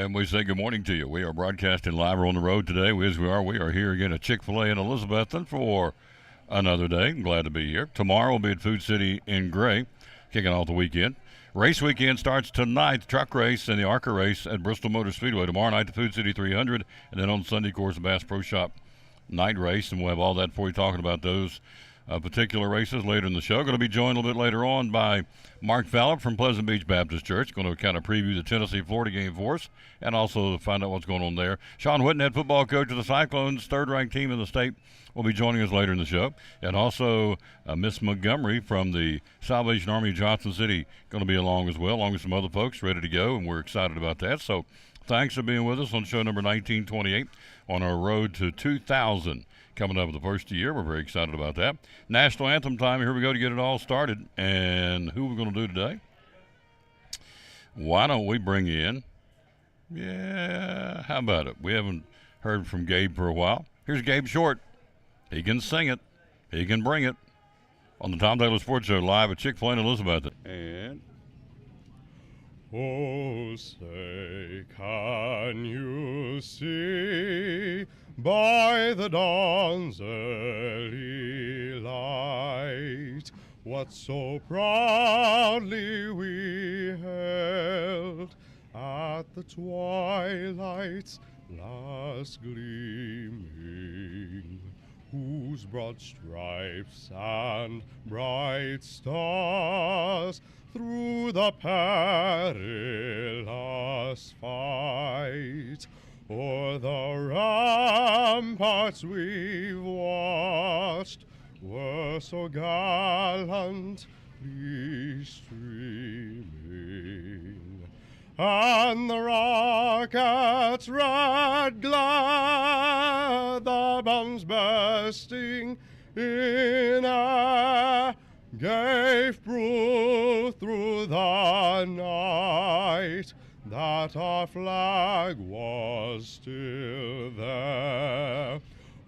And we say good morning to you. We are broadcasting live on the road today. We are here again at Chick-fil-A in Elizabethton for another day. I'm glad to be here. Tomorrow we'll be at Food City in Gray, kicking off the weekend. Race weekend starts tonight, the truck race and the ARCA race at Bristol Motor Speedway. Tomorrow night, the Food City 300, and then on Sunday, of course, the Bass Pro Shop night race, and we'll have all that for you, talking about those particular races later in the show. Going to be joined a little bit later on by Mark Fowler from Pleasant Beach Baptist Church. Going to kind of preview the Tennessee-Florida game for us and also find out what's going on there. Sean Whitten, head football coach of the Cyclones, third-ranked team in the state, will be joining us later in the show. And also Miss Montgomery from the Salvation Army of Johnson City going to be along as well, along with some other folks ready to go, and we're excited about that. So thanks for being with us on show number 1928 on our road to 2,000. Coming up with the first year. We're very excited about that. National Anthem time. Here we go to get it all started. And who we're going to do today? Why don't we bring in, how about it? We haven't heard from Gabe for a while. Here's Gabe Short. He can sing it. He can bring it. On the Tom Taylor Sports Show live at Chick-fil-A in Elizabeth. And oh, say, can you see by the dawn's early light what so proudly we held at the twilight's last gleaming, whose broad stripes and bright stars through the perilous fight o'er the ramparts we've watched were so gallantly streaming, and the rockets' red glare, the bombs bursting in air, gave proof through the night that our flag was still there.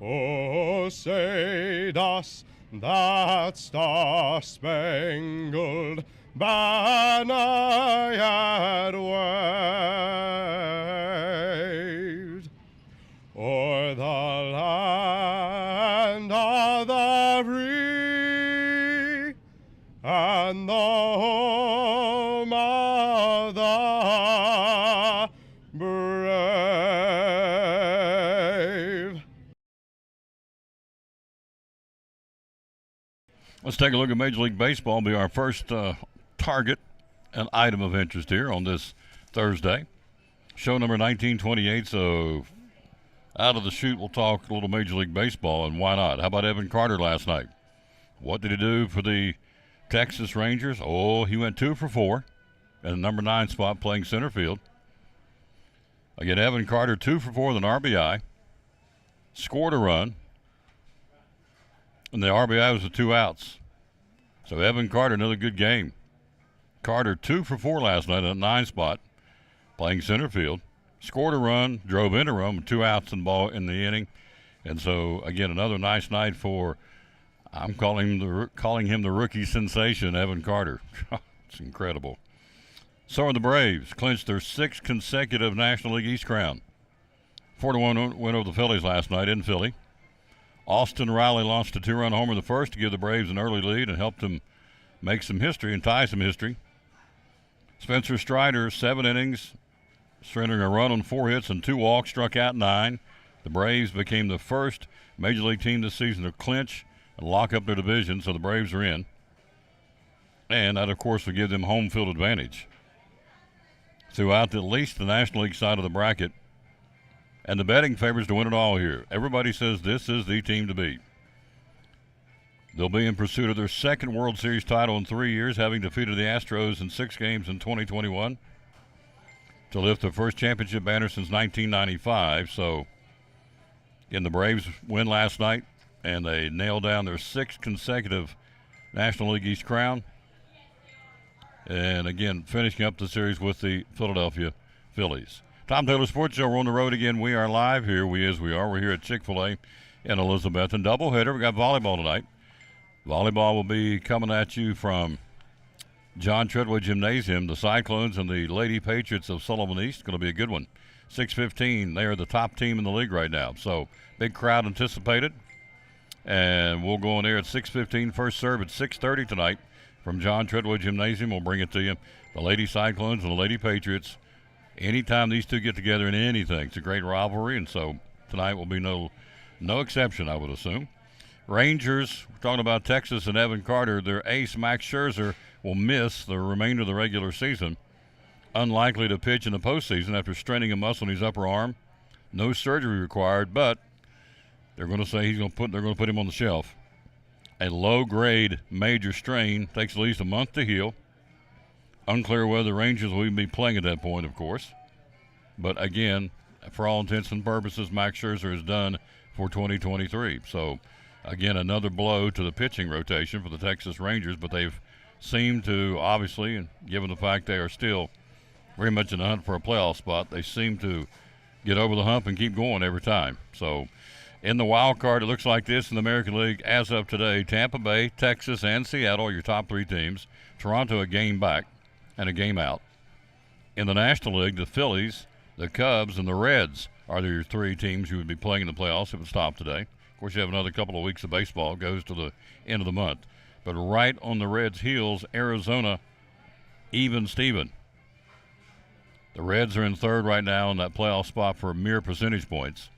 Oh, say does that star-spangled banner yet waved o'er the land of the free and the home of the brave. let's take a look at Major League Baseball. It'll be our first target and item of interest here on this Thursday. Show number 1928, so out of the chute we'll talk a little Major League Baseball, and why not? How about Evan Carter last night? What did he do for the Texas Rangers? Oh, he went 2 for 4 in the number 9 spot playing center field. Again, Evan Carter 2 for 4 with an RBI. Scored a run. And the RBI was the 2 outs. So Evan Carter, another good game. Carter 2 for 4 last night in the 9 spot playing center field. Scored a run, drove in a run with 2 outs in the inning. And so, again, another nice night for, I'm calling him the rookie sensation, Evan Carter. It's incredible. So are the Braves, clinched their 6th consecutive National League East crown. 4-1 win over the Phillies last night in Philly. Austin Riley launched a 2-run homer in the first to give the Braves an early lead and helped them make some history and tie some history. Spencer Strider, 7 innings, surrendering a run on 4 hits and 2 walks, struck out 9. The Braves became the first Major League team this season to clinch and lock up their division, so the Braves are in. And that, of course, will give them home field advantage throughout at least the National League side of the bracket. And the betting favors to win it all here. Everybody says this is the team to beat. They'll be in pursuit of their 2nd World Series title in 3 years, having defeated the Astros in 6 games in 2021 to lift their first championship banner since 1995. So, again, the Braves win last night, and they nailed down their 6th consecutive National League East crown. And, again, finishing up the series with the Philadelphia Phillies. Tom Taylor Sports Show. We're on the road again. We are live here. We're here at Chick-fil-A in Elizabeth. And doubleheader. We got volleyball tonight. Volleyball will be coming at you from John Treadway Gymnasium. The Cyclones and the Lady Patriots of Sullivan East. Going to be a good one. 6:15. They are the top team in the league right now. So big crowd anticipated. And we'll go on air at 6:15. First serve at 6:30 tonight from John Treadwell Gymnasium. We'll bring it to you. The Lady Cyclones and the Lady Patriots. Anytime these two get together in anything, it's a great rivalry. And so tonight will be no exception, I would assume. Rangers, we're talking about Texas and Evan Carter. Their ace, Max Scherzer, will miss the remainder of the regular season. Unlikely to pitch in the postseason after straining a muscle in his upper arm. No surgery required, but they're going to say they're going to put him on the shelf. A low-grade major strain takes at least a month to heal. Unclear whether the Rangers will even be playing at that point, of course. But again, for all intents and purposes, Max Scherzer is done for 2023. So, again, another blow to the pitching rotation for the Texas Rangers, but they've seemed to, obviously, and given the fact they are still very much in the hunt for a playoff spot, they seem to get over the hump and keep going every time. So, in the wild card, it looks like this in the American League as of today. Tampa Bay, Texas, and Seattle are your top three teams. Toronto a game back and a game out. In the National League, the Phillies, the Cubs, and the Reds are your three teams you would be playing in the playoffs if it stopped today. Of course, you have another couple of weeks of baseball. It goes to the end of the month. But right on the Reds' heels, Arizona, even Steven. The Reds are in third right now in that playoff spot for mere percentage points.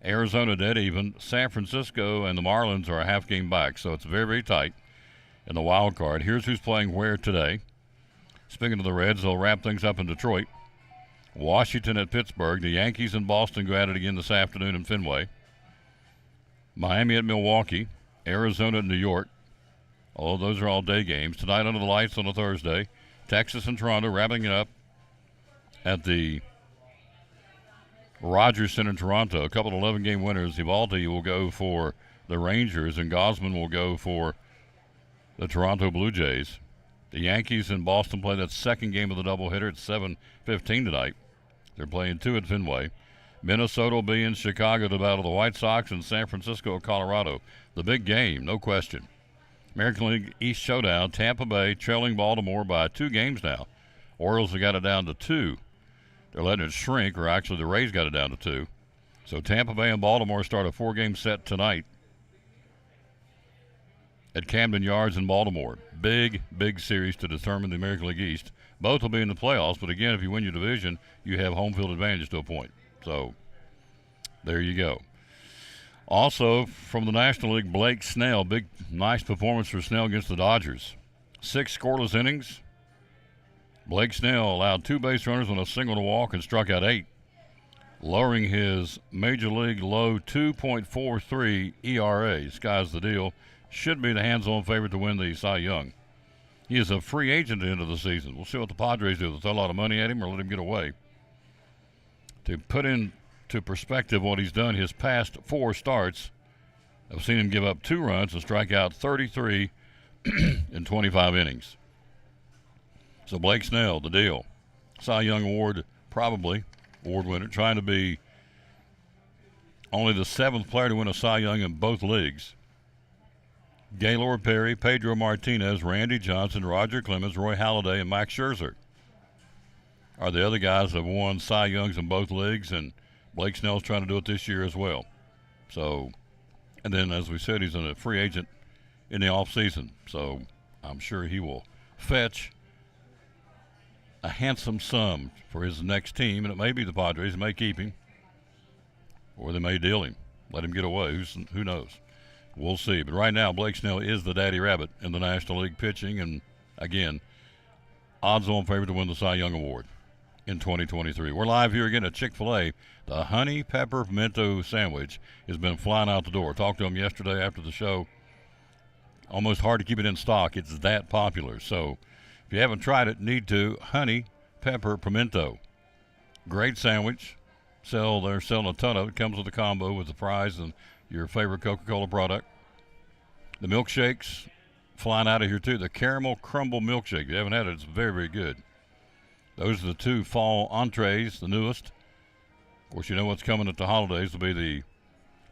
Arizona dead even. San Francisco and the Marlins are a half game back, so it's very, very tight in the wild card. Here's who's playing where today. Speaking of the Reds, they'll wrap things up in Detroit. Washington at Pittsburgh. The Yankees and Boston go at it again this afternoon in Fenway. Miami at Milwaukee. Arizona at New York. Although those are all day games. Tonight under the lights on a Thursday. Texas and Toronto wrapping it up at the Rogers Center in Toronto. A couple of 11-game winners. Evaldi will go for the Rangers, and Gosman will go for the Toronto Blue Jays. The Yankees and Boston play that second game of the doubleheader at 7:15 tonight. They're playing two at Fenway. Minnesota will be in Chicago to battle the White Sox, and San Francisco, Colorado. The big game, no question. American League East Showdown, Tampa Bay trailing Baltimore by 2 games now. Orioles have got it down to 2. They're letting it shrink, or actually the Rays got it down to 2. So Tampa Bay and Baltimore start a 4-game set tonight at Camden Yards in Baltimore. Big, big series to determine the American League East. Both will be in the playoffs, but again, if you win your division, you have home field advantage to a point. So there you go. Also, from the National League, Blake Snell. Big, nice performance for Snell against the Dodgers. 6 scoreless innings. Blake Snell allowed 2 base runners on a single to walk and struck out 8, lowering his major league low 2.43 ERA. Sky's the deal. Should be the hands-on favorite to win the Cy Young. He is a free agent at the end of the season. We'll see what the Padres do. They'll throw a lot of money at him or let him get away. To put into perspective what he's done, his past 4 starts, I've seen him give up 2 runs and strike out 33 in 25 innings. So Blake Snell, the deal. Cy Young Award, probably award winner, trying to be only the 7th player to win a Cy Young in both leagues. Gaylord Perry, Pedro Martinez, Randy Johnson, Roger Clemens, Roy Halladay, and Max Scherzer are the other guys that have won Cy Youngs in both leagues, and Blake Snell's trying to do it this year as well. So, and then, as we said, he's a free agent in the offseason, so I'm sure he will fetch a handsome sum for his next team, and it may be the Padres. They may keep him, or they may deal him, let him get away. Who knows? We'll see. But right now, Blake Snell is the daddy rabbit in the National League pitching, and again, odds-on favorite to win the Cy Young Award in 2023. We're live here again at Chick-fil-A. The honey pepper pimento sandwich has been flying out the door. Talked to him yesterday after the show. Almost hard to keep it in stock. It's that popular. So if you haven't tried it, need to. Honey pepper pimento. Great sandwich. They're selling a ton of it. Comes with a combo with the fries and your favorite Coca-Cola product. The milkshakes flying out of here too. The caramel crumble milkshake. If you haven't had it, it's very, very good. Those are the 2 fall entrees, the newest. Of course, you know what's coming at the holidays will be the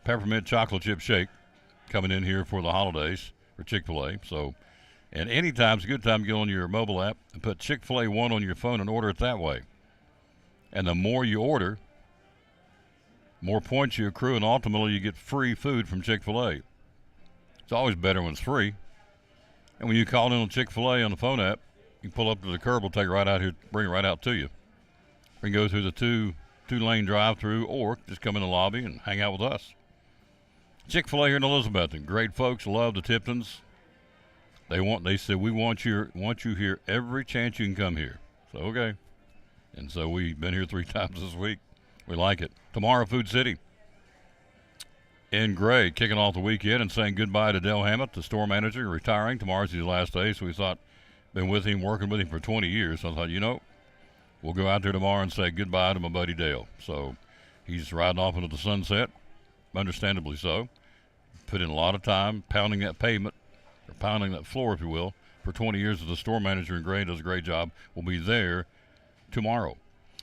peppermint chocolate chip shake coming in here for the holidays for Chick-fil-A. So, and anytime's a good time to get on your mobile app and put Chick-fil-A 1 on your phone and order it that way. And the more you order, more points you accrue, and ultimately you get free food from Chick-fil-A. It's always better when it's free. And when you call in on Chick-fil-A on the phone app, you pull up to the curb, we'll take it right out here, bring it right out to you. We can go through the two-lane drive-through, or just come in the lobby and hang out with us. Chick-fil-A here in Elizabethton. Great folks, love the Tiptons. They said we want you here every chance you can come here. So okay. And so we've been here 3 times this week. We like it. Tomorrow, Food City. In Gray, kicking off the weekend and saying goodbye to Dale Hammett, the store manager, retiring. Tomorrow's his last day, so we thought, been with him, working with him for 20 years. So I thought, we'll go out there tomorrow and say goodbye to my buddy Dale. So he's riding off into the sunset, understandably so. Put in a lot of time pounding that pavement, or pounding that floor, if you will, for 20 years as the store manager in Gray. Does a great job. We'll be there tomorrow.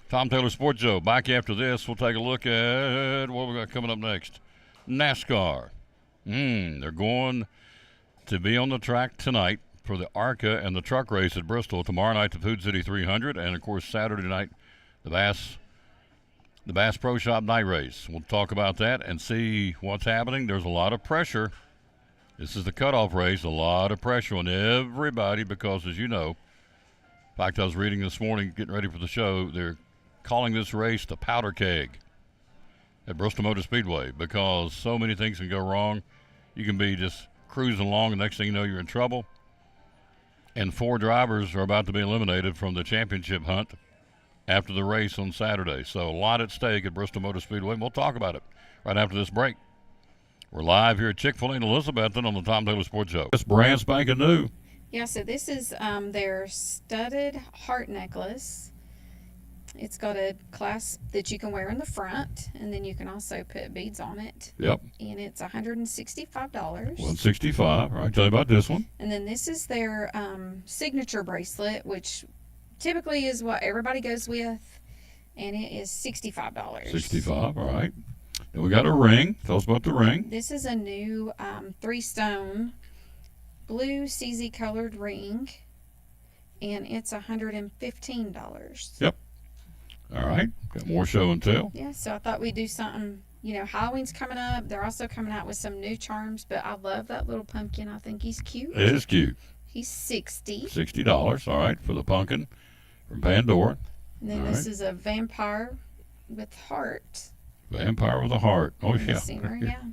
Tom Taylor Sports Show. Back after this, we'll take a look at what we got coming up next. NASCAR. They're going to be on the track tonight for the ARCA and the truck race at Bristol. Tomorrow night, the Food City 300, and of course Saturday night, the Bass Pro Shop night race. We'll talk about that and see what's happening. There's a lot of pressure. This is the cutoff race. A lot of pressure on everybody because, as you know, in fact, I was reading this morning, getting ready for the show, they're calling this race the powder keg at Bristol Motor Speedway because so many things can go wrong. You can be just cruising along, and next thing you know, you're in trouble. And 4 drivers are about to be eliminated from the championship hunt after the race on Saturday. So a lot at stake at Bristol Motor Speedway, and we'll talk about it right after this break. We're live here at Chick-fil-A in Elizabethton on the Tom Taylor Sports Show. It's brand spanking new. Yeah, so this is their studded heart necklace. It's got a clasp that you can wear in the front, and then you can also put beads on it. Yep. And it's $165. $165. All right, tell you about this one. And then this is their signature bracelet, which typically is what everybody goes with, and it is $65. $65, all right. Then we got a ring. Tell us about the ring. This is a new 3-stone blue CZ colored ring, and it's $115. Yep. All right. Got more show and tell. Yeah, so I thought we'd do something. Halloween's coming up. They're also coming out with some new charms, but I love that little pumpkin. I think he's cute. It is cute. He's $60. $60, all right, for the pumpkin from Pandora. And then this is a vampire with heart. Vampire with a heart. Oh, in the yeah. center, yeah.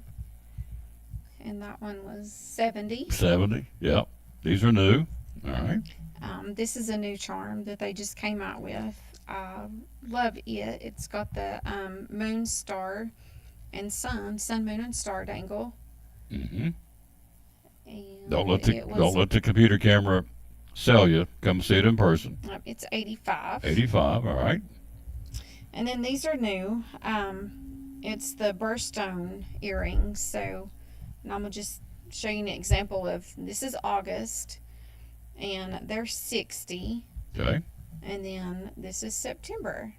And that one was $70. $70, yep. These are new. All right. This is a new charm that they just came out with. I love it. It's got the moon, star, and sun, moon, and star dangle. Mm-hmm. And Don't let the computer camera sell you. Come see it in person. It's $85. $85, all right. And then these are new. It's the birthstone earrings. So, and I'm going to just show you an example of, this is August, and they're $60. Okay. And then this is September.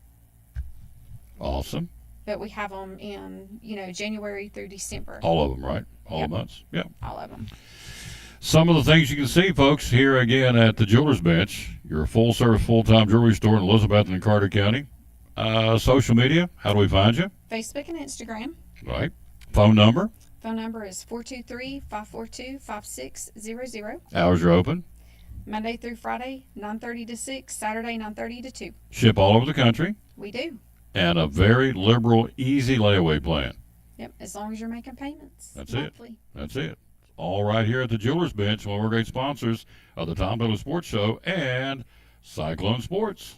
Awesome. But we have them in, January through December. All of them, right? All the months. Yeah. All of them. Some of the things you can see, folks, here again at the Jewelers Bench, your full-service, full-time jewelry store in Elizabeth and Carter County. Social media, how do we find you? Facebook and Instagram. Right. Phone number? Phone number is 423-542-5600. Hours are open. Monday through Friday, 9:30 to 6. Saturday, 9:30 to 2. Ship all over the country. We do. And a very liberal, easy layaway plan. Yep, as long as you're making payments. That's monthly. it. That's it. All right here at the Jewelers Bench, one of our great sponsors of the Tom Taylor Sports Show and Cyclone Sports.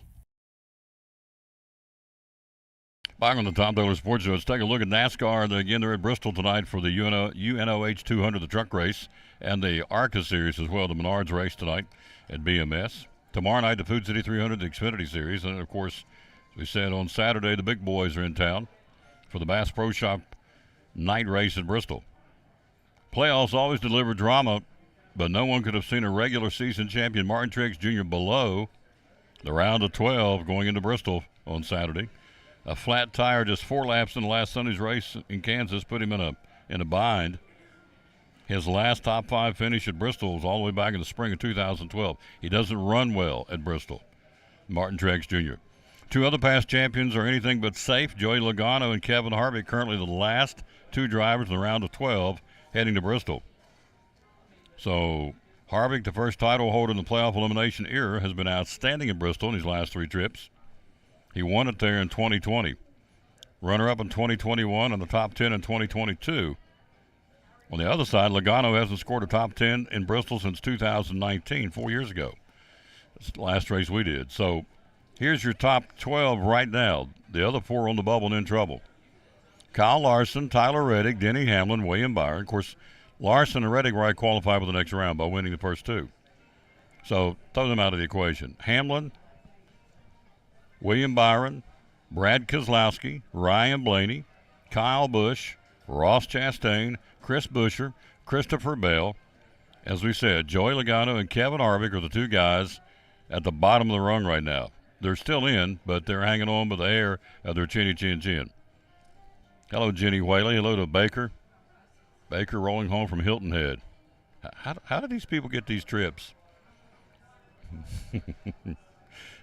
Back on the Tom Taylor Sports Show, let's take a look at NASCAR. Again, they're at Bristol tonight for the UNOH 200, the truck race, and the ARCA series as well, the Menards race tonight at BMS. Tomorrow night, the Food City 300, the Xfinity series. And, of course, as we said, on Saturday, the big boys are in town for the Bass Pro Shop night race in Bristol. Playoffs always deliver drama, but no one could have seen a regular season champion, Martin Truex Jr., below the round of 12 going into Bristol on Saturday. A flat tire just 4 laps in the last Sunday's race in Kansas put him in a bind. His last top 5 finish at Bristol was all the way back in the spring of 2012. He doesn't run well at Bristol, Martin Truex Jr. Two other past champions are anything but safe. Joey Logano and Kevin Harvick, currently the last two drivers in the round of 12 heading to Bristol. So Harvick, the first title holder in the playoff elimination era, has been outstanding at Bristol in his last three trips. He won it there in 2020. Runner-up in 2021 and the top 10 in 2022. On the other side, Logano hasn't scored a top 10 in Bristol since 2019, 4 years ago. That's the last race we did. So here's your top 12 right now. The other four on the bubble and in trouble. Kyle Larson, Tyler Reddick, Denny Hamlin, William Byron. Of course, Larson and Reddick were qualified for the next round by winning the first two. So throw them out of the equation. Hamlin, William Byron, Brad Keselowski, Ryan Blaney, Kyle Busch, Ross Chastain, Chris Buescher, Christopher Bell. As we said, Joey Logano and Kevin Harvick are the two guys at the bottom of the rung right now. They're still in, but they're hanging on by the hair of their chinny chin chin. Hello, Jenny Whaley. Hello to Baker. Baker rolling home from Hilton Head. How do these people get these trips?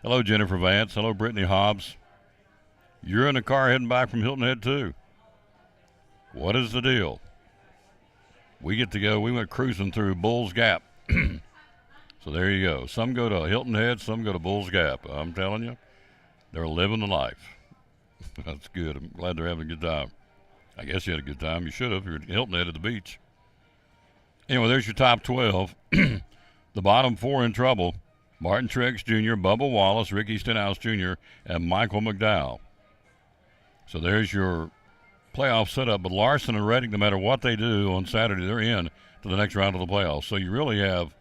Hello, Jennifer Vance. Hello, Brittany Hobbs. You're in the car heading back from Hilton Head, too. What is the deal? We get to go. We went cruising through Bulls Gap. So there you go. Some go to Hilton Head, some go to Bulls Gap. I'm telling you, they're living the life. That's good. I'm glad they're having a good time. I guess you had a good time. You should have. You're at Hilton Head at the beach. Anyway, there's your top 12. The bottom four in trouble. Martin Truex Jr., Bubba Wallace, Ricky Stenhouse Jr., and Michael McDowell. So there's your playoff setup. But Larson and Reddick, no matter what they do on Saturday, they're in to the next round of the playoffs. So you really have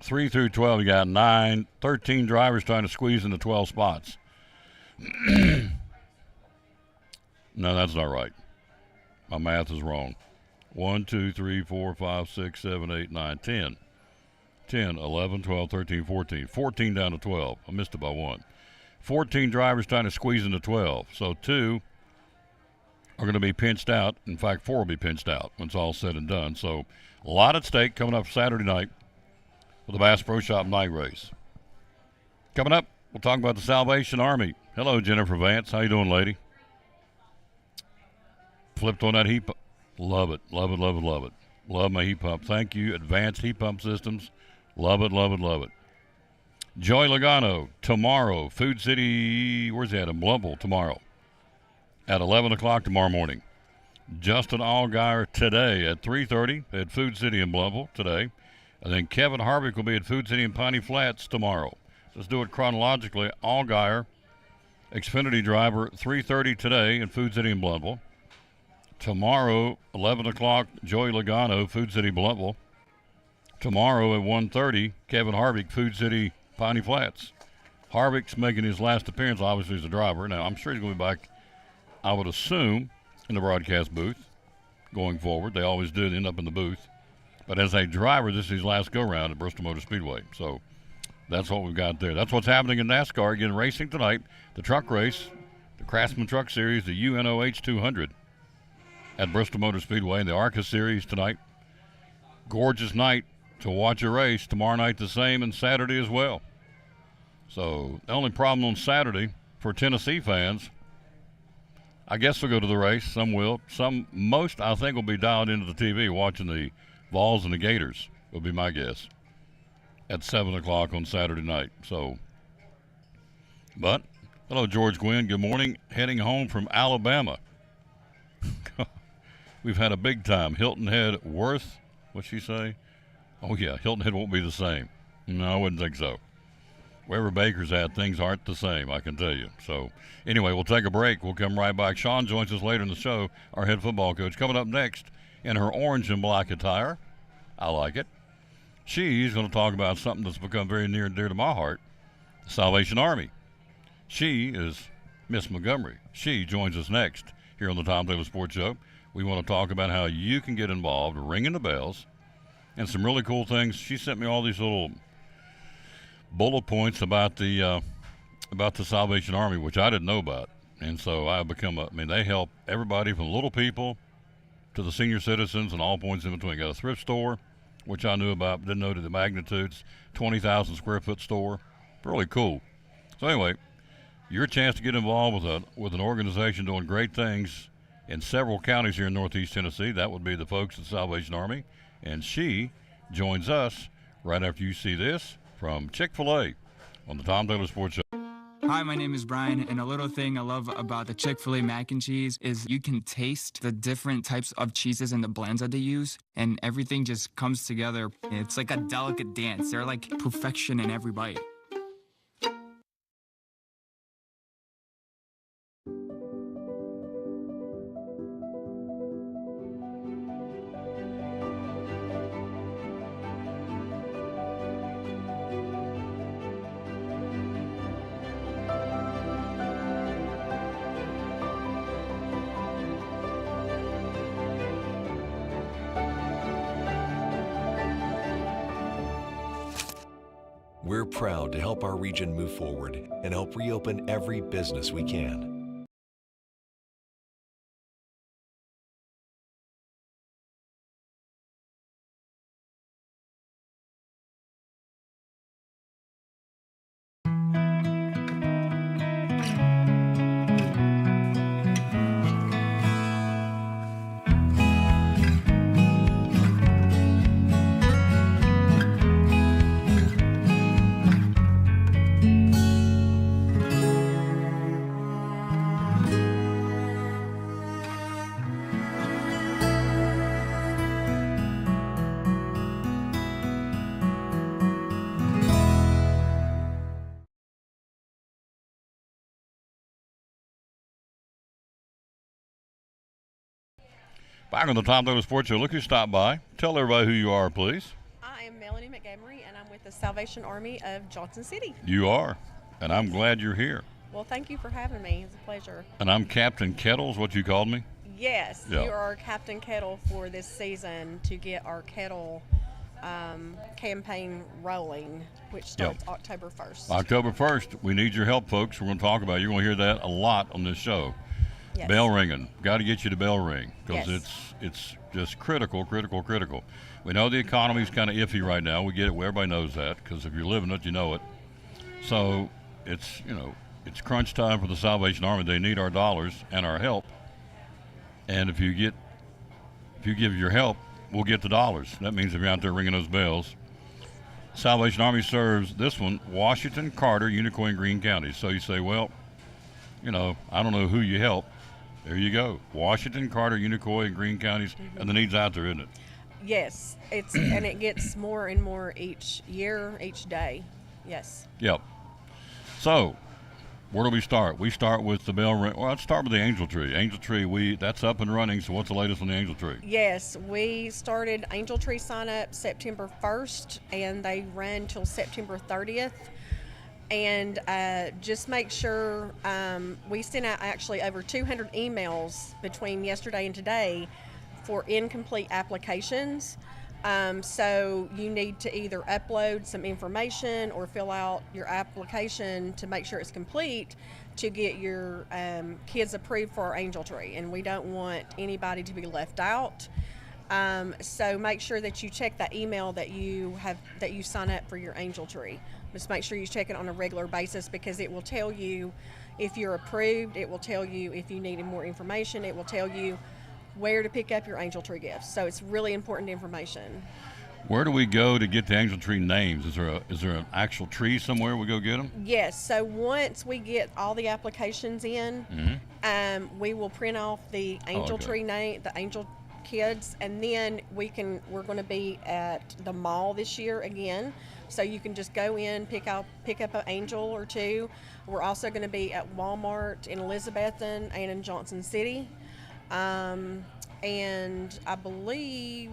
3 through 12. You got 13 drivers trying to squeeze into 12 spots. No, that's not right. My math is wrong. 1, 2, 3, 4, 5, 6, 7, 8, 9, 10. 10, 11, 12, 13, 14. 14 down to 12. I missed it by one. 14 drivers trying to squeeze into 12. So 2 are going to be pinched out. In fact, 4 will be pinched out when it's all said and done. So a lot at stake coming up Saturday night with the Bass Pro Shop night race. Coming up, we'll talk about the Salvation Army. Hello, Jennifer Vance. How you doing, lady? Flipped on that heat pump. Love it, love it, love it, love it. Love my heat pump. Thank you, Advanced Heat Pump Systems. Love it, love it, love it. Joey Logano tomorrow. Food City, where's he at? In Blumpville tomorrow at 11 o'clock tomorrow morning. Justin Allgaier today at 3:30 at Food City in Blumpville today. And then Kevin Harvick will be at Food City in Piney Flats tomorrow. Let's do it chronologically. Allgaier, Xfinity driver, 3:30 today in Food City in Blumpville. Tomorrow, 11 o'clock, Joey Logano, Food City, Blumpville. Tomorrow at 1:30, Kevin Harvick, Food City, Piney Flats. Harvick's making his last appearance, obviously, as a driver. Now, I'm sure he's going to be back, I would assume, in the broadcast booth going forward. They always do end up in the booth. But as a driver, this is his last go-round at Bristol Motor Speedway. So that's what we've got there. That's what's happening in NASCAR. Again, racing tonight, the truck race, the Craftsman Truck Series, the UNOH 200 at Bristol Motor Speedway, and the ARCA Series tonight. Gorgeous night to watch a race. Tomorrow night the same, and Saturday as well. So the only problem on Saturday for Tennessee fans, I guess they'll go to the race. Some will. Most, I think, will be dialed into the TV watching the Vols and the Gators, would be my guess, at 7 o'clock on Saturday night. So, but, hello, George Gwynn. Good morning. Heading home from Alabama. We've had a big time. Hilton Head worth, what'd she say? Oh, yeah, Hilton Head won't be the same. No, I wouldn't think so. Wherever Baker's at, things aren't the same, I can tell you. So, anyway, we'll take a break. We'll come right back. Sean joins us later in the show, our head football coach. Coming up next, in her orange and black attire, I like it, she's going to talk about something that's become very near and dear to my heart, the Salvation Army. She is Miss Montgomery. She joins us next here on the Tom Taylor Sports Show. We want to talk about how you can get involved, ringing the bells, and some really cool things. She sent me all these little bullet points about the Salvation Army, which I didn't know about. And so I've become they help everybody from little people to the senior citizens and all points in between. Got a thrift store, which I knew about, but didn't know the magnitudes. 20,000 square foot store. Really cool. So anyway, your chance to get involved with an organization doing great things in several counties here in Northeast Tennessee. That would be the folks at Salvation Army. And she joins us right after you see this from Chick-fil-A on the Tom Taylor Sports Show. Hi, my name is Brian, and a little thing I love about the Chick-fil-A mac and cheese is you can taste the different types of cheeses and the blends that they use, and everything just comes together. It's like a delicate dance. They're like perfection in every bite. We're proud to help our region move forward and help reopen every business we can. Back on the Tom Taylor Sports Show. Look who stopped by. Tell everybody who you are, please. I am Melanie Montgomery, and I'm with the Salvation Army of Johnson City. You are, and I'm glad you're here. Well, thank you for having me. It's a pleasure. And I'm Captain Kettles, what you called me? Yes, Yeah. you are Captain Kettle for this season to get our kettle campaign rolling, which starts October 1st. October 1st. We need your help, folks. We're going to talk about it. You're going to hear that a lot on this show. Yes. Bell ringing. Got to get you to bell ring because Yes. it's just critical. We know the economy's kind of iffy right now. We get it. Everybody knows that because if you're living it, you know it. So it's it's crunch time for the Salvation Army. They need our dollars and our help. And if you give your help, we'll get the dollars. That means if you're out there ringing those bells. Salvation Army serves this one, Washington, Carter, Unicoi, and Greene counties. So you say, well, I don't know who you help. There you go. Washington, Carter, Unicoi, and Greene counties, and the need's out there, isn't it? Yes, and it gets more and more each year, each day. Yes. Yep. So, where do we start? We start with the bell ring. Well, let's start with the Angel Tree. Angel Tree, that's up and running. So, what's the latest on the Angel Tree? Yes, we started Angel Tree sign up September 1st, and they run till September 30th. And just make sure we sent out actually over 200 emails between yesterday and today for incomplete applications. So you need to either upload some information or fill out your application to make sure it's complete to get your kids approved for our Angel Tree. And we don't want anybody to be left out. So make sure that you check that email that you sign up for your Angel Tree. Just make sure you check it on a regular basis because it will tell you if you're approved. It will tell you if you need more information. It will tell you where to pick up your Angel Tree gifts. So it's really important information. Where do we go to get the Angel Tree names? Is there an actual tree somewhere we go get them? Yes. So once we get all the applications in, we will print off the Angel Tree name, the Angel kids, and then we're going to be at the mall this year again, so you can just go in, pick up an angel or two. We're also going to be at Walmart in Elizabethton and in Johnson City, and I believe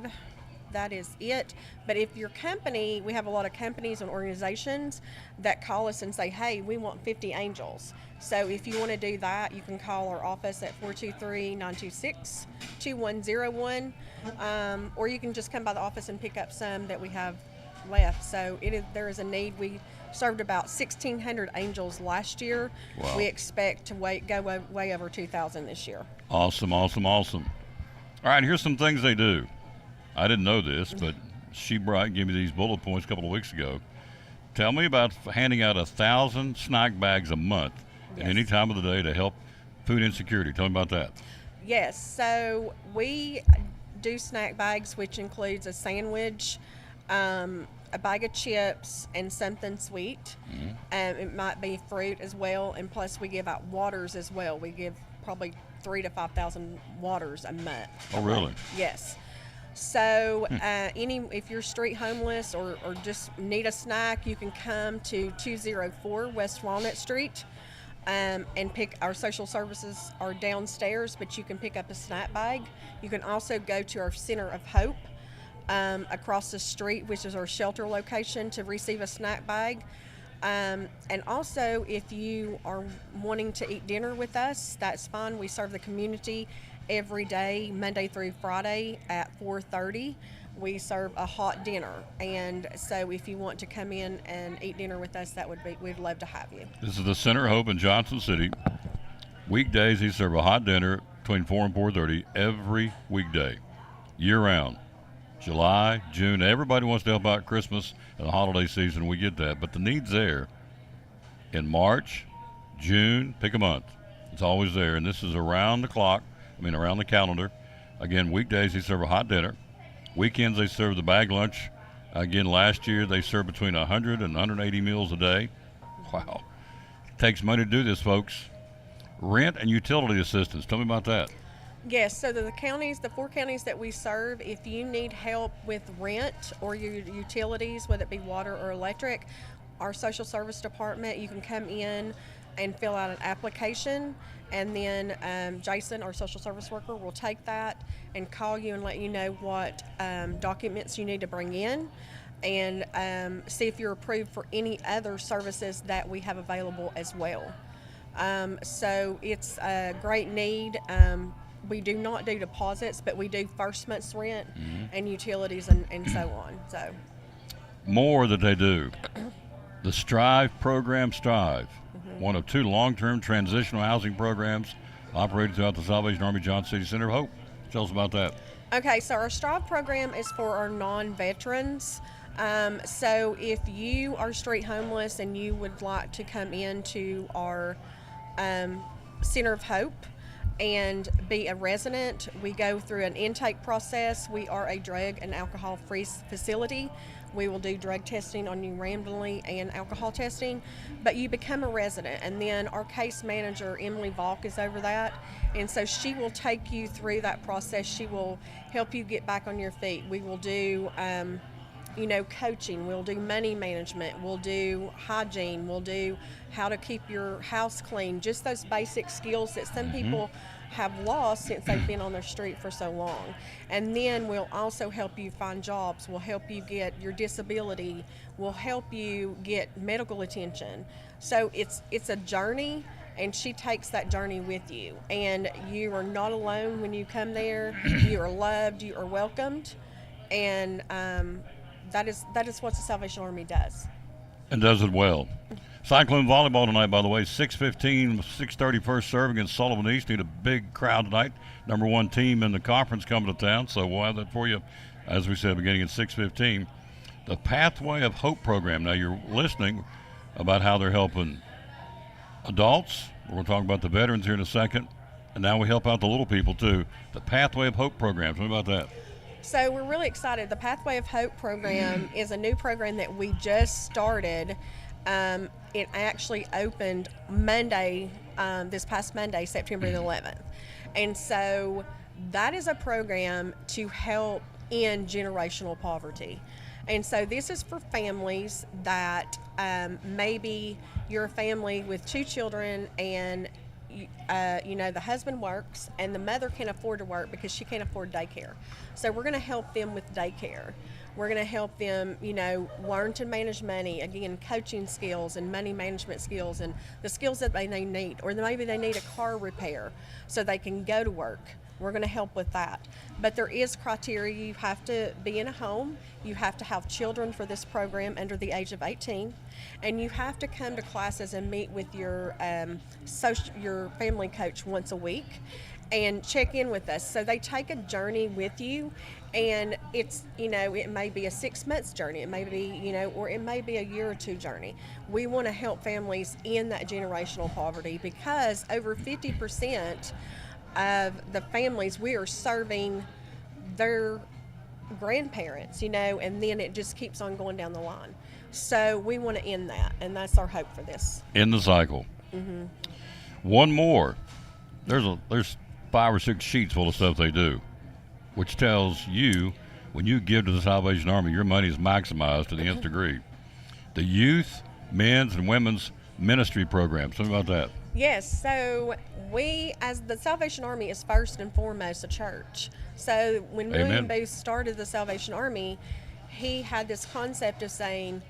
that is it. But if your company, we have a lot of companies and organizations that call us and say, hey, we want 50 angels. So if you want to do that, you can call our office at 423-926-2101, or you can just come by the office and pick up some that we have left. So there is a need. We served about 1,600 angels last year. Wow. We expect to go way over 2,000 this year. Awesome. All right, here's some things they do. I didn't know this, but she gave me these bullet points a couple of weeks ago. Tell me about handing out 1,000 snack bags a month at any time of the day to help food insecurity. Tell me about that. Yes, so we do snack bags, which includes a sandwich, a bag of chips, and something sweet. It might be fruit as well, and plus we give out waters as well. We give probably 3,000 to 5,000 waters a month. Oh, really? Yes. So if you're street homeless or just need a snack, you can come to 204 West Walnut Street and pick. Our social services are downstairs, but you can pick up a snack bag. You can also go to our Center of Hope across the street, which is our shelter location, to receive a snack bag. And also, if you are wanting to eat dinner with us, that's fine. We serve the community every day, Monday through Friday at 4:30. We serve a hot dinner, and so if you want to come in and eat dinner with us, we'd love to have you. This is the Center of Hope in Johnson City. Weekdays, they serve a hot dinner between 4 and 4:30 every weekday, year-round. July, June, everybody wants to help out Christmas and the holiday season. We get that, but the need's there. In March, June, pick a month. It's always there, and this is around the clock. Around the calendar. Again, weekdays they serve a hot dinner. Weekends they serve the bag lunch. Again, last year they served between 100 and 180 meals a day. Wow. It takes money to do this, folks. Rent and utility assistance. Tell me about that. Yes, so the 4 counties that we serve, if you need help with rent or your utilities, whether it be water or electric, our social service department, you can come in and fill out an application, and then Jason, our social service worker, will take that and call you and let you know what documents you need to bring in, and see if you're approved for any other services that we have available as well. So it's a great need. We do not do deposits, but we do first month's rent and utilities and so on. So more that they do. The Strive program, one of 2 long-term transitional housing programs operated throughout the Salvation Army Johnson City Center of Hope. Tell us about that. Okay, so our Strive program is for our non-veterans. So if you are street homeless and you would like to come into our Center of Hope and be a resident, we go through an intake process. We are a drug and alcohol-free facility. We will do drug testing on you randomly and alcohol testing, but you become a resident, and then our case manager, Emily Valk, is over that, and so she will take you through that process. She will help you get back on your feet. We will do coaching, we'll do money management, we'll do hygiene, we'll do how to keep your house clean, just those basic skills that some people have lost since they've been on their street for so long. And then we'll also help you find jobs, we'll help you get your disability, we'll help you get medical attention. So it's a journey, and she takes that journey with you, and you are not alone when you come there. You are loved, you are welcomed, and that is what the Salvation Army does. And does it well. Cyclone volleyball tonight, by the way, 6:15, 6:30 first serve against Sullivan East. Need a big crowd tonight. Number 1 team in the conference coming to town, so we'll have that for you, as we said, beginning at 6:15. The Pathway of Hope program. Now, you're listening about how they're helping adults. We're going to talk about the veterans here in a second. And now we help out the little people, too. The Pathway of Hope program. Tell me about that. So we're really excited. The Pathway of Hope program is a new program that we just started. It actually opened Monday, this past Monday, September the 11th. And so that is a program to help end generational poverty. And so this is for families that maybe you're a family with 2 children, and the husband works and the mother can't afford to work because she can't afford daycare. So we're going to help them with daycare. We're going to help them, learn to manage money, again, coaching skills and money management skills and the skills that they need, or maybe they need a car repair so they can go to work. We're going to help with that. But there is criteria. You have to be in a home. You have to have children for this program under the age of 18. And you have to come to classes and meet with your family coach once a week. and check in with us. So they take a journey with you, and it's, it may be a 6 months journey, it may be, or it may be a year or two journey. We want to help families in that generational poverty, because over 50% of the families we are serving their grandparents, and then it just keeps on going down the line. So we want to end that, and that's our hope for this. In the cycle. One more. There's 5 or 6 sheets full of stuff they do, which tells you when you give to the Salvation Army, your money is maximized to the nth degree. The youth, men's, and women's ministry program. Something about that. Yes, so we, as the Salvation Army, is first and foremost a church. So when William Booth started the Salvation Army, he had this concept of saying,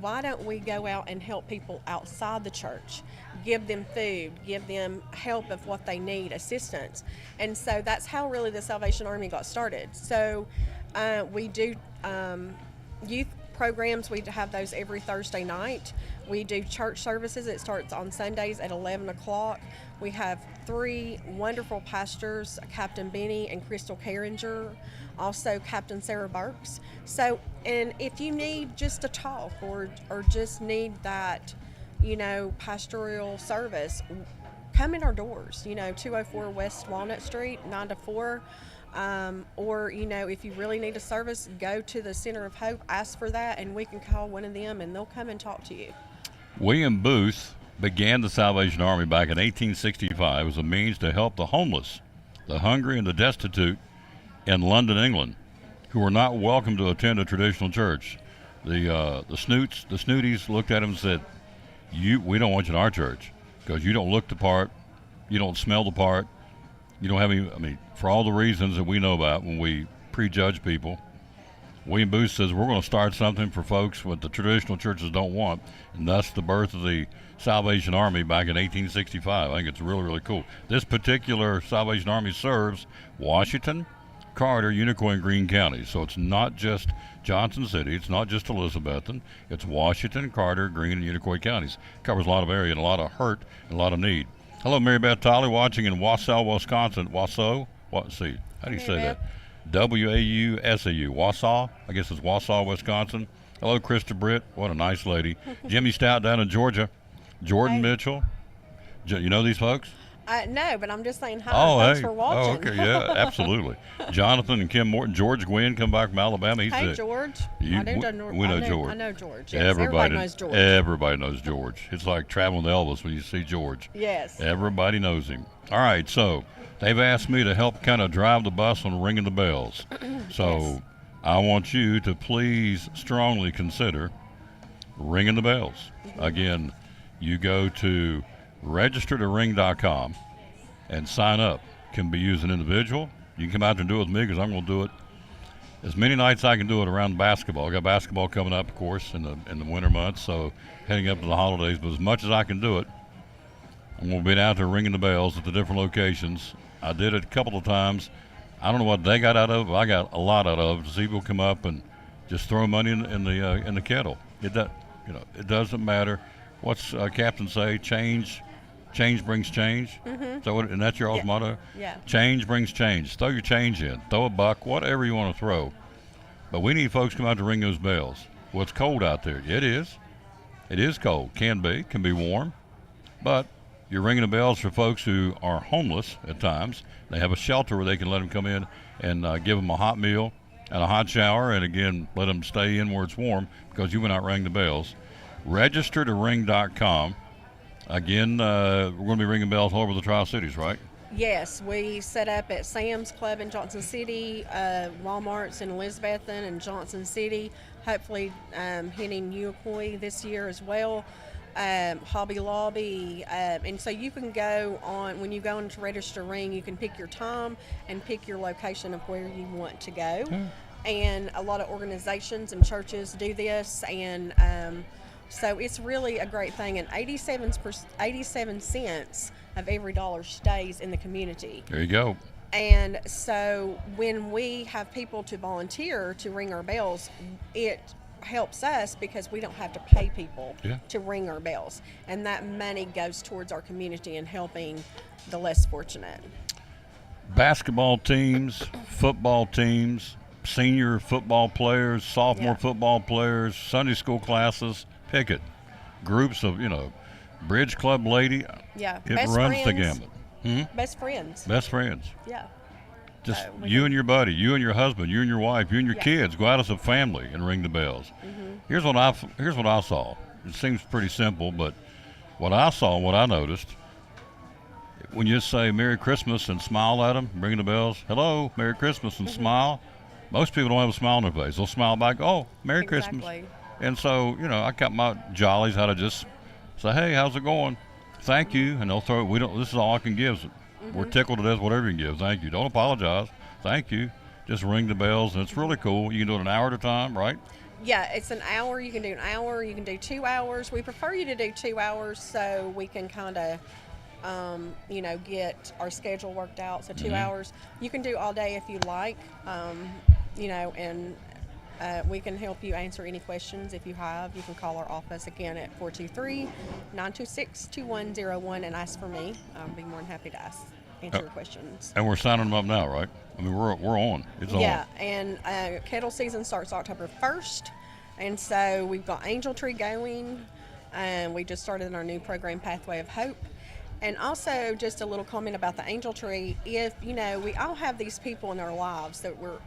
why don't we go out and help people outside the church, give them food, give them help of what they need, assistance. And so that's how really the Salvation Army got started. So we do youth programs. We have those every Thursday night. We do church services. It starts on Sundays at 11 o'clock. We have 3 wonderful pastors, Captain Benny and Crystal Carringer, also Captain Sarah Burks. So, and if you need just a talk or just need that, pastoral service, come in our doors, 204 West Walnut Street, 9 to 4. Or, if you really need a service, go to the Center of Hope, ask for that, and we can call one of them and they'll come and talk to you. William Booth began the Salvation Army back in 1865 as a means to help the homeless, the hungry, and the destitute in London, England, who were not welcome to attend a traditional church. The snooties looked at him and said, we don't want you in our church because you don't look the part, you don't smell the part, you don't have any, for all the reasons that we know about when we prejudge people. William Booth says we're going to start something for folks what the traditional churches don't want, and thus the birth of the Salvation Army back in 1865. I think it's really, really cool. This particular Salvation Army serves Washington, Carter, Unicoi, and Greene counties. So it's not just Johnson City, it's not just Elizabethton, it's Washington, Carter, Greene, and Unicoi counties. Covers a lot of area and a lot of hurt and a lot of need. Hello, Mary Beth Tolley, watching in Wausau, Wisconsin. Wausau? See, how do you say that? W-A-U-S-A-U. Wausau? I guess it's Wausau, Wisconsin. Hello, Krista Britt. What a nice lady. Jimmy Stout down in Georgia. Jordan Mitchell. You know these folks? No, but I'm just saying hi. Thanks for Oh, watching. okay, yeah, absolutely. Jonathan and Kim Morton. George Gwynn come back from Alabama. Hey, George. We know George. I know George. Yes, everybody knows George. Everybody knows George. It's like traveling with Elvis when you see George. Yes. Everybody knows him. All right, so they've asked me to help kind of drive the bus on ringing the bells. So Yes. I want you to please strongly consider ringing the bells. Again, you go to registertoring.com and sign up. Can be used an individual. You can come out there and do it with me because I'm going to do it as many nights I can do it around basketball. I got basketball coming up, of course, in the winter months, so heading up to the holidays. But as much as I can do it, I'm going to be out there ringing the bells at the different locations. I did it a couple of times. I don't know what they got out of it, but I got a lot out of it. To see people come up and just throw money in the kettle. It doesn't matter. What's Captain say? Change brings change. So, and that's your old motto. Yeah. Change brings change. Throw your change in. Throw a buck, whatever you want to throw. But we need folks to come out to ring those bells. Well, it's cold out there. It is. It is cold. Can be warm. But you're ringing the bells for folks who are homeless at times. They have a shelter where they can let them come in and give them a hot meal and a hot shower, and again, let them stay in where it's warm because you went out ringing the bells. Registertoring.com. Again, we're going to be ringing bells all over the Tri-Cities, right? Yes, we set up at Sam's Club in Johnson City, Walmart's in Elizabethton and Johnson City, hopefully hitting Unicoi this year as well, Hobby Lobby. And so you can go on, when you go into Register Ring, you can pick your time and pick your location of where you want to go. And a lot of organizations and churches do this, and so it's really a great thing, and 87 cents of every dollar stays in the community. There you go. And so when we have people to volunteer to ring our bells, it helps us because we don't have to pay people to ring our bells. And that money goes towards our community and helping the less fortunate. basketball teams, football teams, senior football players, sophomore Yeah. football players, Sunday school classes. Pick it. Groups of, Bridge Club lady. Yeah. It Best runs the friends. gamut. Best friends. Best friends. Yeah. Just we you can- and your buddy, you and your husband, you and your wife, you and your Yeah. kids. Go out as a family and ring the bells. Here's what I saw. It seems pretty simple, but what I saw, what I noticed, when you say Merry Christmas and smile at them, ring the bells, hello, Merry Christmas and smile. Most people don't have a smile on their face. They'll smile back, oh, Merry Christmas. Exactly. And so, I got my jollies how to just say, hey, how's it going? Thank you. And they'll throw, this is all I can give. We're tickled to death, whatever you can give. Thank you. Don't apologize. Thank you. Just ring the bells, and it's really cool. You can do it an hour at a time, right? Yeah, it's an hour. You can do an hour. You can do 2 hours. We prefer you to do 2 hours so we can kind of, get our schedule worked out. So 2 hours. You can do all day if you like, and we can help you answer any questions if you have. You can call our office again at 423-926-2101 and ask for me. I'll be more than happy to answer your questions. And we're signing them up now, right? I mean, we're on. It's Yeah, on. and kettle season starts October 1st, and so we've got Angel Tree going, and we just started our new program, Pathway of Hope. And also, just a little comment about the Angel Tree. If, we all have these people in our lives that we're,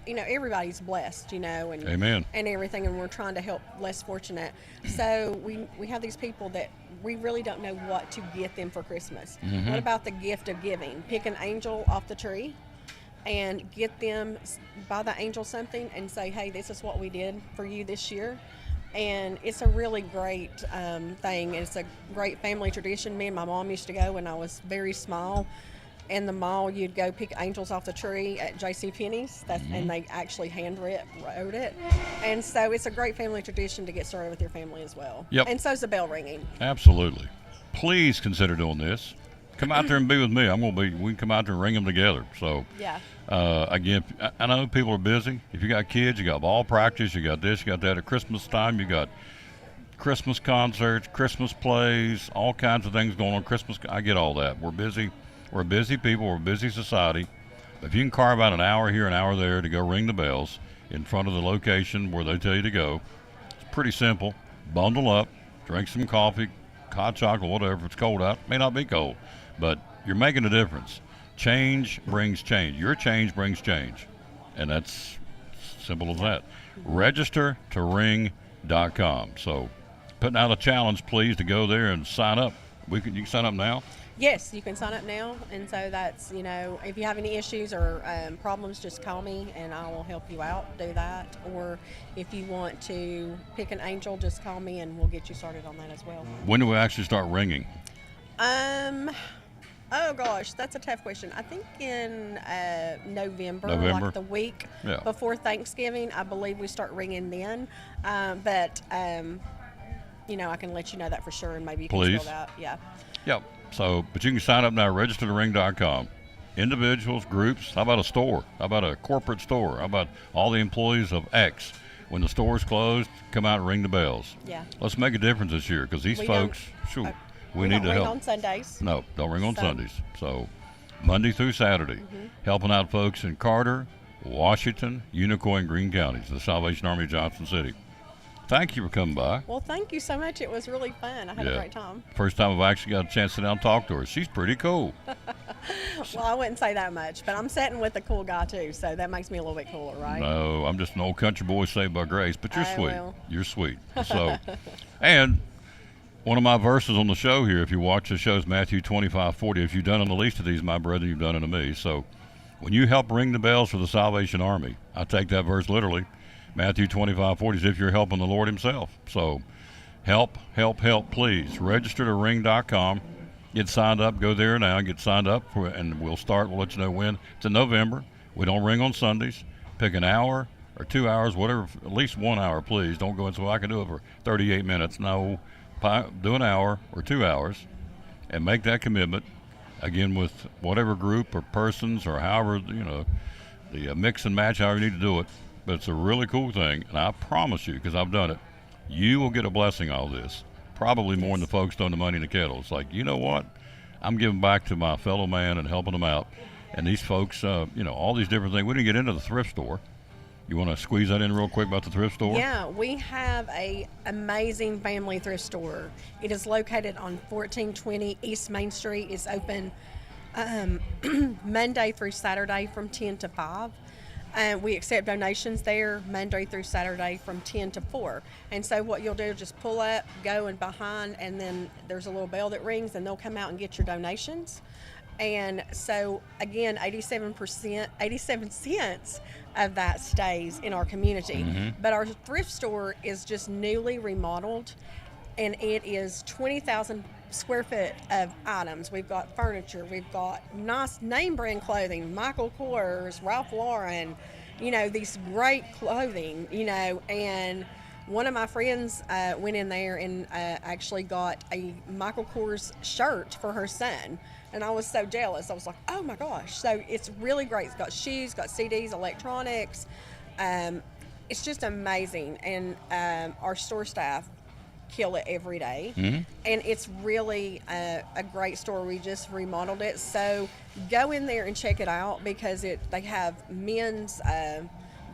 everybody's blessed, and Amen. and everything, and we're trying to help less fortunate. So we have these people that we really don't know what to get them for Christmas. What about the gift of giving? Pick an angel off the tree and get them, buy the angel something and say, hey, this is what we did for you this year. And it's a really great thing. It's a great family tradition. Me and my mom used to go when I was very small. In the mall, you'd go pick angels off the tree at JCPenney's, and they actually wrote it. And so it's a great family tradition to get started with your family as well. Yep. And so's the bell ringing. Absolutely. Please consider doing this. Come out there and be with me. We can come out there and ring them together. So, Yeah. again, I know people are busy. If you got kids, you got ball practice, you got this, you got that. At Christmas time, you got Christmas concerts, Christmas plays, all kinds of things going on. I get all that. We're busy. We're busy people. We're a busy society. But if you can carve out an hour here, an hour there to go ring the bells in front of the location where they tell you to go, it's pretty simple. Bundle up, drink some coffee, hot chocolate, whatever. If it's cold out, it may not be cold, but you're making a difference. Change brings change. Your change brings change. And that's simple as that. Register to ring.com. So putting out a challenge, please, to go there and sign up. You can sign up now. Yes, you can sign up now. And so that's, if you have any issues or problems, just call me and I will help you out, do that. Or if you want to pick an angel, just call me and we'll get you started on that as well. When do we actually start ringing? Oh gosh, that's a tough question. I think in November, November? like the week Yeah. before Thanksgiving, I believe we start ringing then. I can let you know that for sure, and maybe you can Please. fill that. Yeah. Yep. So, but you can sign up now, register to ring.com. Individuals, groups, how about a store? How about a corporate store? How about all the employees of X? When the store's closed, come out and ring the bells. Yeah. Let's make a difference this year because these We folks, we need don't to ring help. on Sundays. No, don't ring on So- Sundays. So, Monday through Saturday, helping out folks in Carter, Washington, Unicoi, and Greene counties, the Salvation Army of Johnson City. Thank you for coming by. Well, thank you so much. It was really fun. I had a great time. First time I've actually got a chance to sit down and talk to her. She's pretty cool. Well, I wouldn't say that much, but I'm sitting with a cool guy too, so that makes me a little bit cooler, right? No, I'm just an old country boy saved by grace, but you're I sweet. will. You're sweet. So, and one of my verses on the show here, if you watch the show, is Matthew 25:40. If you've done in the least of these, my brethren, you've done unto me. So when you help ring the bells for the Salvation Army, I take that verse literally. Matthew 25:40 is if you're helping the Lord himself. So help, please. Register to ring.com. Get signed up. Go there now. Get signed up, and we'll let you know when. It's in November. We don't ring on Sundays. Pick an hour or 2 hours, whatever, at least 1 hour, please. Don't go in so I can do it for 38 minutes. No, do an hour or 2 hours and make that commitment, again, with whatever group or persons or however, the mix and match, however you need to do it. But it's a really cool thing, and I promise you, because I've done it, you will get a blessing out of this, probably more than the folks throwing the money in the kettle. It's like, you know what? I'm giving back to my fellow man and helping them out. And these folks, all these different things. We didn't get into the thrift store. You want to squeeze that in real quick about the thrift store? Yeah, we have a amazing family thrift store. It is located on 1420 East Main Street. It's open Monday through Saturday from 10 to 5. We accept donations there Monday through Saturday from 10 to 4. And so what you'll do is just pull up, go and behind, and then there's a little bell that rings, and they'll come out and get your donations. And so, again, 87 cents of that stays in our community. But our thrift store is just newly remodeled, and it is 20,000 square foot of items. We've got furniture, we've got nice name brand clothing, Michael Kors, Ralph Lauren, these great clothing, and one of my friends went in there and actually got a Michael Kors shirt for her son. And I was so jealous. I was like, oh my gosh. So it's really great. It's got shoes, got CDs, electronics. It's just amazing. And our store staff kill it every day. And it's really a great store. We just remodeled it. So go in there and check it out, because they have men's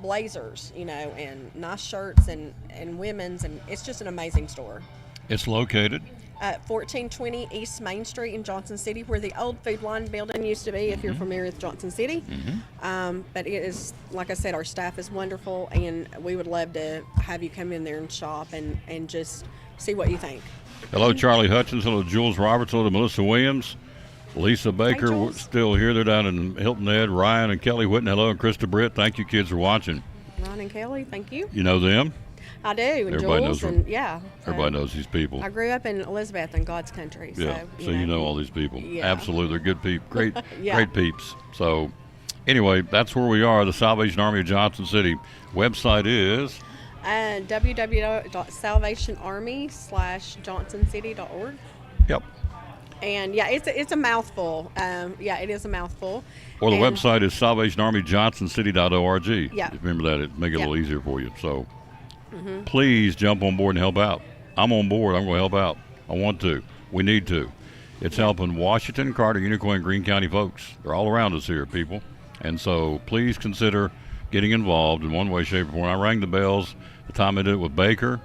blazers, and nice shirts, and women's, and it's just an amazing store. It's located 1420 East Main Street in Johnson City, where the old Food Line building used to be, if you're familiar with Johnson City. But it is, like I said, our staff is wonderful, and we would love to have you come in there and shop and just see what you think. Hello, Charlie Hutchins. Hello, Jules Roberts. Hello to Melissa Williams. Lisa Baker, Jules. still here. They're down in Hilton Head. Ryan and Kelly Whitten. Hello, and Krista Britt. Thank you, kids, for watching. Ron and Kelly, thank you. You know them? I do, and Everybody Jules, knows and yeah. Everybody knows these people. I grew up in Elizabeth and God's country, so Yeah, so you know all these people. Yeah. Absolutely, they're good people. Great, Yeah. great peeps. So, anyway, that's where we are. The Salvation Army of Johnson City website is www.salvationarmy.johnsоncity.org. Yep. And yeah, it's a mouthful. It is a mouthful. Or the And- website is salvationarmyjohnsоncity.org. Yeah. Remember that. It'd make it a little Yeah. easier for you. So, please jump on board and help out. I'm on board. I'm going to help out. I want to. We need to. It's helping Washington, Carter, Unicoi, and Greene County folks. They're all around us here, people. And so please consider getting involved in one way, shape, or form. I rang the bells the time I did it with Baker.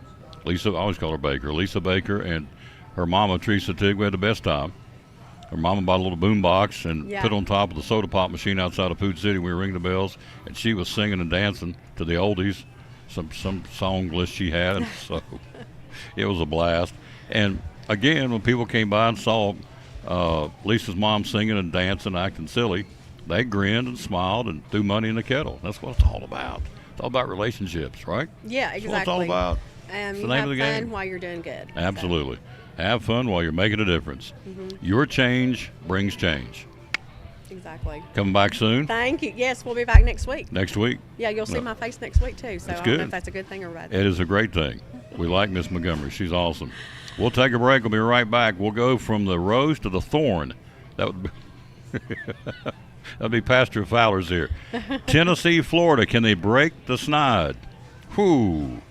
Lisa, I always call her Baker. Lisa Baker and her mama, Teresa Tig. We had the best time. Her mama bought a little boom box and Yeah. put it on top of the soda pop machine outside of Food City. We were ringing the bells, and she was singing and dancing to the oldies, some song list she had. And so it was a blast. And again, when people came by and saw Lisa's mom singing and dancing, acting silly, they grinned and smiled and threw money in the kettle. That's what it's all about. It's all about relationships, right? Yeah, That's exactly. what it's all about. You the name have of the fun game. while you're doing good. so. Absolutely. Have fun while you're making a difference. Your change brings change. Exactly. Coming back soon, Thank you. Yes, we'll be back next week. next week. Yeah, you'll see No. my face next week too. So That's I don't know good. if that's a good thing or bad. It is a great thing. We like Miss Montgomery. She's awesome. We'll take a break. We'll be right back. We'll go from the rose to the thorn. That would be that'd be Pastor Fowler's here. Tennessee, Florida. Can they break the snide? Whew.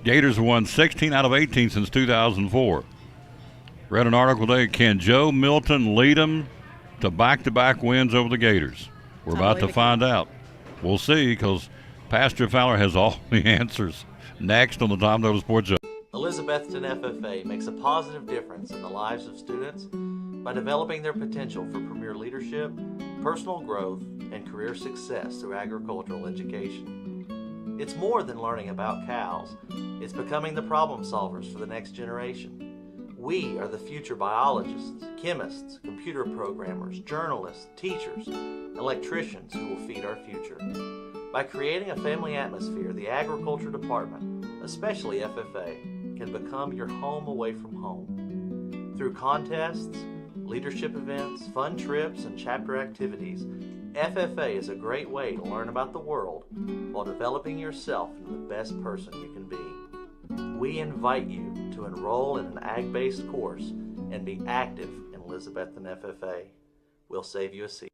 Gators won 16 out of 18 since 2004. Read an article today. Can Joe Milton lead them to back-to-back wins over the Gators? We're I about to believe he find out. We'll see, because Pastor Fowler has all the answers. Next on the Tom Dolan Sports Show. Elizabethton FFA makes a positive difference in the lives of students by developing their potential for premier leadership, personal growth, and career success through agricultural education. It's more than learning about cows. It's becoming the problem solvers for the next generation. We are the future biologists, chemists, computer programmers, journalists, teachers, electricians who will feed our future. By creating a family atmosphere, the Agriculture Department, especially FFA, can become your home away from home. Through contests, leadership events, fun trips, and chapter activities, FFA is a great way to learn about the world while developing yourself into the best person you can be. We invite you to enroll in an ag-based course and be active in Elizabethton FFA. We'll save you a seat.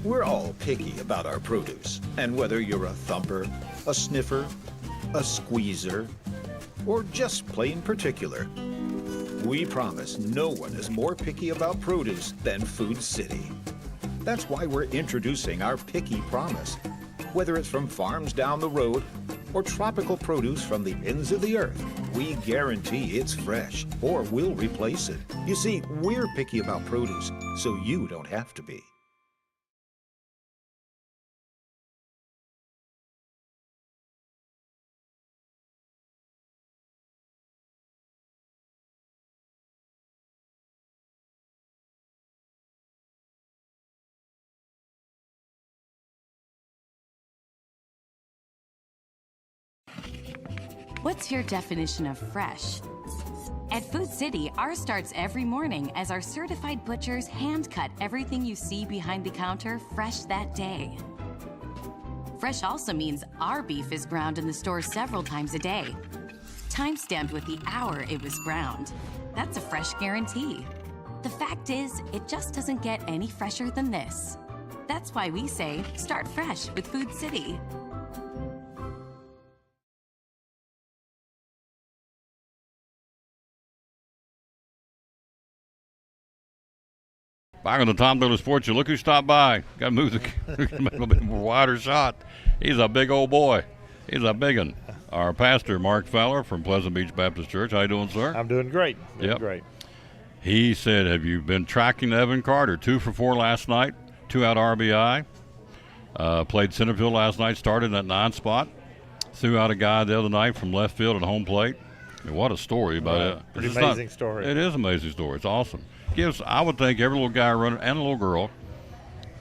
We're all picky about our produce, and whether you're a thumper, a sniffer, a squeezer, or just plain particular, we promise no one is more picky about produce than Food City. That's why we're introducing our Picky Promise. Whether it's from farms down the road or tropical produce from the ends of the earth, we guarantee it's fresh or we'll replace it. You see, we're picky about produce, so you don't have to be. What's your definition of fresh? At Food City, ours starts every morning as our certified butchers hand cut everything you see behind the counter fresh that day. Fresh also means our beef is ground in the store several times a day, time-stamped with the hour it was ground. That's a fresh guarantee. The fact is, it just doesn't get any fresher than this. That's why we say, start fresh with Food City. Back on the Tom Dillon Sports, you look who stopped by. Got to move the make a bit more wider shot. He's a big old boy. He's a big one. Our pastor, Mark Fowler from Pleasant Beach Baptist Church. How you doing, sir? I'm doing great. Great. He said, have you been tracking Evan Carter? 2 for 4 last night, 2 out RBI. Played center field last night, started in that 9 spot. Threw out a guy the other night from left field at home plate. I mean, what a story about it. Pretty amazing story. It is an amazing story. It's awesome. Gives, I would think, every little guy running and a little girl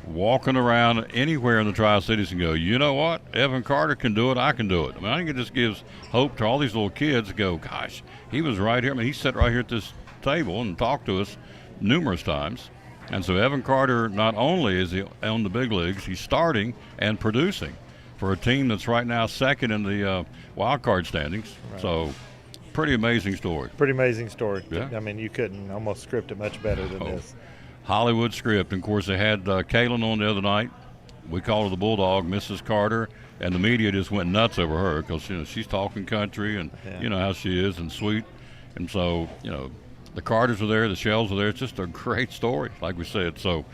walking around anywhere in the Tri-Cities and go, you know what? Evan Carter can do it. I can do it. I mean, I think it just gives hope to all these little kids to go, gosh, he was right here. I mean, he sat right here at this table and talked to us numerous times. And so Evan Carter, not only is he on the big leagues, he's starting and producing for a team that's right now second in the wild card standings. Right. So pretty amazing story. Pretty amazing story. Yeah. I mean, you couldn't almost script it much better than this. Hollywood script. And, of course, they had Kaylin on the other night. We called her the Bulldog, Mrs. Carter, and the media just went nuts over her because, you know, she's talking country and you know how she is and sweet. And so, you know, the Carters are there, the Shells are there. It's just a great story, like we said. So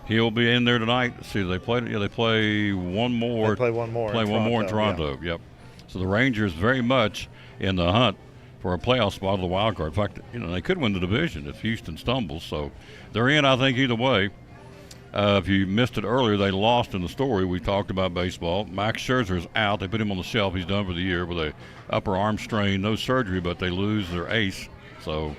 he'll be in there tonight. See, they play. Yeah, they play one more. They play one more. In Toronto. Yep. So the Rangers very much in the hunt for a playoff spot of the wild card. In fact, you know, they could win the division if Houston stumbles. So they're in, I think, either way. If you missed it earlier, they lost in the story. We talked about baseball. Max Scherzer's out. They put him on the shelf. He's done for the year with a upper arm strain. No surgery, but they lose their ace. So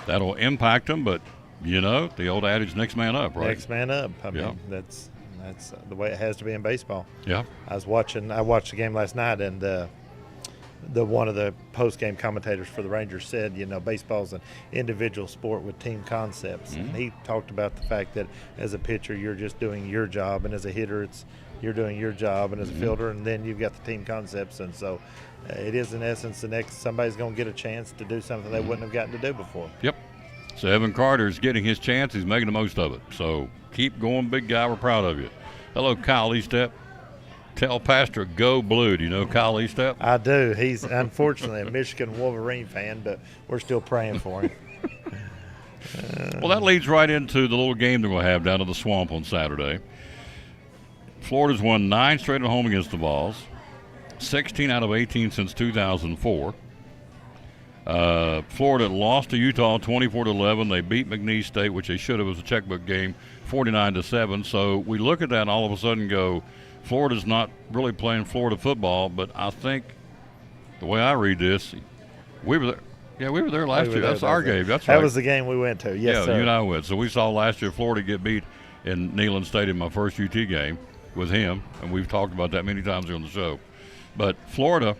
that'll impact them. But, you know, the old adage, next man up, right? Next man up. I mean, that's the way it has to be in baseball. Yeah. I watched the game last night, and one of the post-game commentators for the Rangers said, you know, baseball's an individual sport with team concepts. And he talked about the fact that as a pitcher, you're just doing your job, and as a hitter, you're doing your job, and as a fielder, and then you've got the team concepts. And so it is, in essence, somebody's going to get a chance to do something they wouldn't have gotten to do before. Yep. So Evan Carter's getting his chance. He's making the most of it. So keep going, big guy. We're proud of you. Hello, Kyle Estep. Tell Pastor go blue. Do you know Kyle Estep? I do. He's unfortunately a Michigan Wolverine fan, but we're still praying for him. Well, that leads right into the little game that we'll have down at the Swamp on Saturday. Florida's won 9 straight at home against the Vols, 16 out of 18 since 2004. Florida lost to Utah 24-11. They beat McNeese State, which they should have. It was a checkbook game, 49-7. So we look at that and all of a sudden go, Florida's not really playing Florida football, but I think the way I read this, we were there. Yeah, we were there last year. That's our game. That's right. That was the game we went to. Yes, sir. You and I went. So we saw last year Florida get beat in Neyland Stadium, my first UT game with him, and we've talked about that many times here on the show. But Florida,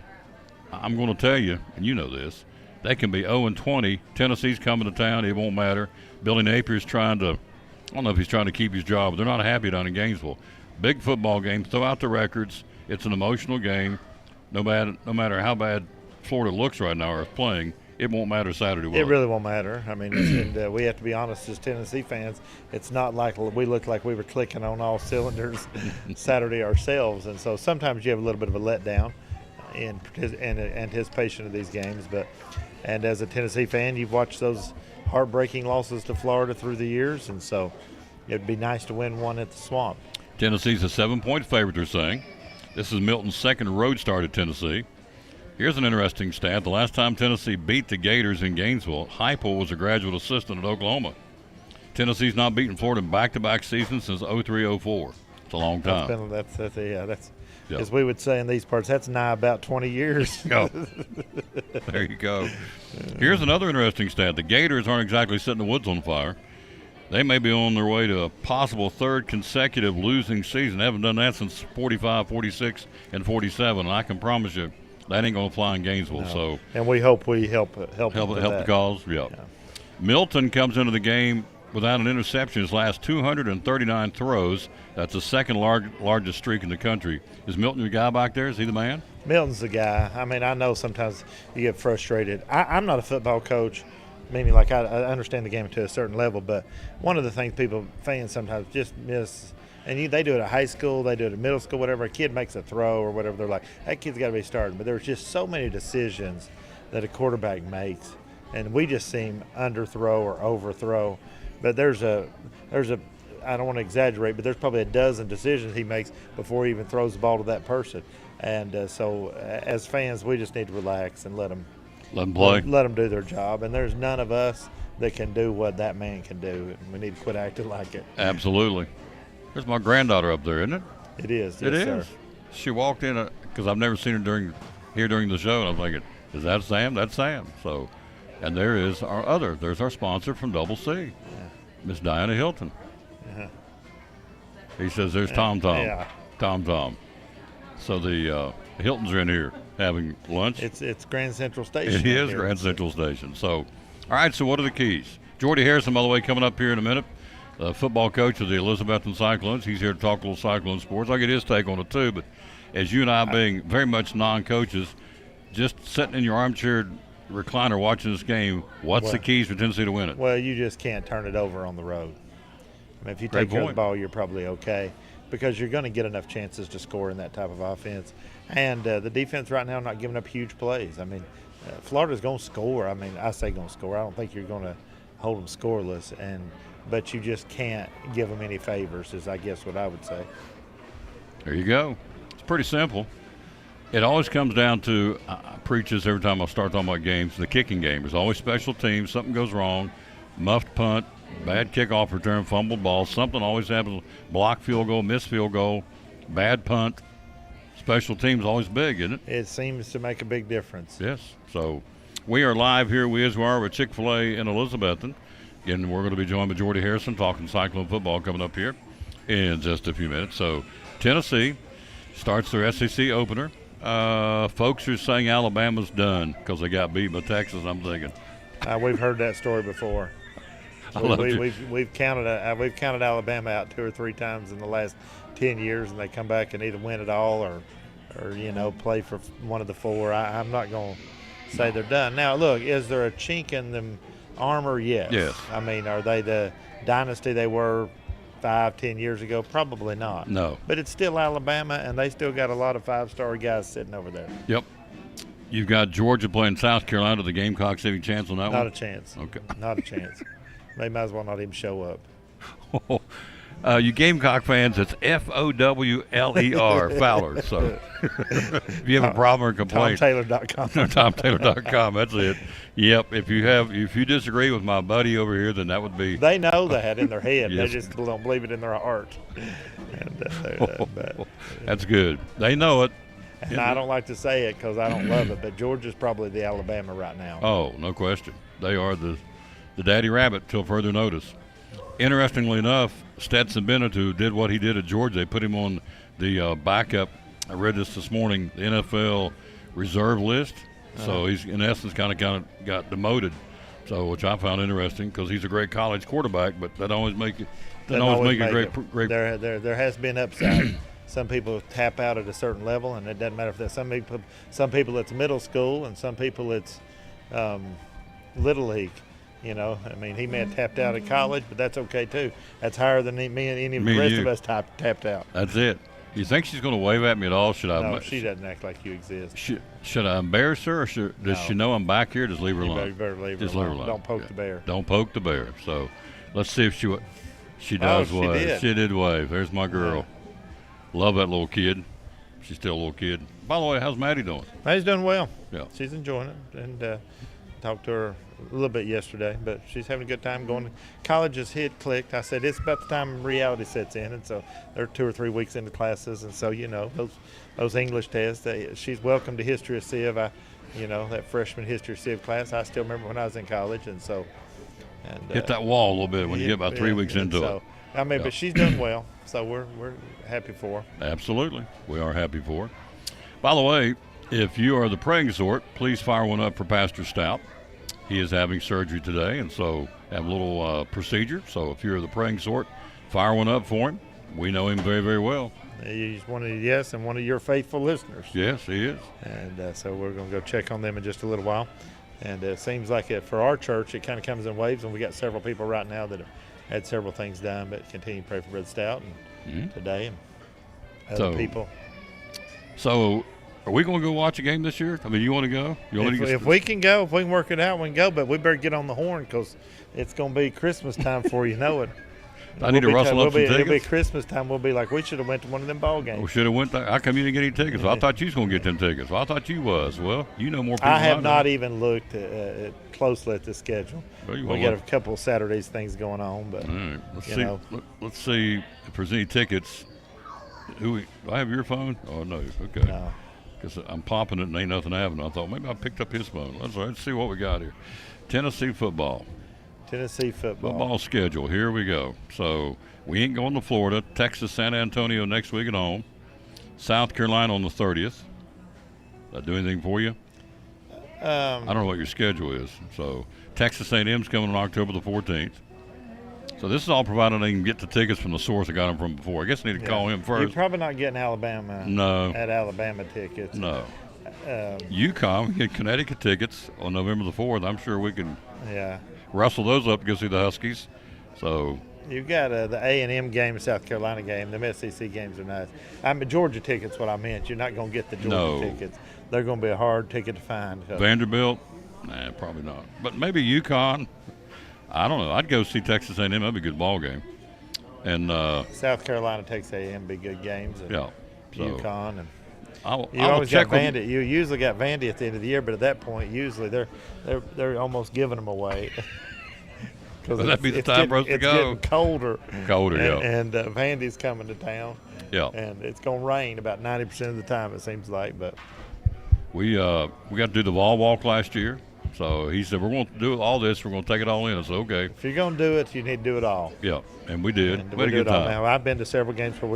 I'm going to tell you, and you know this, they can be 0-20. Tennessee's coming to town. It won't matter. Billy Napier's trying to, I don't know if he's trying to keep his job, but they're not happy down in Gainesville. Big football game. Throw out the records. It's an emotional game. No matter how bad Florida looks right now or is playing, it won't matter Saturday, will it? It really won't matter. I mean, and we have to be honest as Tennessee fans. It's not like we looked like we were clicking on all cylinders Saturday ourselves, and so sometimes you have a little bit of a letdown in anticipation of these games. And as a Tennessee fan, you've watched those heartbreaking losses to Florida through the years, and so it'd be nice to win one at the Swamp. Tennessee's a 7-point favorite, they're saying. This is Milton's second road start at Tennessee. Here's an interesting stat. The last time Tennessee beat the Gators in Gainesville, Heupel was a graduate assistant at Oklahoma. Tennessee's not beaten Florida in back-to-back seasons since 03-04. It's a long time. That's as we would say in these parts, that's nigh about 20 years. Oh. There you go. Here's another interesting stat. The Gators aren't exactly setting the woods on fire. They may be on their way to a possible third consecutive losing season. They haven't done that since 45, 46, and 47. And I can promise you that ain't going to fly in Gainesville. No. So, and we hope we help the cause. Yeah. Milton comes into the game without an interception his last 239 throws. That's the second largest streak in the country. Is Milton your guy back there? Is he the man? Milton's the guy. I mean, I know sometimes you get frustrated. I'm not a football coach, meaning like I understand the game to a certain level, but one of the things fans sometimes just miss, and they do it at high school, they do it at middle school, whatever. A kid makes a throw or whatever, they're like, that kid's got to be starting. But there's just so many decisions that a quarterback makes, and we just seem underthrow or overthrow. But there's a I don't want to exaggerate, but there's probably a dozen decisions he makes before he even throws the ball to that person. And so as fans, we just need to relax and let them play. Let them do their job. And there's none of us that can do what that man can do. And we need to quit acting like it. Absolutely. There's my granddaughter up there, isn't it? It is. It yes, is. Sir. She walked in because I've never seen her during the show, and I'm thinking, is that Sam? That's Sam. So, and there's our sponsor from Double C, Miss Diana Hilton. Uh-huh. He says there's Tom. Yeah. Tom. So the Hiltons are in here having lunch. It's Grand Central Station. It is Grand Central Station. So, all right, so what are the keys? Jordy Harrison, by the way, coming up here in a minute, football coach of the Elizabethton Cyclones. He's here to talk a little Cyclone sports. I'll get his take on it, too. But as you and I being very much non-coaches, just sitting in your armchair recliner watching this game, what's the keys for Tennessee to win it? Well, you just can't turn it over on the road. I mean, if you take care of the ball, you're probably okay because you're going to get enough chances to score in that type of offense. And the defense right now not giving up huge plays. I mean, Florida's going to score. I mean, I say going to score. I don't think you're going to hold them scoreless. But you just can't give them any favors is, I guess, what I would say. There you go. It's pretty simple. It always comes down to, I preach this every time I start talking about games, the kicking game. There's always special teams. Something goes wrong, muffed punt, bad kickoff return, fumbled ball. Something always happens. Block field goal, missed field goal, bad punt. Special teams always big, isn't it? It seems to make a big difference. Yes. So we are live here, we are with Chick-fil-A in Elizabethton. Again, we're going to be joined by Jordy Harrison talking Cyclone football coming up here in just a few minutes. So Tennessee starts their SEC opener. Folks are saying Alabama's done because they got beat by Texas. I'm thinking. We've heard that story before. We've counted Alabama out 2 or 3 times in the last 10 years, and they come back and either win it all or play for one of the 4. I'm not going to say they're done. Now, look, is there a chink in them armor? Yes. Yes. I mean, are they the dynasty they were 5-10 years ago? Probably not. No. But it's still Alabama, and they still got a lot of 5-star guys sitting over there. Yep. You've got Georgia playing South Carolina. The Gamecocks have a chance on that one? Not a chance. Okay. Not a chance. They might as well not even show up. You Gamecock fans, it's Fowler, Fowler. So if you have a problem or complaint, TomTaylor.com. TomTaylor.com. That's it. Yep. If you disagree with my buddy over here, then that would be. They know that in their head. Yes. They just don't believe it in their heart. That's good. They know it. And I don't like to say it because I don't love it, but Georgia's probably the Alabama right now. Oh, no question. They are the daddy rabbit till further notice. Interestingly enough, Stetson Bennett, who did what he did at Georgia, they put him on the backup. I read this morning, the NFL reserve list. So he's in essence kind of got demoted. So which I found interesting because he's a great college quarterback, but that always make it a great. There has been upside. Some people tap out at a certain level, and it doesn't matter if that's some people it's middle school, and some people it's Little League. You know, I mean, he may have tapped out at college, but that's okay too. That's higher than me and any of the rest of us tapped out. That's it. You think she's going to wave at me at all? Should I? No, she doesn't act like you exist. Should I embarrass her, or does she know I'm back here? Just leave her alone. You better leave her Just alone. leave her alone. Don't poke the bear. Don't poke the bear. So let's see if she does she wave. did. She did wave. There's my girl. Love that little kid. She's still a little kid. By the way, how's Maddie doing? Maddie's doing well. Yeah. She's enjoying it, and talked to her a little bit yesterday, but she's having a good time going. College has clicked. I said it's about the time reality sets in, and so they're 2 or 3 weeks into classes, and so those English tests. She's welcome to History of Civ. That freshman History of Civ class. I still remember when I was in college, and so hit that wall a little bit when you get about 3 weeks into it. I mean, but she's done well, so we're happy for her. Absolutely, we are happy for her. By the way, if you are the praying sort, please fire one up for Pastor Stout. He is having surgery today, and so have a little procedure. So if you're the praying sort, fire one up for him. We know him very, very well. He's one of your faithful listeners. Yes, he is. And so we're going to go check on them in just a little while. And it seems like for our church, it kind of comes in waves, and we got several people right now that have had several things done. But continue to pray for Brother Stout and today and other people. So. Are we going to go watch a game this year? I mean, you want to go? If we can go, if we can work it out, we can go. But we better get on the horn because it's going to be Christmas time before you know it. I need to rustle up some tickets. It'll be Christmas time. We'll be like, we should have went to one of them ball games. We should have went there. How come you didn't get any tickets? Well, I thought you was going to get them tickets. Well, I thought you was. Well, you know more people. I have not even looked closely at the schedule. Well, we got a couple of Saturdays things going on. But all right. Let's see if there's any tickets. Do I have your phone? Oh, no. Okay. No. Because I'm popping it and ain't nothing happening. I thought maybe I picked up his phone. Let's see what we got here. Tennessee football schedule. Here we go. So we ain't going to Florida. Texas, San Antonio next week at home. South Carolina on the 30th. That do anything for you? I don't know what your schedule is. So Texas A&M's coming on October the 14th. So this is all provided I can get the tickets from the source I got them from before. I guess I need to call him first. You're probably not getting Alabama. No. At Alabama tickets. No. UConn, we get Connecticut tickets on November the 4th. I'm sure we can wrestle those up to go see the Huskies. So you've got the A&M game, South Carolina game. The SEC games are nice. Georgia tickets, what I meant. You're not going to get the Georgia tickets. They're going to be a hard ticket to find. Vanderbilt? Nah, probably not. But maybe UConn. I don't know. I'd go see Texas A&M. That'd be a good ball game. And South Carolina, Texas A&M be good games. And UConn and you always got Vandy. You usually got Vandy at the end of the year, but at that point, usually they're almost giving them away. That'd be the time for us to go. It's getting colder. And Vandy's coming to town. Yeah. And it's going to rain about 90% of the time, it seems like. But we got to do the ball walk last year. So he said, we're going to do all this. We're going to take it all in. I said, okay. If you're going to do it, you need to do it all. Yeah, and we did. And we had a good time. Now, I've been to several games where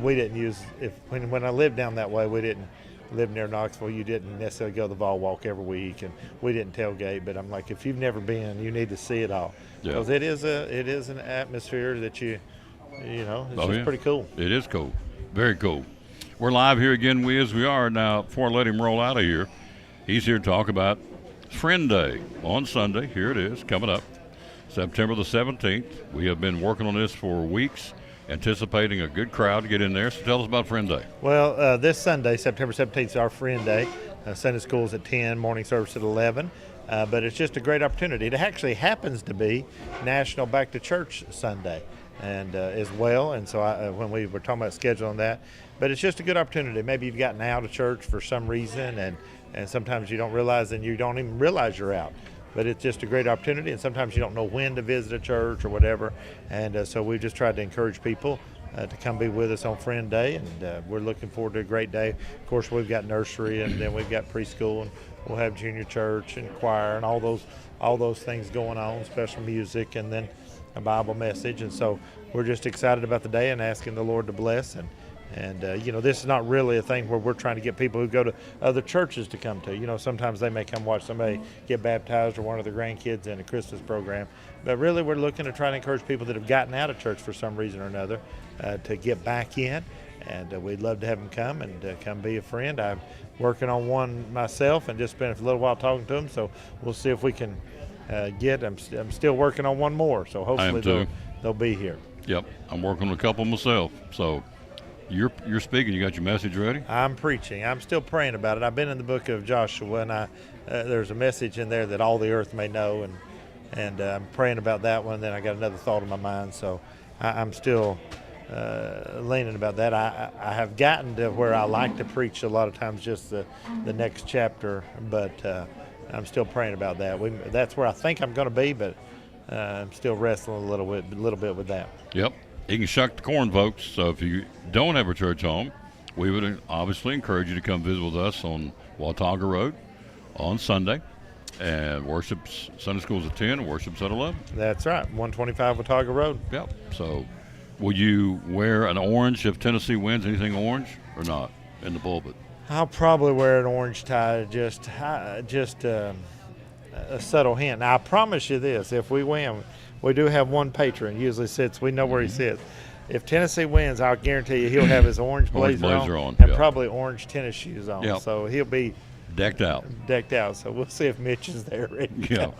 we didn't use – when I lived down that way, we didn't live near Knoxville. You didn't necessarily go to the ball walk every week, and we didn't tailgate. But I'm like, if you've never been, you need to see it all. Because it is an atmosphere that it's pretty cool. It is cool. Very cool. We're live here again, we are. Now, before I let him roll out of here, he's here to talk about Friend Day on Sunday. Here it is, coming up, September the 17th. We have been working on this for weeks, anticipating a good crowd to get in there. So tell us about Friend Day. Well, this Sunday, September 17th, is our Friend Day. Sunday school is at 10, morning service at 11. But it's just a great opportunity. It actually happens to be National Back to Church Sunday and as well. And so when we were talking about scheduling that, but it's just a good opportunity. Maybe you've gotten out of church for some reason, and sometimes you don't realize, and you don't even realize you're out. But it's just a great opportunity, and sometimes you don't know when to visit a church or whatever. And so we just tried to encourage people to come be with us on Friend Day, and we're looking forward to a great day. Of course, we've got nursery, and then we've got preschool, and we'll have junior church and choir and all those things going on, special music, and then a Bible message. And so we're just excited about the day and asking the Lord to bless. And this is not really a thing where we're trying to get people who go to other churches to come to. Sometimes they may come watch somebody get baptized or one of their grandkids in a Christmas program. But really, we're looking to try to encourage people that have gotten out of church for some reason or another to get back in and we'd love to have him come and come be a friend. I'm working on one myself and just spent a little while talking to him, so we'll see if we can I'm still working on one more, so hopefully they'll be here. Yep, I'm working on a couple myself. So you're speaking. You got your message ready? I'm preaching. I'm still praying about it. I've been in the book of Joshua, and there's a message in there that all the earth may know, and I'm praying about that one. Then I got another thought in my mind, so I'm still leaning about that. I have gotten to where I like to preach a lot of times just the next chapter, but I'm still praying about that. That's where I think I'm going to be, but I'm still wrestling a little bit with that. Yep. You can shuck the corn, folks. So if you don't have a church home, we would obviously encourage you to come visit with us on Watauga Road on Sunday. And worship's Sunday school's at 10 and worship's at 11. That's right, 125 Watauga Road. Yep. So will you wear an orange if Tennessee wins? Anything orange or not in the pulpit? I'll probably wear an orange tie, just a subtle hint. Now, I promise you this, if we win, we do have one patron usually sits, we know where he sits. If Tennessee wins, I'll guarantee you he'll have his orange blazer on and probably orange tennis shoes on. Yep. So he'll be decked out. So we'll see if Mitch is there ready to go.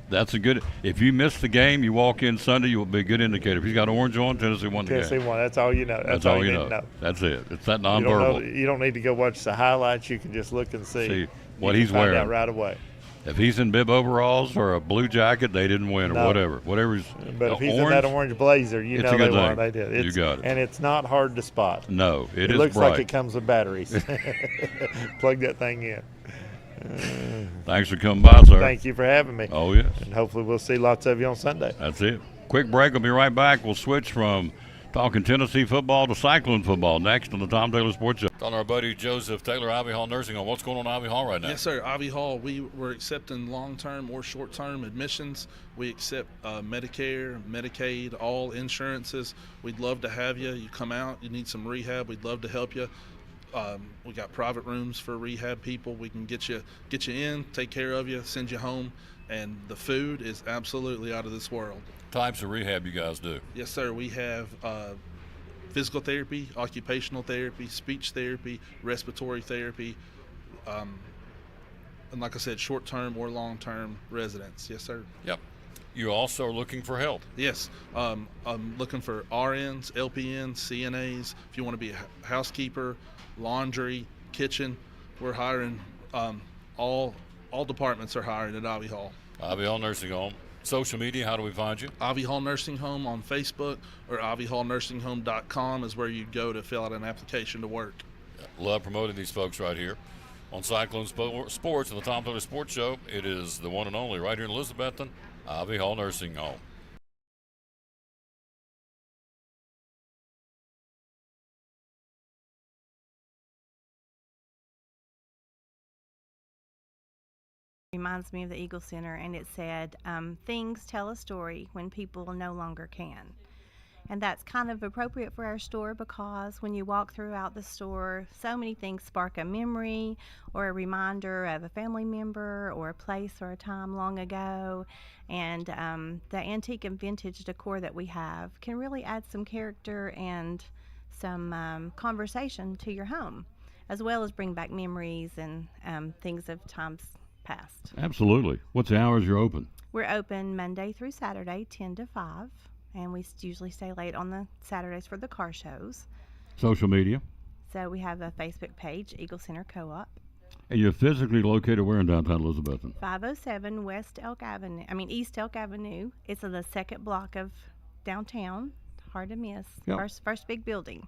That's a good. If you miss the game, you walk in Sunday, you'll be a good indicator. If he's got orange on, Tennessee won the game. Tennessee won. That's all you know. That's all you need to know. That's it. It's that nonverbal. You don't need to go watch the highlights. You can just look and see what he's wearing. Find out right away. If he's in bib overalls or a blue jacket, they didn't win, or whatever. Whatever's. But if he's in that orange blazer, you know they won. They did. You got it. And it's not hard to spot. No, it is looks bright. like it comes with batteries. Plug that thing in. Thanks for coming by, sir. Thank you for having me. Oh, yes. And hopefully we'll see lots of you on Sunday. That's it. Quick break. We'll be right back. We'll switch from talking Tennessee football to Cyclone football next on the Tom Taylor Sports Show. On our buddy Joseph Taylor, Ivy Hall Nursing Home. What's going on at Ivy Hall right now? Yes, sir. Ivy Hall, we're accepting long-term or short-term admissions. We accept Medicare, Medicaid, all insurances. We'd love to have you. You come out, you need some rehab, we'd love to help you. We got private rooms for rehab people. We can get you in, take care of you, send you home, and the food is absolutely out of this world. Types of rehab you guys do? Yes, sir. We have physical therapy, occupational therapy, speech therapy, respiratory therapy, and like I said, short-term or long-term residents. Yes, sir. Yep. You also are looking for help? Yes. I'm looking for RNs, LPNs, CNAs. If you want to be a housekeeper, laundry, kitchen, we're hiring. All departments are hiring at Ivy Hall. Ivy Hall Nursing Home. Social media, how do we find you? Ivy Hall Nursing Home on Facebook, or ivyhallnursinghome.com is where you go to fill out an application to work. Love promoting these folks right here on Cyclone Sports and the Tom Taylor Sports Show. It is the one and only right here in Elizabethton, Ivy Hall Nursing Home. Reminds me of the Eagle Center, and it said, things tell a story when people no longer can. And that's kind of appropriate for our store, because when you walk throughout the store, so many things spark a memory or a reminder of a family member or a place or a time long ago. And the antique and vintage decor that we have can really add some character and some conversation to your home, as well as bring back memories and things of times past. Absolutely. What's the hours you're open? We're open Monday through Saturday, 10 to 5, and we usually stay late on the Saturdays for the car shows. Social media? So we have a Facebook page, Eagle Center Co-op. And you're physically located where in downtown Elizabethton? 507 East Elk Avenue. It's in the second block of downtown. Hard to miss. Yep. First big building.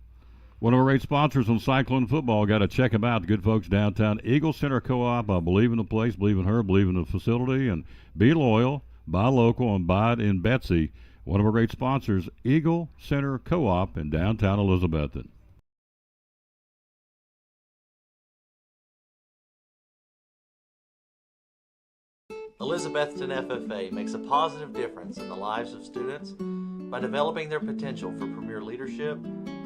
One of our great sponsors on Cyclone Football. Got to check them out. The good folks downtown. Eagle Center Co-op. I believe in the place, believe in her, believe in the facility. And be loyal, buy local, and buy it in Betsy. One of our great sponsors, Eagle Center Co-op in downtown Elizabethton. Elizabethton FFA makes a positive difference in the lives of students by developing their potential for premier leadership,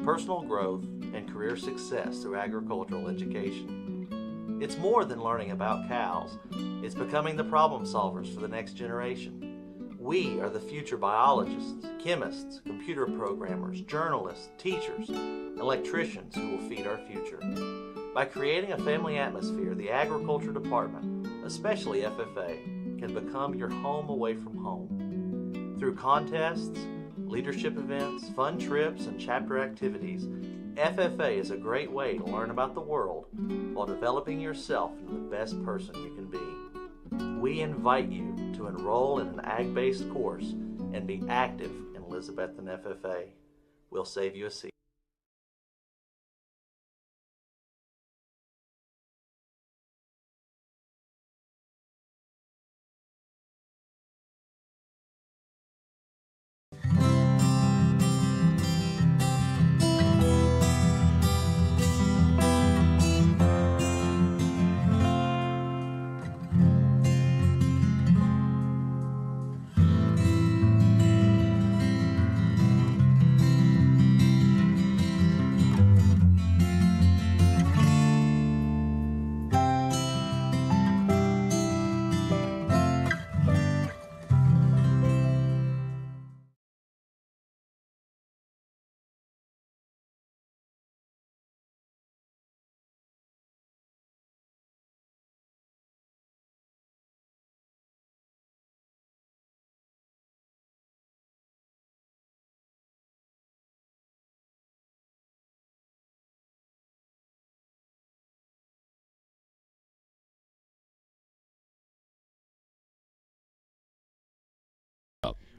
personal growth, and career success through agricultural education. It's more than learning about cows. It's becoming the problem solvers for the next generation. We are the future biologists, chemists, computer programmers, journalists, teachers, electricians who will feed our future. By creating a family atmosphere, the Agriculture Department, especially FFA, can become your home away from home. Through contests, leadership events, fun trips, and chapter activities, FFA is a great way to learn about the world while developing yourself into the best person you can be. We invite you to enroll in an ag-based course and be active in Elizabethton FFA. We'll save you a seat.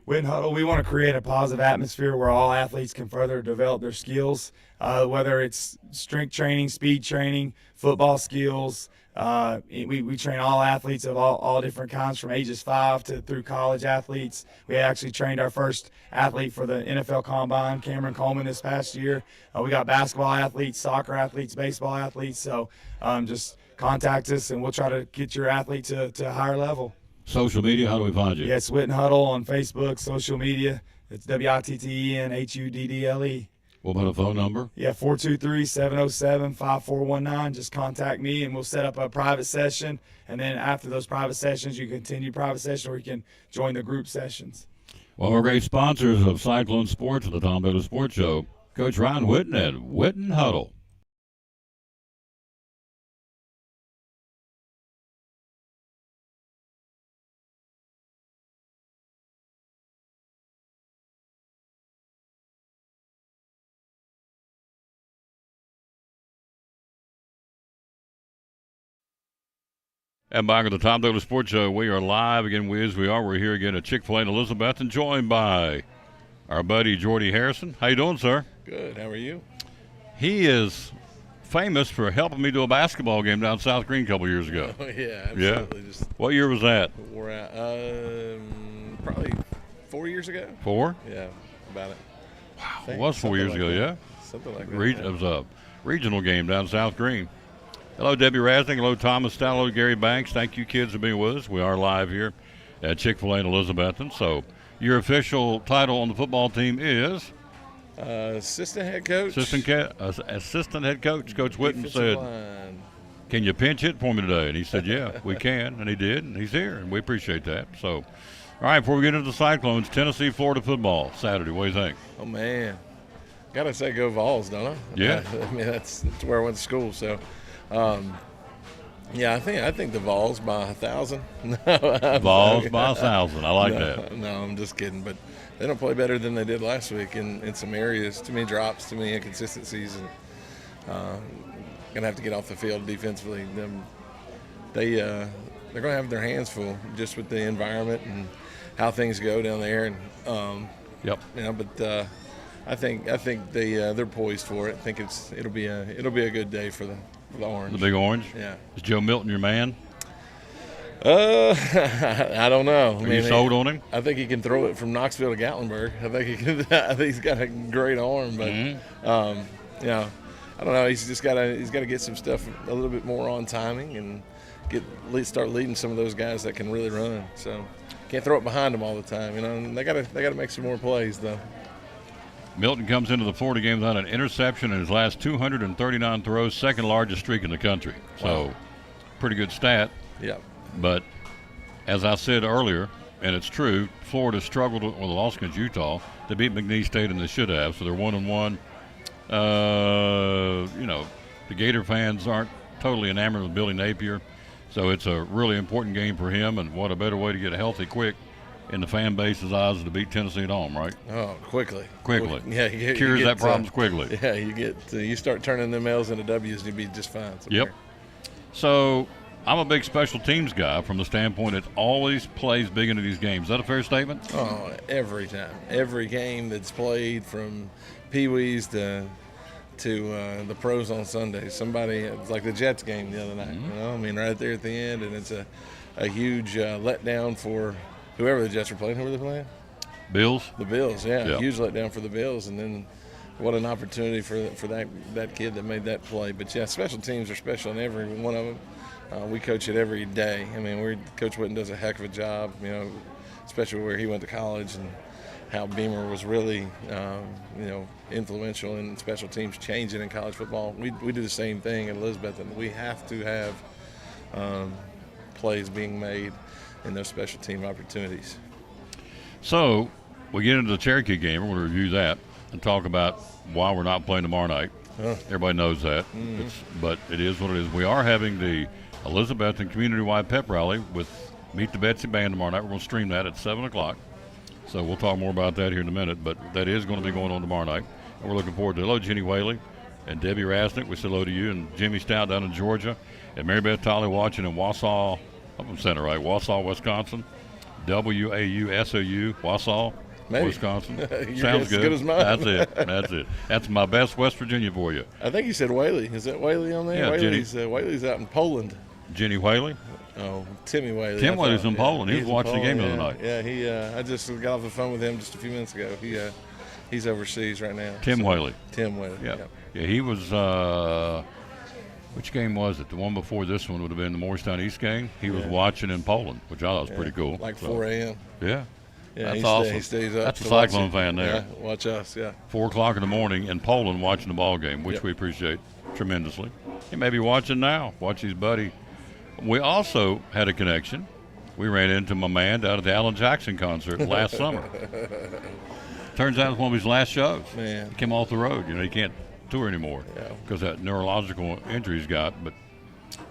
Witten Huddle, we want to create a positive atmosphere where all athletes can further develop their skills, whether it's strength training, speed training, football skills. We train all athletes of all different kinds from ages 5 to through college athletes. We actually trained our first athlete for the NFL Combine, Cameron Coleman, this past year. We got basketball athletes, soccer athletes, baseball athletes. So just contact us and we'll try to get your athlete to a higher level. Social media, how do we find you? Yeah, it's Witten Huddle on Facebook, social media. It's WITTENHUDDLE. What about a phone number? Yeah, 423-707-5419. Just contact me and we'll set up a private session. And then after those private sessions, you continue private session or you can join the group sessions. Well, we're great sponsors of Cyclone Sports and the Tom Baylor Sports Show. Coach Ryan Witten at Witten Huddle. And back at the Tom Baylor Sports Show, we are live again. We're here again at Chick-fil-A in Elizabeth and joined by our buddy Jordy Harrison. How you doing, sir? Good. How are you? He is famous for helping me do a basketball game down South Green a couple years ago. Oh, yeah, absolutely. Yeah. What year was that? We're at, probably 4 years ago. 4? Yeah, about it. Wow, it was 4 years ago, yeah? Something like that. It was a regional game down South Green. Hello, Debbie Rasnick. Hello, Thomas Stallow. Hello, Gary Banks. Thank you, kids, for being with us. We are live here at Chick-fil-A in Elizabethton. So your official title on the football team is? Assistant head coach. Assistant head coach. Coach Witten said, can you pinch it for me today? And he said, yeah, we can. And he did, and he's here, and we appreciate that. So, all right, before we get into the Cyclones, Tennessee, Florida football Saturday. What do you think? Oh, man. Got to say go Vols, don't I? Yeah. I mean, that's where I went to school, so. Yeah, I think the Vols by 1,000. Vols by 1,000. I like that. No, I'm just kidding. But they don't play better than they did last week in some areas. Too many drops, too many inconsistencies, and gonna have to get off the field defensively. They're gonna have their hands full just with the environment and how things go down there. And yep. You know, but I think they're poised for it. I think it'll be a good day for the Orange. The Big Orange? Yeah. Is Joe Milton your man? I don't know. Are you sold on him? I think he can throw it from Knoxville to Gatlinburg. I think he's got a great arm, but you know, I don't know. He's got to get some stuff a little bit more on timing and start leading some of those guys that can really run. So can't throw it behind them all the time. You know, and they got to make some more plays though. Milton comes into the Florida game without an interception in his last 239 throws, second largest streak in the country. So, pretty good stat. Yeah. But as I said earlier, and it's true, Florida struggled with a loss against Utah. They beat McNeese State, and they should have, so they're 1-1. The Gator fans aren't totally enamored with Billy Napier, so it's a really important game for him, and what a better way to get healthy quick in the fan base's eyes to beat Tennessee at home, right? Oh, quickly. Yeah, cures that problem quickly. Yeah, you start turning them L's into W's, and you'll be just fine. Yep. So I'm a big special teams guy from the standpoint it always plays big into these games. Is that a fair statement? Oh, every time. Every game that's played from Pee-wees to the pros on Sunday. It's like the Jets game the other night. Right there at the end, and it's a huge letdown for whoever the Jets are playing. Who were they playing? Bills. The Bills, yeah. Huge letdown for the Bills, and then what an opportunity for that kid that made that play. But, yeah, special teams are special in every one of them. We coach it every day. Coach Whitten does a heck of a job, especially where he went to college and how Beamer was really, influential in special teams changing in college football. We do the same thing at Elizabeth, and we have to have plays being made in those special team opportunities. So we get into the Cherokee game. We're going to review that and talk about why we're not playing tomorrow night. Everybody knows that, but it is what it is. We are having the Elizabethton Community-wide pep rally with Meet the Betsy Band tomorrow night. We're going to stream that at 7 o'clock. So we'll talk more about that here in a minute, but that is going to be going on tomorrow night. And we're looking forward to hello, Jenny Whaley and Debbie Rasnick. We say hello to you, and Jimmy Stout down in Georgia, and Mary Beth Tolley watching in Wausau, up in center, right? Wausau, Wisconsin. WAUSOU, Wausau, Maybe. Wisconsin. Your Sounds guess is good as mine. That's it. That's my best West Virginia for you. I think you said Whaley. Is that Whaley on there? Yeah, Whaley's out in Poland. Jenny Whaley? Oh, Timmy Whaley. Tim Whaley's in Poland. He was watching the game the other night. Yeah, I just got off the phone with him just a few minutes ago. He's overseas right now. Tim Whaley. Tim Whaley. Yeah, he was. Which game was it? The one before this one would have been the Morristown East game. He was watching in Poland, which I thought was pretty cool. Like 4 a.m. Yeah. Yeah, that's awesome. He stays up. That's a Cyclone fan there. Yeah, watch us, 4 o'clock in the morning in Poland watching the ball game, which we appreciate tremendously. He may be watching now. Watch his buddy. We also had a connection. We ran into my man down at the Alan Jackson concert last summer. Turns out it was one of his last shows. Man. He came off the road. He can't tour anymore because that neurological injury he's got,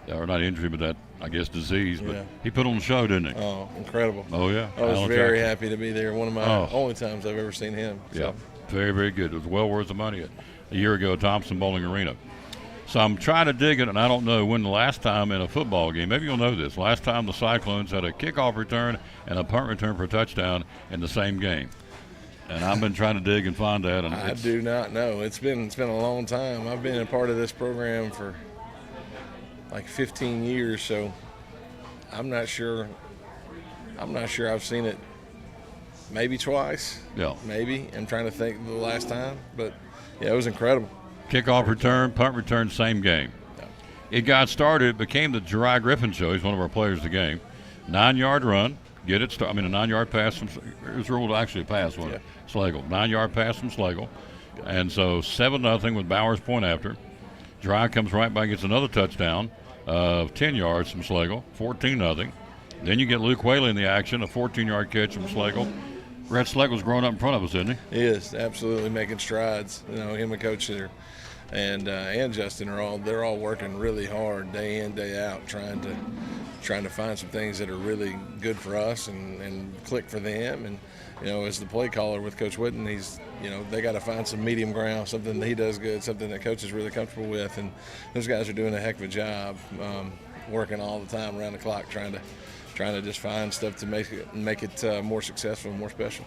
or not injury, but that, I guess, disease. But he put on the show, didn't he? Oh, incredible. Oh, yeah. I was Alan very Jackson. happy to be there. One of my only times I've ever seen him. So. Yeah, very, very good. It was well worth the money a year ago at Thompson Bowling Arena. So I'm trying to dig it, and I don't know when the last time in a football game, maybe you'll know this, last time the Cyclones had a kickoff return and a punt return for a touchdown in the same game. And I've been trying to dig and find that. And I do not know. It's been a long time. I've been a part of this program for like 15 years, so I'm not sure I've seen it maybe twice. Yeah. Maybe. I'm trying to think of the last time, but yeah, it was incredible. Kickoff return, punt return, same game. Yeah. It got started. It became the Jeriah Griffin show. He's one of our players of the game. 9-yard run. Get it started. A 9-yard pass from it was ruled actually a pass, wasn't it? Slagle. 9-yard pass from Slagle. And so 7-0 with Bowers point after. Jeriah comes right back, gets another touchdown of 10 yards from Slagle. 14-0. Then you get Luke Whaley in the action, a 14-yard catch from Slagle. Rhett Slegle's growing up in front of us, isn't he? He is absolutely making strides. Him and Coach there, and Justin they're all working really hard day in, day out, trying to find some things that are really good for us and click for them. And as the play caller with Coach Whitten, he's they got to find some medium ground, something that he does good, something that Coach is really comfortable with. And those guys are doing a heck of a job, working all the time around the clock, trying to just find stuff to make it more successful and more special.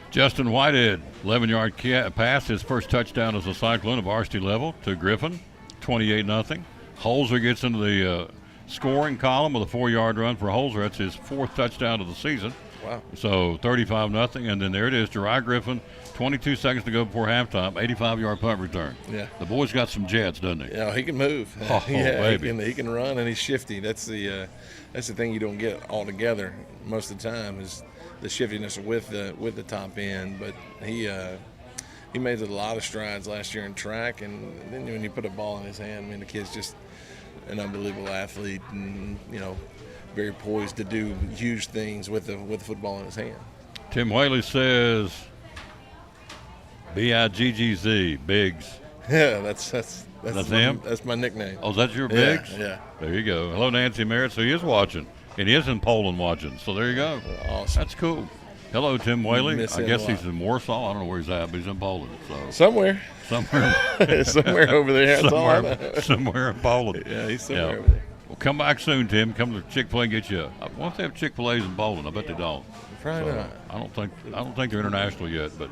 Justin Whitehead, 11-yard pass, his first touchdown as a Cyclone at varsity level to Griffin, 28-0. Holzer gets into the scoring column with a 4-yard run for Holzer. That's his 4th touchdown of the season. Wow. So 35-0, and then there it is, Jeriah Griffin, 22 seconds to go before halftime, 85-yard punt return. Yeah. The boy's got some jets, doesn't he? Yeah, he can move. Oh, baby. He can run, and he's shifty. That's the thing you don't get altogether most of the time is the shiftiness with the top end. But he made a lot of strides last year in track, and then when you put a ball in his hand, the kid's just an unbelievable athlete, and very poised to do huge things with the football in his hand. Tim Whaley says B-I-G-G-Z, Biggs. Yeah, that's him? That's my nickname. Oh, is that your Biggs? Yeah. There you go. Hello, Nancy Merritt. So he is watching, and he is in Poland watching. So there you go. Awesome. That's cool. Hello, Tim Whaley. Miss I him guess a lot. he's in Warsaw. I don't know where he's at, but he's in Poland. So Somewhere somewhere over there. That's all I know. somewhere in Poland. Yeah, he's somewhere Yeah. over there. Well, come back soon, Tim. Come to Chick-fil-A and get you. I wonder if they have Chick-fil-A's in Poland. I bet they don't. Probably So, not. I don't think they're international yet. But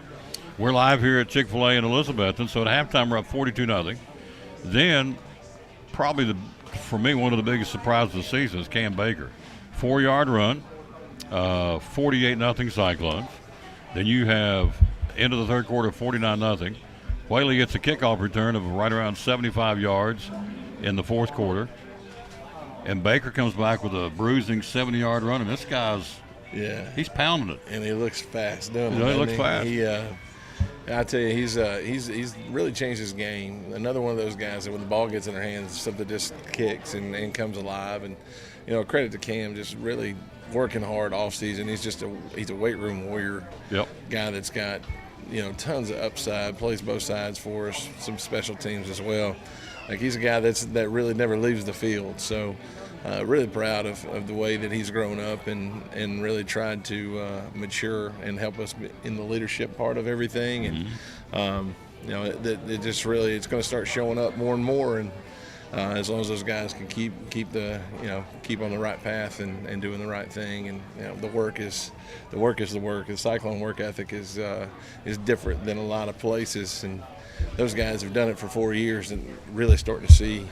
we're live here at Chick-fil-A in Elizabethton. So at halftime we're up 42-0. Then probably for me one of the biggest surprises of the season is Cam Baker, 4-yard run, 48-0 Cyclones. Then you have end of the third quarter 49-0. Whaley gets a kickoff return of right around 75 yards in the fourth quarter. And Baker comes back with a bruising 70-yard run, and this guy's he's pounding it. And he looks fast doing it. He looks fast. I tell you, he's really changed his game. Another one of those guys that when the ball gets in their hands, something just kicks and comes alive. And credit to Cam, just really working hard off season. He's a weight room warrior. Yep. Guy that's got tons of upside, plays both sides for us, some special teams as well. Like he's a guy that really never leaves the field. So really proud of the way that he's grown up and really tried to mature and help us in the leadership part of everything. And it just really it's going to start showing up more and more. And as long as those guys can keep on the right path and doing the right thing, and the work is the work. The Cyclone work ethic is different than a lot of places, and those guys have done it for 4 years and really starting to see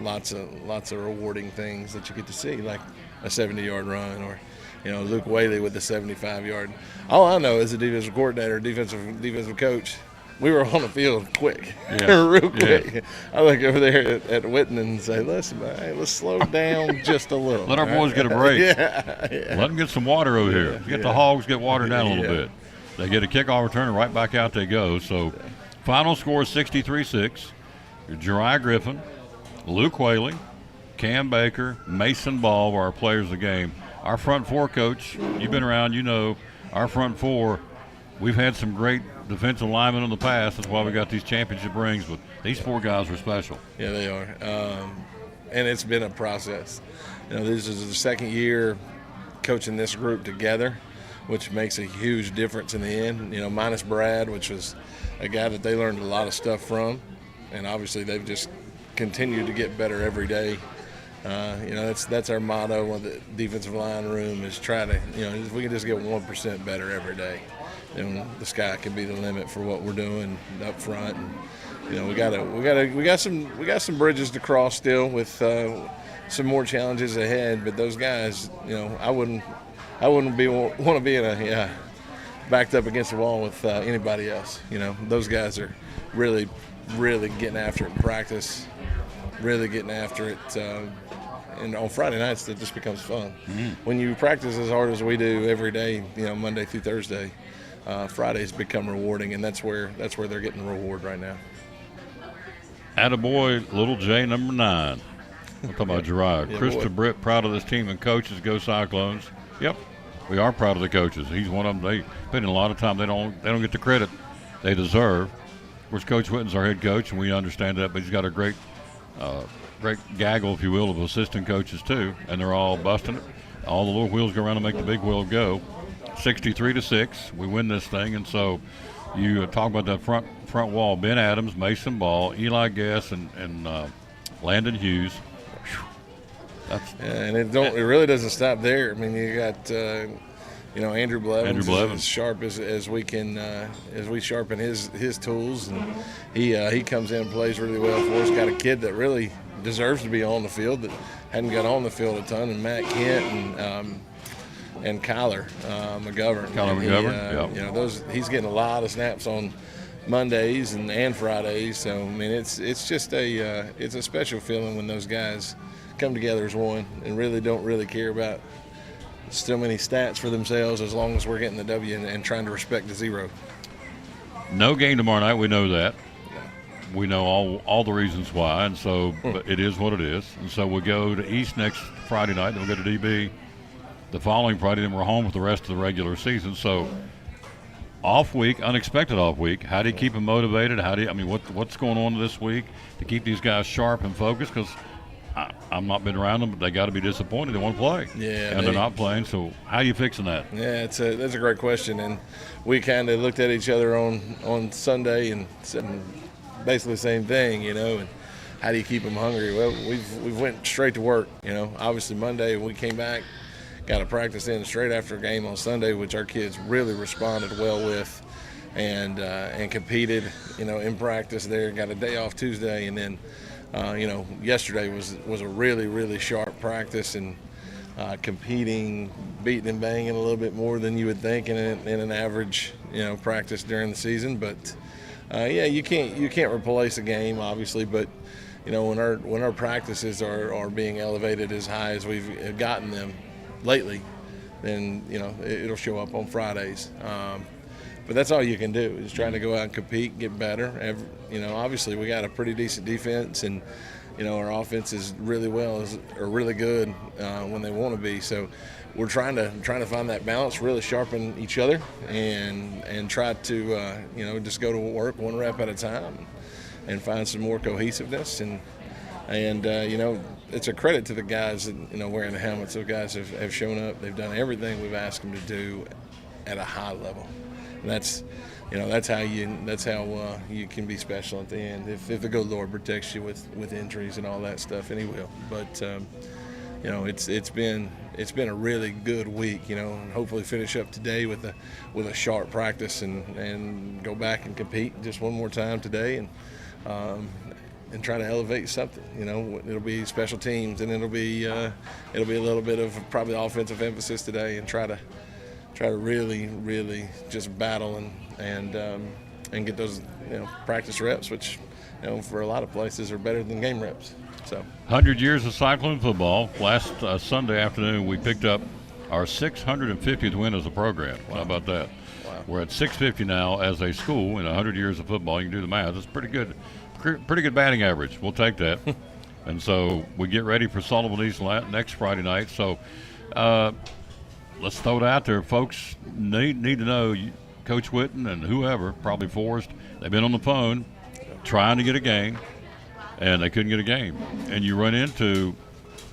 lots of rewarding things that you get to see, like a 70-yard run or Luke Whaley with the 75-yard. All I know as a defensive coordinator, defensive coach, we were on the field quick, real quick. Yeah. I look over there at Whitten and say, listen, man, let's slow down just a little. Let our boys get a break. Yeah. Let them get some water over here. Get the Hogs get watered down a little bit. They get a kickoff return and right back out they go. So final score is 63-6. Jeriah Griffin, Luke Whaley, Cam Baker, Mason Ball are our players of the game. Our front four, Coach, you've been around, our front four, we've had some great defensive linemen in the past. That's why we got these championship rings, but these four guys are special. Yeah, they are. And it's been a process. This is the second year coaching this group together, which makes a huge difference in the end. Minus Brad, which was a guy that they learned a lot of stuff from, and obviously they've just continued to get better every day. That's our motto of the defensive line room is try to, if we can just get 1% better every day, then the sky can be the limit for what we're doing up front. And, we got some bridges to cross still with some more challenges ahead. But those guys, I wouldn't want to be in a backed up against the wall with anybody else. Those guys are really getting after it in practice, really getting after it. And on Friday nights, it just becomes fun. Mm-hmm. When you practice as hard as we do every day, Monday through Thursday, Fridays become rewarding, and that's where they're getting the reward right now. Attaboy, little J, number 9. I'm talking about Jeriah. Yeah, Krista boy. Britt, proud of this team and coaches. Go Cyclones. Yep, we are proud of the coaches. He's one of them. They put in a lot of time. They don't get the credit they deserve. Of course, Coach Whitten's our head coach, and we understand that. But he's got a great gaggle, if you will, of assistant coaches too, and they're all busting it. All the little wheels go around to make the big wheel go. 63-6, we win this thing, and so you talk about that front wall: Ben Adams, Mason Ball, Eli Guess, and Landon Hughes. And it really doesn't stop there. I mean, you got Andrew Blevins as sharp as we can as we sharpen his tools, and he comes in and plays really well for us. Got a kid that really deserves to be on the field that hadn't got on the field a ton, and Matt Kent and Kyler McGovern. He's getting a lot of snaps on Mondays and Fridays. So I mean, it's just it's a special feeling when those guys come together as one and really don't care about still many stats for themselves as long as we're getting the W and trying to respect the zero. No game tomorrow night, we know that. we know all the reasons why, and so but it is what it is. And so we'll go to East next Friday night, then we'll go to DB the following Friday, then we're home for the rest of the regular season. So off week, unexpected off week. How do you keep them motivated? What's going on this week to keep these guys sharp and focused? Because I've not been around them, but they got to be disappointed. They want to play, yeah, and they're not playing. So how are you fixing that? Yeah, that's a great question, and we kind of looked at each other on Sunday and said basically the same thing, And how do you keep them hungry? Well, we've went straight to work, Obviously Monday we came back, got a practice in straight after a game on Sunday, which our kids really responded well with, and competed, in practice there. Got a day off Tuesday, and then. Yesterday was a really, really sharp practice and competing, beating and banging a little bit more than you would think in an average, practice during the season. But you can't replace a game, obviously. But when our practices are being elevated as high as we've gotten them lately, then it'll show up on Fridays. But that's all you can do is try to go out and compete, get better. Obviously we got a pretty decent defense, and our offense is really good when they want to be. So we're trying to find that balance, really sharpen each other, and try to just go to work one rep at a time, and find some more cohesiveness. And it's a credit to the guys that wearing the helmets. Those guys have shown up. They've done everything we've asked them to do at a high level. And that's how you can be special at the end. If the good Lord protects you with injuries and all that stuff, and He will. But it's been a really good week. And hopefully finish up today with a sharp practice and go back and compete just one more time today, and try to elevate something. It'll be special teams, and it'll be a little bit of probably offensive emphasis today, and try to really, really just battle and get those practice reps, which for a lot of places are better than game reps. So 100 years of Cyclone football. Last Sunday afternoon we picked up our 650th win as a program. Wow. How about that? Wow. We're at 650 now as a school in 100 years of football. You can do the math. It's pretty good batting average. We'll take that. And so we get ready for Sullivan East next Friday night. So let's throw it out there. Folks need to know Coach Whitten and whoever, probably Forrest, they've been on the phone trying to get a game, and they couldn't get a game. And you run into,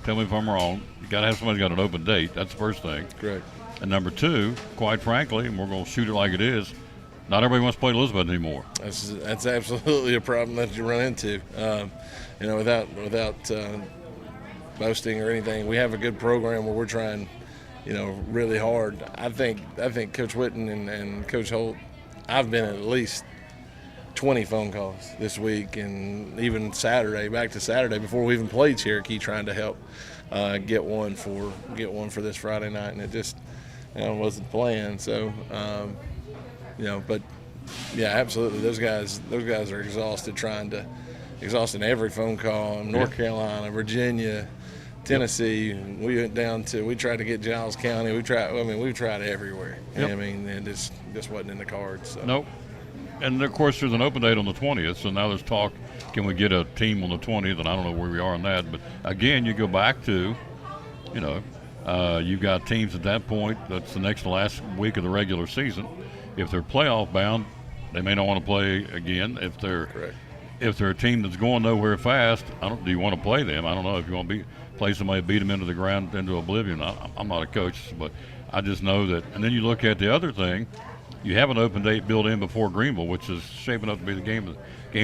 tell me if I'm wrong, you got to have somebody got an open date. That's the first thing. Correct. And number two, quite frankly, and we're going to shoot it like it is, not everybody wants to play Elizabeth anymore. That's absolutely a problem that you run into. Without boasting or anything, we have a good program where we're trying really hard. I think Coach Whitten and Coach Holt, I've been at least 20 phone calls this week, and even back to Saturday before we even played Cherokee, trying to help get one for this Friday night, and it just wasn't planned. So but yeah, absolutely, those guys are exhausted every phone call. North Carolina, Virginia, Tennessee, we tried to get Giles County. We've tried everywhere. Yep. And it just wasn't in the cards. So. Nope. And of course, there's an open date on the 20th. So now there's talk: can we get a team on the 20th? And I don't know where we are on that. But again, you go back to, you've got teams at that point. That's the next to last week of the regular season. If they're playoff bound, they may not want to play again. If they're a team that's going nowhere fast, do you want to play them? I don't know if you want to play somebody, beat them into the ground, into oblivion. I'm not a coach, but I just know that. And then you look at the other thing, you have an open date built in before Greenville, which is shaping up to be the game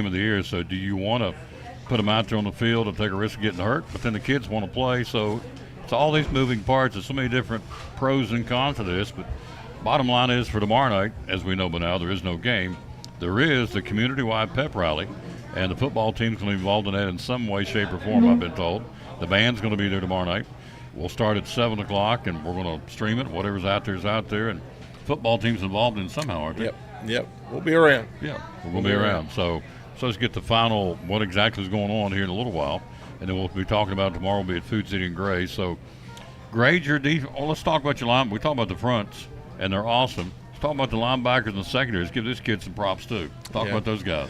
of the year. So do you want to put them out there on the field and take a risk of getting hurt? But then the kids want to play. So it's all these moving parts. There's so many different pros and cons to this. But bottom line is, for tomorrow night, as we know by now, there is no game. There is the community-wide pep rally, and the football team's going to be involved in that in some way, shape, or form, I've been told. The band's going to be there tomorrow night. We'll start at 7 o'clock, and we're going to stream it. Whatever's out there is out there, and football team's involved in somehow, aren't they? Yep. We'll be around. Yeah, we're going to be around. So let's get the final, what exactly is going on here in a little while, and then we'll be talking about tomorrow. We'll be at Food City and Gray. So grade your defense. Let's talk about your line. We talk about the fronts, and they're awesome, Talk about the linebackers and the secondaries. Give this kid some props too. Talk about those guys.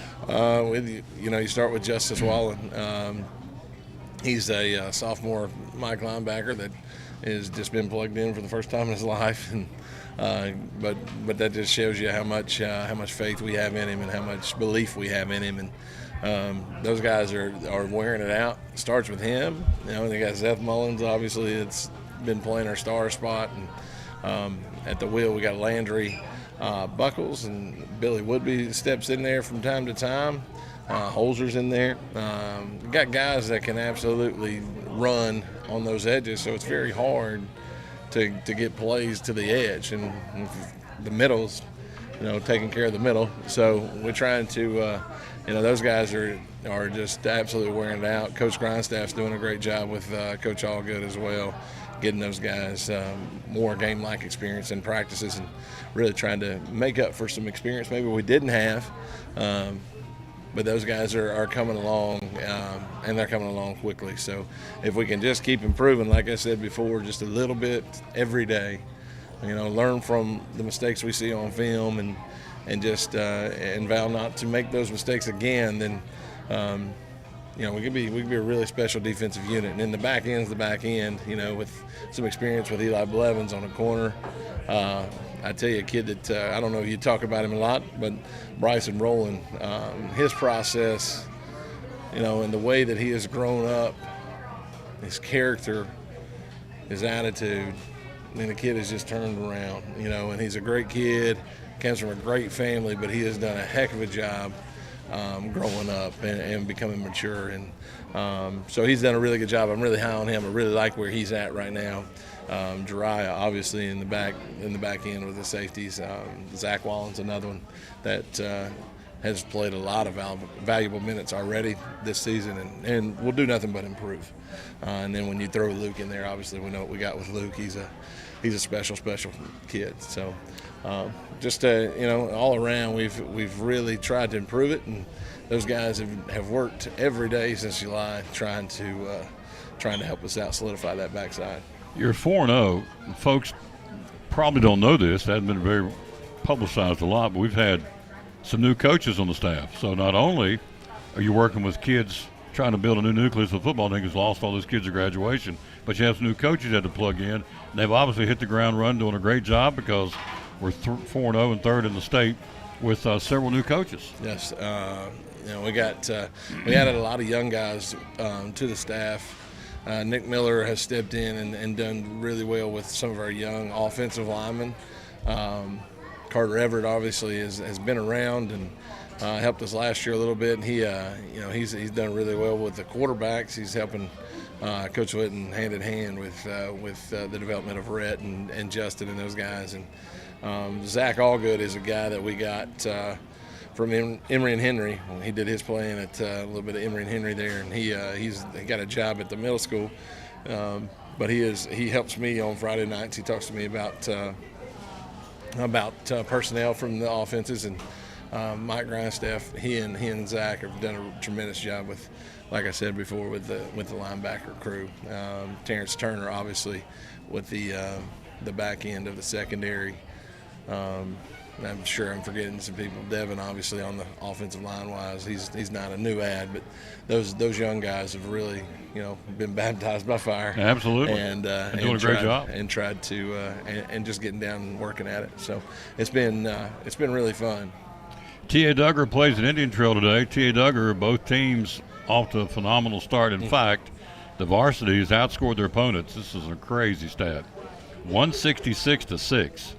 You start with Justice Wallen. He's a sophomore Mike linebacker that has just been plugged in for the first time in his life, and but that just shows you how much faith we have in him and how much belief we have in him. And those guys are wearing it out. It starts with him. They got Seth Mullins, obviously, that's been playing our star spot, and at the wheel we got Landry Buckles, and Billy Woodby steps in there from time to time. Holzer's in there. We got guys that can absolutely run on those edges, so it's very hard to get plays to the edge, and the middle's taking care of the middle. So we're trying to those guys are just absolutely wearing it out. Coach Grindstaff's doing a great job with Coach Allgood as well, getting those guys more game-like experience in practices and really trying to make up for some experience maybe we didn't have. But those guys are coming along, and they're coming along quickly. So if we can just keep improving, like I said before, just a little bit every day, learn from the mistakes we see on film and just and vow not to make those mistakes again, then we could be a really special defensive unit. And then the back end's the back end, with some experience with Eli Blevins on the corner. I tell you, a kid that I don't know if you talk about him a lot, but Bryson Rowland, his process, and the way that he has grown up, his character, his attitude, the kid has just turned around, and he's a great kid, comes from a great family, but he has done a heck of a job growing up and becoming mature. And so he's done a really good job. I'm really high on him. I really like where he's at right now. Jariah, obviously, in the back end with the safeties. Zach Wallen's another one that has played a lot of valuable minutes already this season, and will do nothing but improve. And then when you throw Luke in there, obviously we know what we got with Luke. He's a special kid. So just all around, we've really tried to improve it, and those guys have worked every day since July trying to help us out, solidify that backside. You're 4-0. Folks probably don't know this. It hasn't been very publicized a lot, but we've had some new coaches on the staff. So not only are you working with kids trying to build a new nucleus of football, I think has lost all those kids at graduation, but you have some new coaches you had to plug in. And they've obviously hit the ground running, doing a great job, because we're 4-0 and third in the state with several new coaches. Yes. We added a lot of young guys to the staff. Nick Miller has stepped in and done really well with some of our young offensive linemen. Carter Everett obviously has been around and helped us last year a little bit. And he's done really well with the quarterbacks. He's helping Coach Whitten hand in hand with the development of Rhett and Justin and those guys. And Zach Allgood is a guy that we got from Emory and Henry. He did his playing at a little bit of Emory and Henry there, and he got a job at the middle school. But he helps me on Friday nights. He talks to me about personnel from the offenses, and Mike Grindstaff. He and Zach have done a tremendous job with, like I said before, with the linebacker crew. Terrence Turner, obviously, with the back end of the secondary. I'm sure I'm forgetting some people. Devin, obviously, on the offensive line-wise, he's not a new ad, but those young guys have really, been baptized by fire. Absolutely, and doing a great job, and tried to and just getting down and working at it. So it's been really fun. T.A. Duggar plays at Indian Trail today. T.A. Duggar, both teams off to a phenomenal start. In fact, the varsities outscored their opponents. This is a crazy stat, 166-6.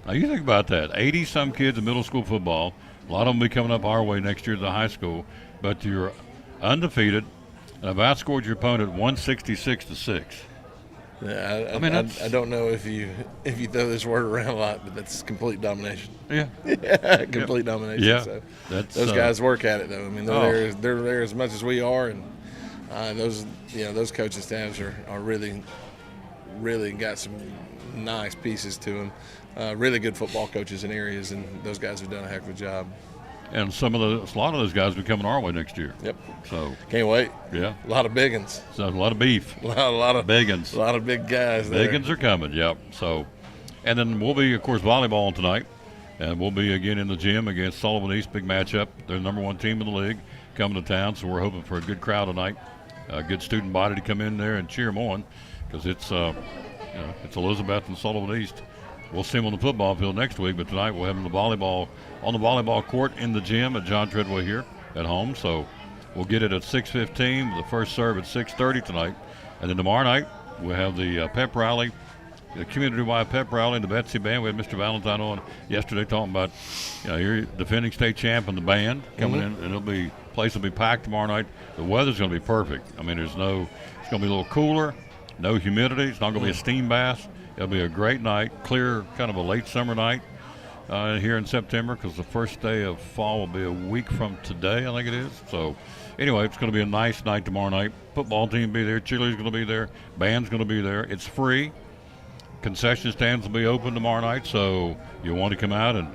Now, you think about that. 80-some kids in middle school football. A lot of them will be coming up our way next year to the high school. But you're undefeated and have outscored your opponent 166-6. Yeah, I don't know if you throw this word around a lot, but that's complete domination. Yeah. Complete domination. Yeah. So that's, those guys work at it, though. I mean, they're there as much as we are, and those coaching staffs are really got some nice pieces to them. Really good football coaches in areas, and those guys have done a heck of a job. And a lot of those guys will be coming our way next year. Yep. So can't wait. Yeah. A lot of big ones. So a lot of beef. A lot of big ones. A lot of big guys there. Big ones are coming. Yep. So And then we'll be, of course, volleyball tonight. And we'll be again in the gym against Sullivan East. Big matchup. They're the #1 team in the league coming to town, so we're hoping for a good crowd tonight. A good student body to come in there and cheer them on, because it's it's Elizabeth and Sullivan East. We'll see them on the football field next week, but tonight we'll have them on the volleyball court in the gym at John Treadway here at home. So we'll get it at 6:15. The first serve at 6:30 tonight. And then tomorrow night we'll have the pep rally, the community-wide pep rally, the Betsy Band. We had Mr. Valentine on yesterday talking about, you're defending state champ and the band coming in, and place will be packed tomorrow night. The weather's going to be perfect. I mean, it's going to be a little cooler, no humidity. It's not going to be a steam bath. It'll be a great night, clear, kind of a late summer night here in September, because the first day of fall will be a week from today, I think it is. So anyway, it's going to be a nice night tomorrow night. Football team will be there. Cheerleaders going to be there. Band's going to be there. It's free. Concession stands will be open tomorrow night, so you want to come out. And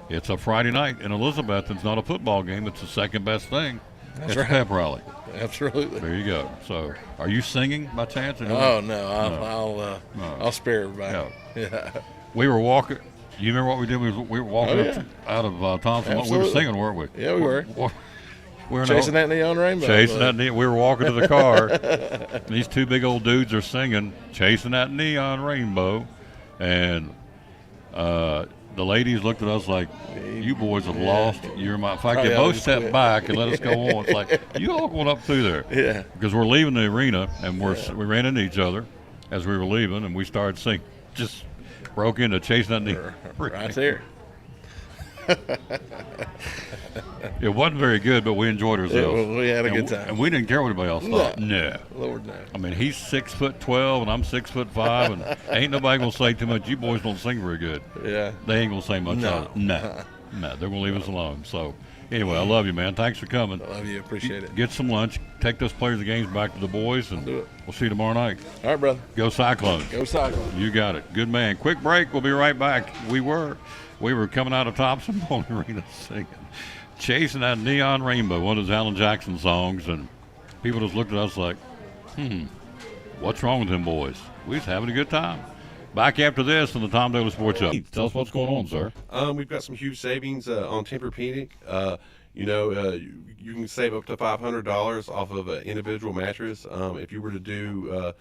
it's a Friday night in Elizabeth. It's not a football game. It's the second best thing. It's a pep rally. Absolutely. There you go. So, are you singing by chance? Oh no, I'll spare everybody. Yeah. We were walking. You remember what we did? We were walking out of Thompson. Absolutely. We were singing, weren't we? Yeah, we were. We were chasing that neon rainbow. We were walking to the car. And these two big old dudes are singing, "Chasing That Neon Rainbow," and the ladies looked at us like, "You boys have lost your mind." In fact, they both stepped back and let us go on. It's like, you all going up through there. Yeah. Because we're leaving the arena, and we ran into each other as we were leaving, and we started singing. Just broke into Chasing That Neon Rainbow. Right there. It wasn't very good, but we enjoyed ourselves. We had a good time. And we didn't care what anybody else thought. No. Lord, no. I mean, he's 6'12", and I'm 6'5", and ain't nobody going to say too much. You boys don't sing very good. Yeah. They ain't going to say much. No. No, they're going to leave us alone. So, anyway, I love you, man. Thanks for coming. I love you. Appreciate it. Get some lunch. Take those players of games back to the boys, and do it. We'll see you tomorrow night. All right, brother. Go Cyclones. Go Cyclones. You got it. Good man. Quick break. We'll be right back. We were coming out of Thompson Bowling Arena singing Chasing That Neon Rainbow, one of those Alan Jackson songs, and people just looked at us like, what's wrong with them boys? We was having a good time. Back after this on the Tom Daly Sports Show. Tell us what's going on, sir. We've got some huge savings on Tempur-Pedic. You can save up to $500 off of an individual mattress. If you were to do, a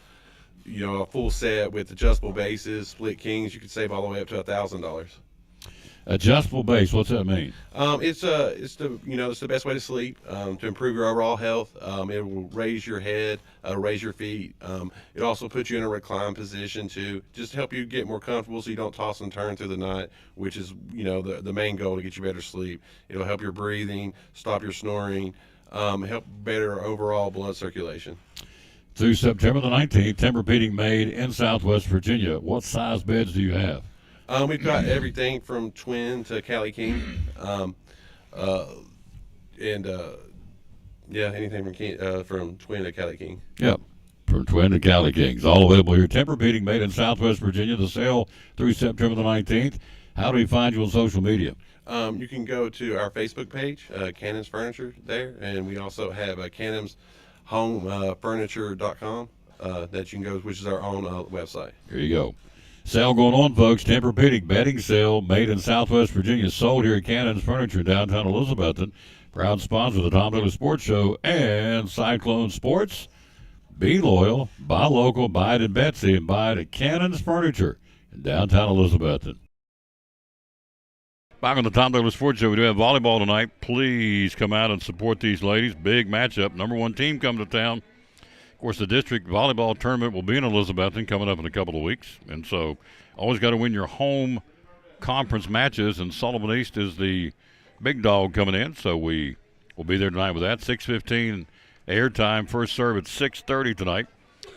full set with adjustable bases, split kings, you could save all the way up to $1,000. Adjustable base, what's that mean? It's the best way to sleep, to improve your overall health. It will raise your head, raise your feet. It also puts you in a recline position to just help you get more comfortable so you don't toss and turn through the night, which is, the main goal to get you better sleep. It'll help your breathing, stop your snoring, help better overall blood circulation. Through September the 19th, Tempur-Pedic made in Southwest Virginia. What size beds do you have? We've got everything from twin to Cali King, anything from twin to Cali King. Yep, from twin to Cali Kings, all available here. Tempur-Pedic made in Southwest Virginia. The sale through September the 19th. How do we find you on social media? You can go to our Facebook page, Cannon's Furniture there, and we also have Cannon's Home Furniture.com that you can go, which is our own website. Here you go. Sale going on, folks. Tempur-Pedic bedding sale made in Southwest Virginia, sold here at Cannon's Furniture, downtown Elizabethton. Proud sponsor of the Tom Daly Sports Show and Cyclone Sports. Be loyal, buy local, buy it at Betsy, and buy it at Cannon's Furniture in downtown Elizabethton. Back on the Tom Daly Sports Show, we do have volleyball tonight. Please come out and support these ladies. Big matchup. #1 team coming to town. Of course, the district volleyball tournament will be in Elizabethton coming up in a couple of weeks. And so always got to win your home conference matches, and Sullivan East is the big dog coming in. So we will be there tonight with that. 6:15 airtime. First serve at 6:30 tonight.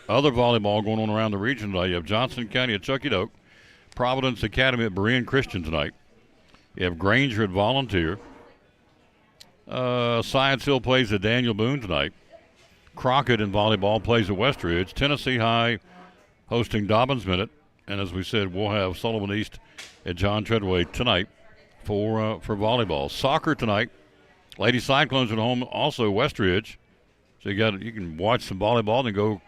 Other volleyball going on around the region tonight. You have Johnson County at Chuckey-Doak, Providence Academy at Berean Christian tonight. You have Granger at Volunteer. Science Hill plays at Daniel Boone tonight. Crockett in volleyball plays at Westridge. Tennessee High hosting Dobbins Minute. And as we said, we'll have Sullivan East at John Treadway tonight for volleyball. Soccer tonight. Lady Cyclones at home, also Westridge. So you can watch some volleyball and then go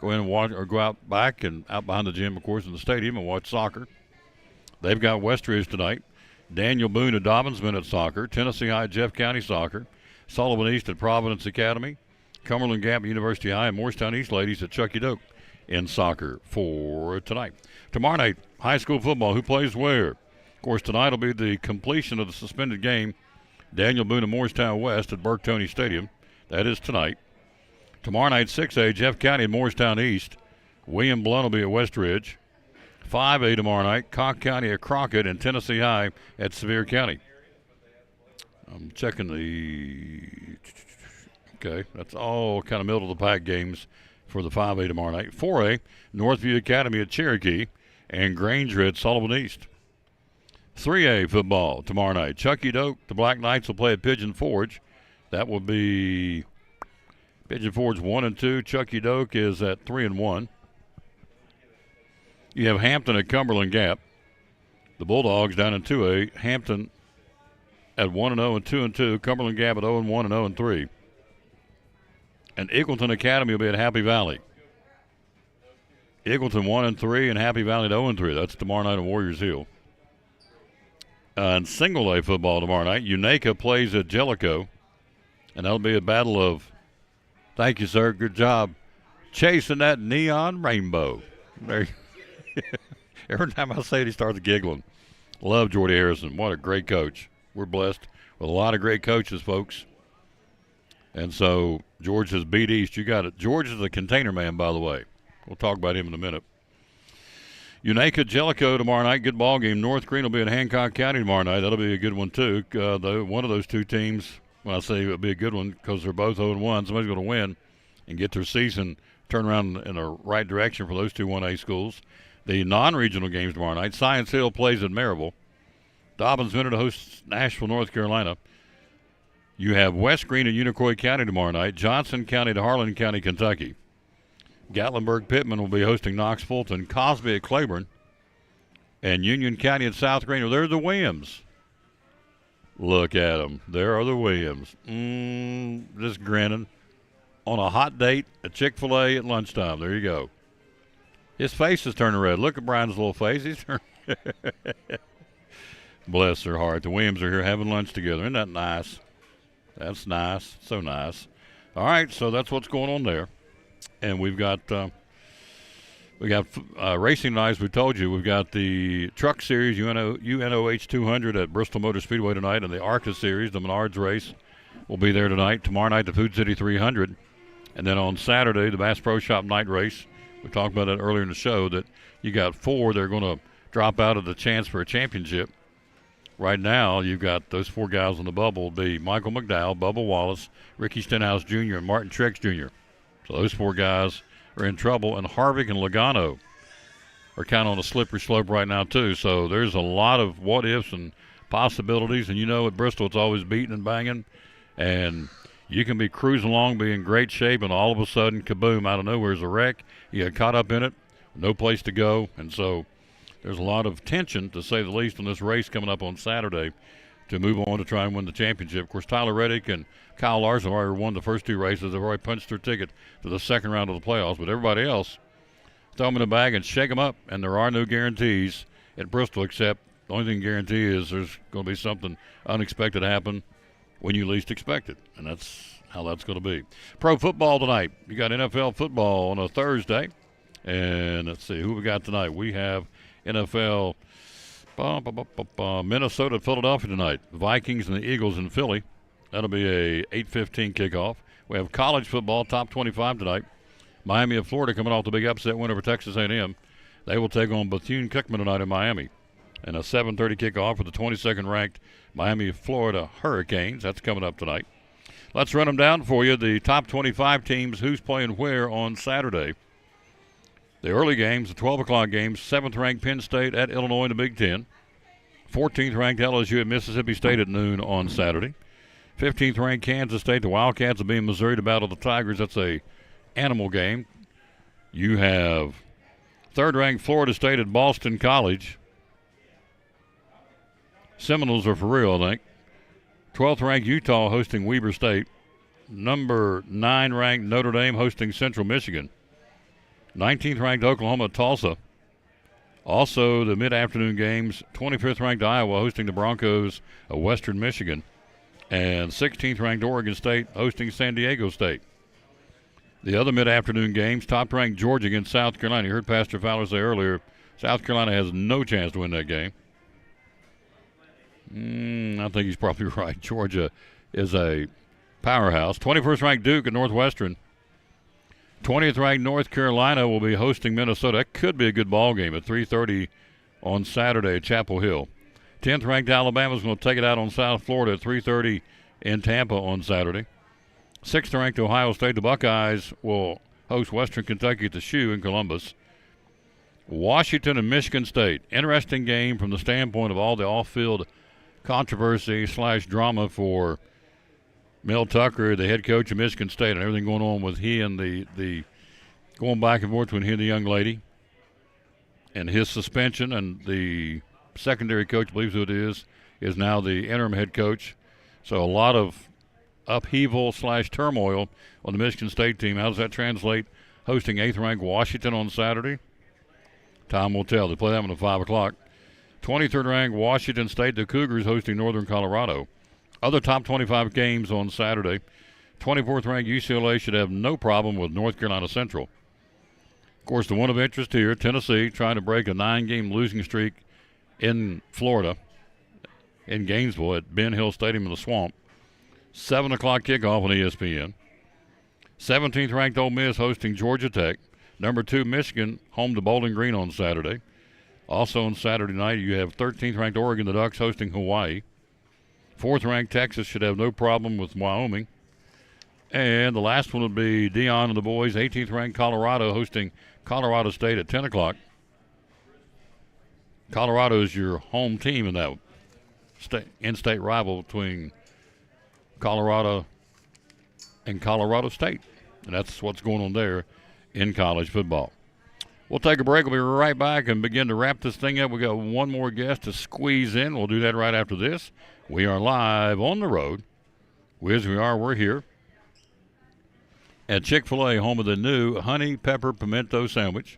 in and watch, or go out back and out behind the gym, of course, in the stadium and watch soccer. They've got Westridge tonight. Daniel Boone at Dobbins men at soccer. Tennessee High at Jeff County soccer. Sullivan East at Providence Academy. Cumberland Gap University High and Morristown East ladies at Chucky Doak in soccer for tonight. Tomorrow night, high school football. Who plays where? Of course, tonight will be the completion of the suspended game. Daniel Boone and Morristown West at Burke Toney Stadium. That is tonight. Tomorrow night, 6A, Jeff County and Morristown East. William Blount will be at Westridge. 5A tomorrow night, Cock County at Crockett and Tennessee High at Sevier County. I'm checking the... Okay, that's all kind of middle-of-the-pack games for the 5A tomorrow night. 4A, Northview Academy at Cherokee and Granger at Sullivan East. 3A football tomorrow night. Chucky Doak, the Black Knights will play at Pigeon Forge. That will be Pigeon Forge 1-2. Chucky Doak is at 3-1. You have Hampton at Cumberland Gap. The Bulldogs down in 2A. Hampton at 1-0 and 2-2. Cumberland Gap at 0-1 and 0-3. And Eagleton Academy will be at Happy Valley. Eagleton 1-3 and Happy Valley at 0-3. That's tomorrow night at Warriors Hill. And single A football tomorrow night. Unaka plays at Jellicoe. And that'll be a battle of, thank you, sir, good job, chasing that neon rainbow. There. Every time I say it, he starts giggling. Love Jordy Harrison. What a great coach. We're blessed with a lot of great coaches, folks. And so George has beat East. You got it. George is a container man, by the way. We'll talk about him in a minute. Unaka Jellicoe tomorrow night. Good ball game. North Green will be in Hancock County tomorrow night. That'll be a good one, too. One of those two teams, when I say it'll be a good one, because they're both 0-1, somebody's going to win and get their season turned around in the right direction for those two 1A schools. The non-regional games tomorrow night. Science Hill plays at Maryville. Dobbins Minute hosts Nashville, North Carolina. You have West Green and Unicoi County tomorrow night. Johnson County to Harlan County, Kentucky. Gatlinburg Pittman will be hosting Knox Fulton. Cosby at Claiborne. And Union County at South Green. Well, there's the Williams. Look at them. There are the Williams. Just grinning. On a hot date at Chick-fil-A at lunchtime. There you go. His face is turning red. Look at Brian's little face. He's turning. Bless their heart. The Williams are here having lunch together. Isn't that nice? That's nice. So nice. All right, so that's what's going on there. And we've got racing tonight, as we told you. We've got the Truck Series, UNOH 200 at Bristol Motor Speedway tonight, and the ARCA Series, the Menards race, will be there tonight. Tomorrow night, the Food City 300. And then on Saturday, the Bass Pro Shop night race. We talked about that earlier in the show, that you got four that are going to drop out of the chance for a championship. Right now, you've got those four guys on the bubble, be Michael McDowell, Bubba Wallace, Ricky Stenhouse Jr., and Martin Trex Jr. So those four guys are in trouble, and Harvick and Logano are kind of on a slippery slope right now, too. So there's a lot of what-ifs and possibilities, and you know at Bristol it's always beating and banging, and you can be cruising along, be in great shape, and all of a sudden, kaboom, out of nowhere is a wreck. You get caught up in it, no place to go, and so there's a lot of tension, to say the least, on this race coming up on Saturday to move on to try and win the championship. Of course, Tyler Reddick and Kyle Larson already won the first two races. They've already punched their ticket to the second round of the playoffs. But everybody else, throw them in the bag and shake them up, and there are no guarantees at Bristol, except the only thing guarantee is there's going to be something unexpected happen when you least expect it, and that's how that's going to be. Pro football tonight. You got NFL football on a Thursday, and let's see who we got tonight. We have NFL Minnesota, Philadelphia tonight. The Vikings and the Eagles in Philly. That'll be a 8:15 kickoff. We have college football, top 25 tonight. Miami of Florida coming off the big upset win over Texas A&M. They will take on Bethune-Cookman tonight in Miami. And a 7:30 kickoff for the 22nd ranked Miami, Florida Hurricanes. That's coming up tonight. Let's run them down for you. The top 25 teams, who's playing where on Saturday. The early games, the 12 o'clock games, 7th ranked Penn State at Illinois in the Big Ten. 14th ranked LSU at Mississippi State at noon on Saturday. 15th ranked Kansas State. The Wildcats will be in Missouri to battle the Tigers. That's a animal game. You have 3rd ranked Florida State at Boston College. Seminoles are for real, I think. 12th ranked Utah hosting Weber State. Number 9 ranked Notre Dame hosting Central Michigan. 19th ranked Oklahoma at Tulsa. Also, the mid-afternoon games, 25th ranked Iowa hosting the Broncos of Western Michigan, and 16th ranked Oregon State hosting San Diego State. The other mid-afternoon games, top-ranked Georgia against South Carolina. You heard Pastor Fowler say earlier, South Carolina has no chance to win that game. I think he's probably right. Georgia is a powerhouse. 21st ranked Duke at Northwestern. 20th ranked North Carolina will be hosting Minnesota. That could be a good ball game at 3:30 on Saturday at Chapel Hill. 10th ranked Alabama is going to take it out on South Florida at 3:30 in Tampa on Saturday. 6th ranked Ohio State, the Buckeyes, will host Western Kentucky at the Shoe in Columbus. Washington and Michigan State. Interesting game from the standpoint of all the off-field controversy / drama for Mel Tucker, the head coach of Michigan State, and everything going on with he and the going back and forth between he and the young lady and his suspension, and the secondary coach, believes who it is now the interim head coach. So a lot of upheaval / turmoil on the Michigan State team. How does that translate? Hosting 8th ranked Washington on Saturday. Time will tell. They play that one at 5 o'clock. 23rd ranked Washington State, the Cougars hosting Northern Colorado. Other top 25 games on Saturday. 24th ranked UCLA should have no problem with North Carolina Central. Of course, the one of interest here, Tennessee trying to break a 9-game losing streak in Florida, in Gainesville at Ben Hill Stadium in the Swamp. 7 o'clock kickoff on ESPN. 17th ranked Ole Miss hosting Georgia Tech. Number 2 Michigan home to Bowling Green on Saturday. Also on Saturday night you have 13th ranked Oregon, the Ducks hosting Hawaii. 4th ranked Texas should have no problem with Wyoming. And the last one would be Dion and the boys, 18th ranked Colorado hosting Colorado State at 10 o'clock. Colorado is your home team in that in-state rival between Colorado and Colorado State. And that's what's going on there in college football. We'll take a break. We'll be right back and begin to wrap this thing up. We got one more guest to squeeze in. We'll do that right after this. We are live on the road. We're here at Chick-fil-A, home of the new honey pepper pimento sandwich.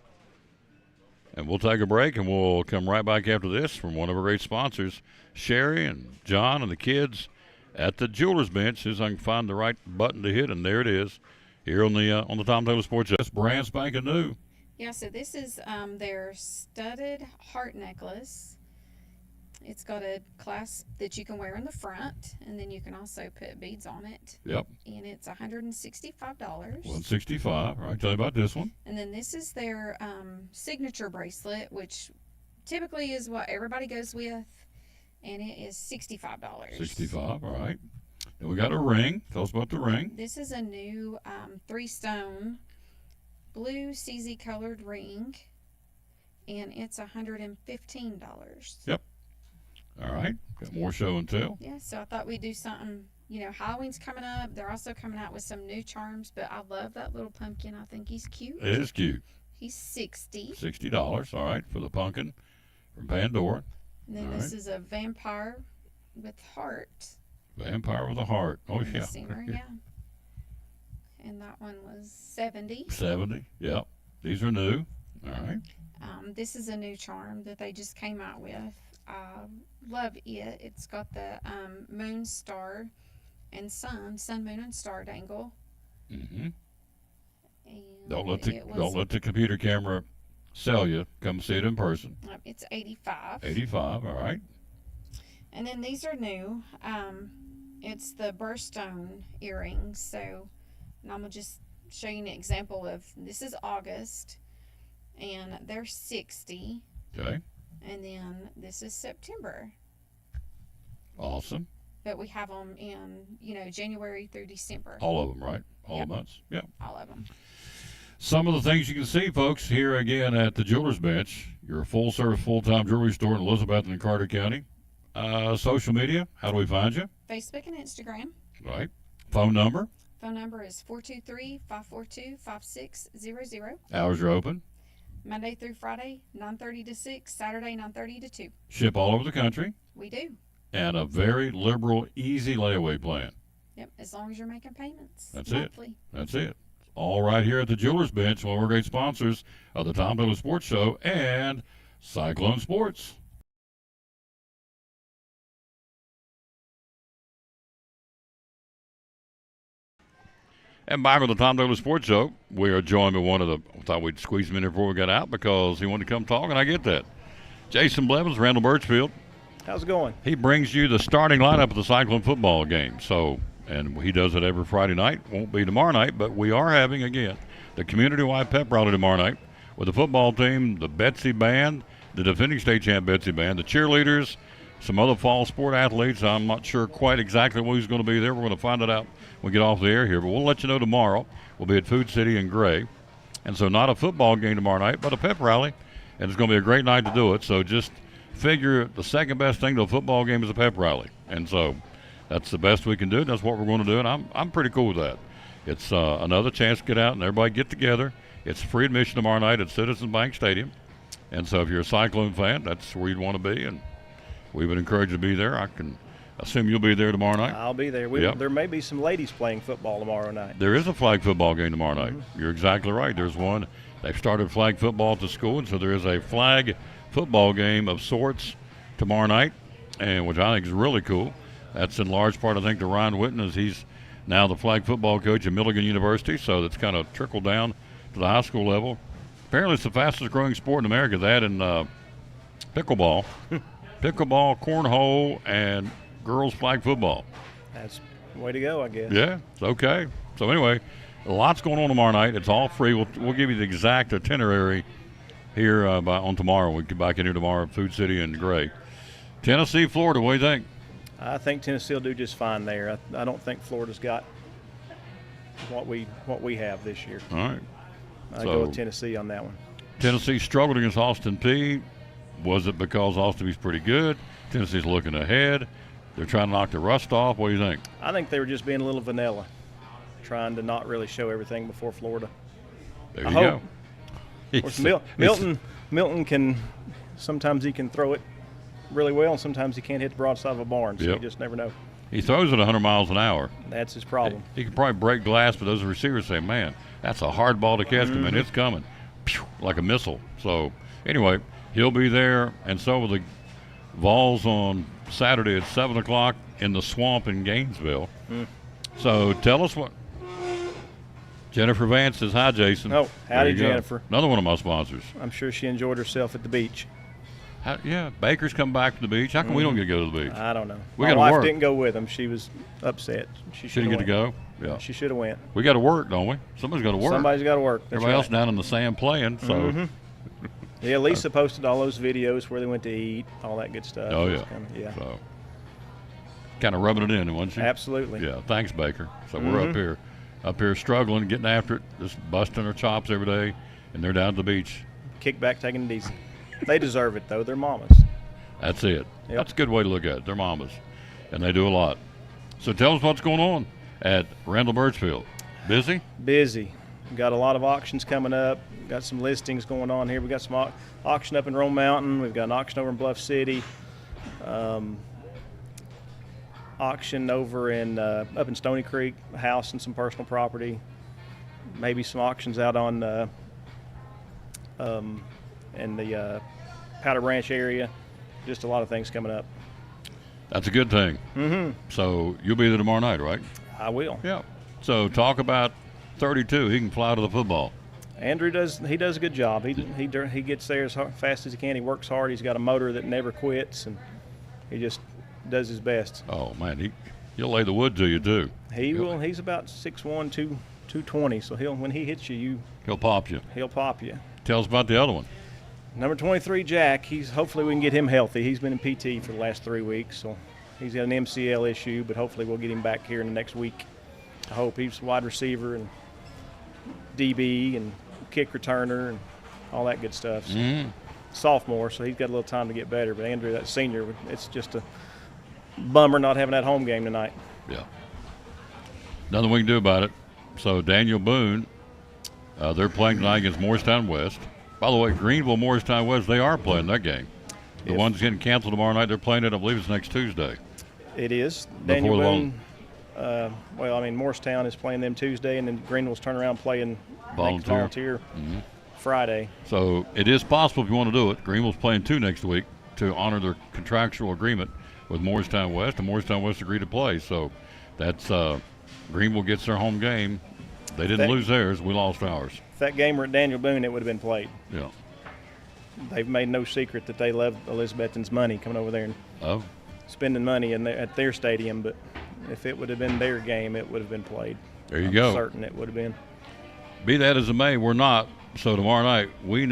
And we'll take a break, and we'll come right back after this from one of our great sponsors, Sherry and John and the kids at the Jeweler's Bench. As I can find the right button to hit, and there it is, here on the Tom Taylor Sports Show. It's brand spanking new. Yeah, so this is their studded heart necklace. It's got a clasp that you can wear in the front, and then you can also put beads on it. Yep. And it's $165. $165. All right, tell you about this one. And then this is their signature bracelet, which typically is what everybody goes with, and it is $65. $65, all right. And we got a ring. Tell us about the ring. This is a new 3-stone blue CZ colored ring, and it's $115. Yep. All right. Got more show and tell. Yeah, so I thought we'd do something. You know, Halloween's coming up. They're also coming out with some new charms, but I love that little pumpkin. I think he's cute. It is cute. He's $60. $60, all right, for the pumpkin from Pandora. And then this is a vampire with heart. Vampire with a heart. Oh, yeah. Singer, yeah. And that one was $70. $70, yep. These are new. All right. This is a new charm that they just came out with. I love it. It's got the moon, star, and sun, moon, and star dangle. Mm-hmm. And don't let the computer camera sell you. Come see it in person. It's $85. $85, all right. And then these are new. It's the birthstone earrings. So, and I'm gonna just show you an example of this is August, and they're $60. Okay. And then this is September. Awesome. But we have them in, January through December. All of them, right? All the months. Yeah. All of them. Some of the things you can see, folks, here again at the Jeweler's Bench, your full-service, full-time jewelry store in Elizabeth and Carter County. Social media, how do we find you? Facebook and Instagram. Right. Phone number? Phone number is 423-542-5600. Hours are open. Monday through Friday, 9:30 to 6. Saturday, 9:30 to 2. Ship all over the country. We do. And a very liberal, easy layaway plan. Yep, as long as you're making payments. That's monthly. it. That's it. All right here at the Jeweler's Bench, one of our great sponsors of the Tom Taylor Sports Show and Cyclone Sports. And back on the Tom Douglas Sports Show, we are joined by one of the, I thought we'd squeeze him in here before we got out because he wanted to come talk, and I get that. Jason Blevins, Randall Birchfield. How's it going? He brings you the starting lineup of the Cyclone football game. So, and he does it every Friday night. Won't be tomorrow night, but we are having, again, the community-wide pep rally tomorrow night with the football team, the Betsy Band, the defending state champ Betsy Band, the cheerleaders, some other fall sport athletes. I'm not sure quite exactly who's going to be there. We're going to find it out when we get off the air here, but we'll let you know tomorrow. We'll be at Food City in Gray. And so not a football game tomorrow night, but a pep rally, and it's going to be a great night to do it. So just figure the second best thing to a football game is a pep rally. And so that's the best we can do. That's what we're going to do, and I'm pretty cool with that. It's another chance to get out and everybody get together. It's free admission tomorrow night at Citizens Bank Stadium. And so if you're a Cyclone fan, that's where you'd want to be, and we would encourage you to be there. I can assume you'll be there tomorrow night. I'll be there. Yep. There may be some ladies playing football tomorrow night. There is a flag football game tomorrow night. You're exactly right. There's one. They've started flag football at the school, and so there is a flag football game of sorts tomorrow night, and which I think is really cool. That's in large part, I think, to Ryan Whitten, as he's now the flag football coach at Milligan University, so that's kind of trickled down to the high school level. Apparently it's the fastest growing sport in America, that and pickleball. Pickleball, cornhole, and girls flag football. That's the way to go, I guess. Yeah, it's okay. So anyway, lots going on tomorrow night. It's all free. We'll give you the exact itinerary here on tomorrow. We get back in here tomorrow at Food City in Gray. Tennessee, Florida, what do you think? I think Tennessee will do just fine there. I don't think Florida's got what we have this year. All right. I go with Tennessee on that one. Tennessee struggled against Austin Peay. Was it because Austin Peay's pretty good? Tennessee's looking ahead. They're trying to knock the rust off. What do you think? I think they were just being a little vanilla, trying to not really show everything before Florida. There you go. Of course, Milton can sometimes he can throw it really well, and sometimes he can't hit the broadside of a barn. So you just never know. He throws it 100 miles an hour. That's his problem. He can probably break glass, but those receivers say, "Man, that's a hard ball to catch, man. It's coming, pew, like a missile." So anyway, he'll be there, and so will the Vols on Saturday at 7 o'clock in the Swamp in Gainesville. So tell us what. Jennifer Vance says, "Hi, Jason." Oh, howdy, Jennifer. Another one of my sponsors. I'm sure she enjoyed herself at the beach. Yeah, Baker's come back from the beach. How come we don't get to go to the beach? I don't know. We My got to wife work. didn't go with him. She was upset. She Didn't get to go? Yeah. She should have went. We got to work, don't we? Somebody's got to work. Somebody's got to work. That's Everybody else right. down in the sand playing, so. Yeah, Lisa posted all those videos where they went to eat, all that good stuff. Oh, It was yeah. kinda- So, kind of rubbing it in, wasn't she? Absolutely. Yeah, thanks, Baker. So we're up here struggling, getting after it, just busting our chops every day, and they're down at the beach. Kick back, taking it easy. They deserve it, though. They're mamas. That's it. Yep. That's a good way to look at it. They're mamas, and they do a lot. So tell us what's going on at Randall Birchfield. Busy? Busy. We've got a lot of auctions coming up. We've got some listings going on here. We've got some auction up in Rome Mountain. We've got an auction over in Bluff City. Auction over in up in Stony Creek, a house and some personal property. Maybe some auctions out on in the Powder Branch area. Just a lot of things coming up. That's a good thing. So you'll be there tomorrow night, right? I will. Yeah. So talk about 32. He can fly to the football. Andrew does a good job. He gets there as fast as he can. He works hard. He's got a motor that never quits, and he just does his best. Oh man, he'll lay the wood to you too. He will. He's about 6'1", 220. So when he hits you, He'll pop you. he'll pop you. Tell us about the other one. Number 23, Jack. Hopefully we can get him healthy. He's been in PT for the last 3 weeks, so he's got an MCL issue, but hopefully we'll get him back here in the next week. I hope. He's wide receiver and DB and kick returner and all that good stuff. So sophomore, so he's got a little time to get better. But Andrew, that senior, it's just a bummer not having that home game tonight. Yeah. Nothing we can do about it. So Daniel Boone, they're playing tonight against Morristown West. By the way, Greenville, Morristown West, they are playing that game. The one's getting canceled tomorrow night. They're playing it, I believe it's next Tuesday. It is. Before Daniel long. Boone, Morristown is playing them Tuesday, and then Greenville's turn around playing Volunteer. Volunteer Friday. So it is possible if you want to do it. Greenville's playing 2 next week to honor their contractual agreement with Morristown West, and Morristown West agreed to play. So that's Greenville gets their home game. They didn't lose theirs. We lost ours. If that game were at Daniel Boone, it would have been played. Yeah. They've made no secret that they love Elizabethton's money coming over there and spending money at their stadium. But if it would have been their game, it would have been played. There you I'm go. certain it would have been. Be that as it may, we're not. So tomorrow night, we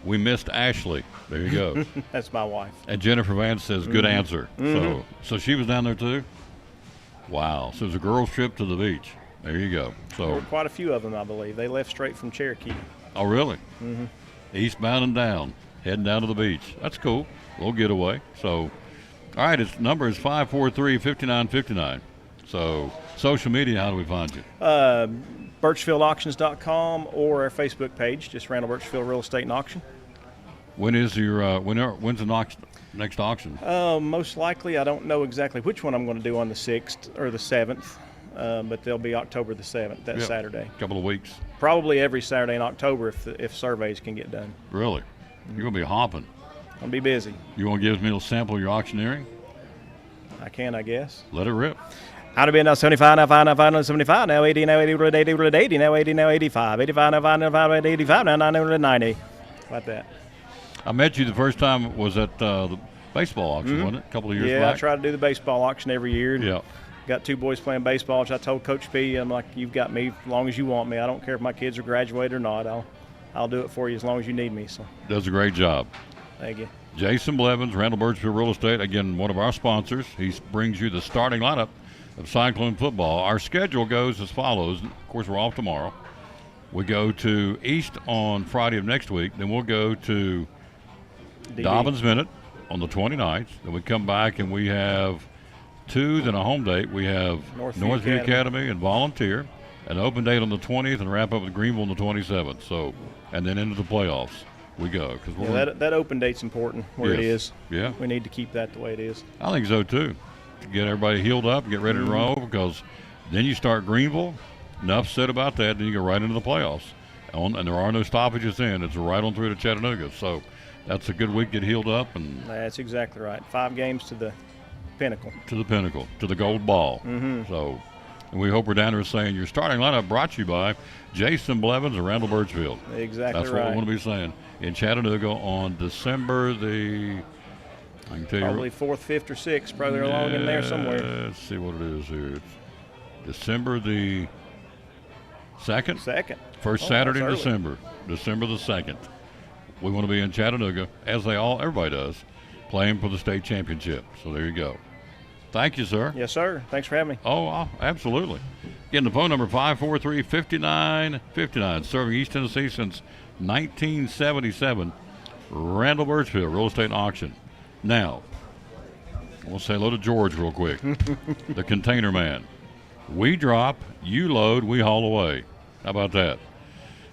missed Ashley. There you go. That's my wife. And Jennifer Vance says, good answer. So she was down there too? Wow. So it was a girls' trip to the beach. There you go. So There were quite a few of them, I believe. They left straight from Cherokee. Oh, really? Mm-hmm. Eastbound and down, heading down to the beach. That's cool. A little getaway. So, all right, its number is 543-5959. So, social media, how do we find you? BirchfieldAuctions.com or our Facebook page, just Randall Birchfield Real Estate and Auction. When is your when's the next auction? Most likely, I don't know exactly which one I'm going to do on the 6th or the 7th, but they'll be October the 7th, that Saturday. Couple of weeks. Probably every Saturday in October if surveys can get done. Really? You're going to be hopping. I'll be busy. You want to give me a little sample of your auctioneering? I can, I guess. Let it rip. Out of bid now 75, now 5, now 5, now 75, now 80, now 80, now 80, now 80, now 80, now 85, 85, now 5, now 5, now 85, now 90. About that. I met you the first time was at the baseball auction, wasn't it? A couple of years back. Yeah, I try to do the baseball auction every year. Yeah. Got 2 boys playing baseball, which I told Coach P, I'm like, you've got me as long as you want me. I don't care if my kids are graduated or not. I'll do it for you as long as you need me. So Does a great job. thank you. Jason Blevins, Randall Birchfield Real Estate, again, one of our sponsors. He brings you the starting lineup of Cyclone football. Our schedule goes as follows. Of course, we're off tomorrow. We go to East on Friday of next week. Then we'll go to Dobbins Minute on the 29th. Then we come back and we have 2, then a home date. We have Northview Academy and Volunteer, an open date on the 20th, and wrap up with Greenville on the 27th. So, and then into the playoffs we go. That open date's important where it is. Yeah. We need to keep that the way it is. I think so too. To get everybody healed up and get ready to roll, because then you start Greenville. Enough said about that. Then you go right into the playoffs, and there are no stoppages in. It's right on through to Chattanooga. So that's a good week to get healed up, and That's exactly right. 5 games to the pinnacle. To the pinnacle, to the gold ball. So, and we hope we're down there saying your starting lineup brought to you by Jason Blevins and Randall Birchfield. Exactly That's right. what we want to be saying in Chattanooga on December the. I can tell Probably you. 4th, 5th, or 6th, probably along in there somewhere. Let's see what it is here. It's December the 2nd? 2nd. First Saturday in that's early. December. December the 2nd. We want to be in Chattanooga, as everybody does, playing for the state championship. So there you go. Thank you, sir. Yes, sir. Thanks for having me. Oh, absolutely. Again, the phone number 543-5959, serving East Tennessee since 1977. Randall Birchfield, Real Estate and Auction. Now, we'll say hello to George real quick, the container man. We drop, you load, we haul away. How about that?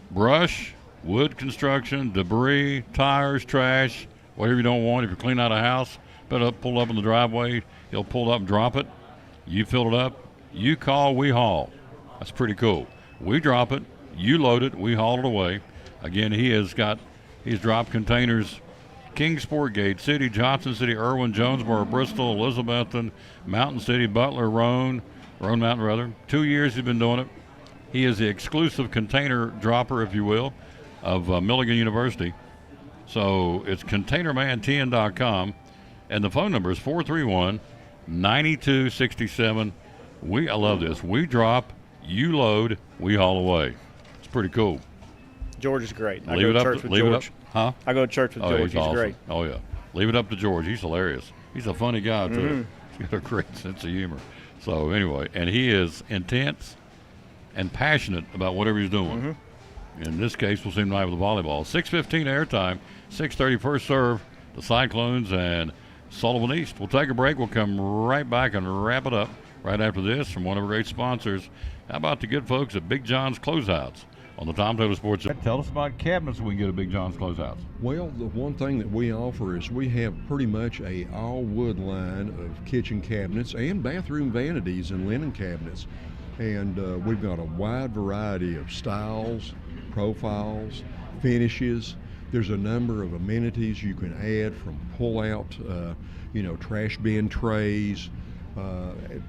Brush, wood construction, debris, tires, trash, whatever you don't want. If you're cleaning out a house, pull up in the driveway, he'll pull up and drop it. You fill it up, you call, we haul. That's pretty cool. We drop it, you load it, we haul it away. Again, he's dropped containers Kingsport, Gate City, Johnson City, Irwin, Jonesboro, Bristol, Elizabethton, Mountain City, Butler, Roan Mountain. 2 years he's been doing it. He is the exclusive container dropper, if you will, of Milligan University. So it's containermantn.com, and the phone number is 431-9267. I love this. We drop, you load, we haul away. It's pretty cool. George is great. I Leave go it to up church to- with leave it George. up- huh? I go to church with George. He's awesome. great. Oh, yeah. Leave it up to George. He's hilarious. He's a funny guy, too. He's got a great sense of humor. So, anyway, and he is intense and passionate about whatever he's doing. In this case, we'll see him tonight with the volleyball. 6:15 airtime, 6:30 first serve, the Cyclones and Sullivan East. We'll take a break. We'll come right back and wrap it up right after this from one of our great sponsors. How about the good folks at Big John's Closeouts on the Tom Taylor Sports? Tell us about cabinets we can get at Big John's Closeouts. Well, the one thing that we offer is we have pretty much a all-wood line of kitchen cabinets and bathroom vanities and linen cabinets. And we've got a wide variety of styles, profiles, finishes. There's a number of amenities you can add, from pull-out, trash bin trays,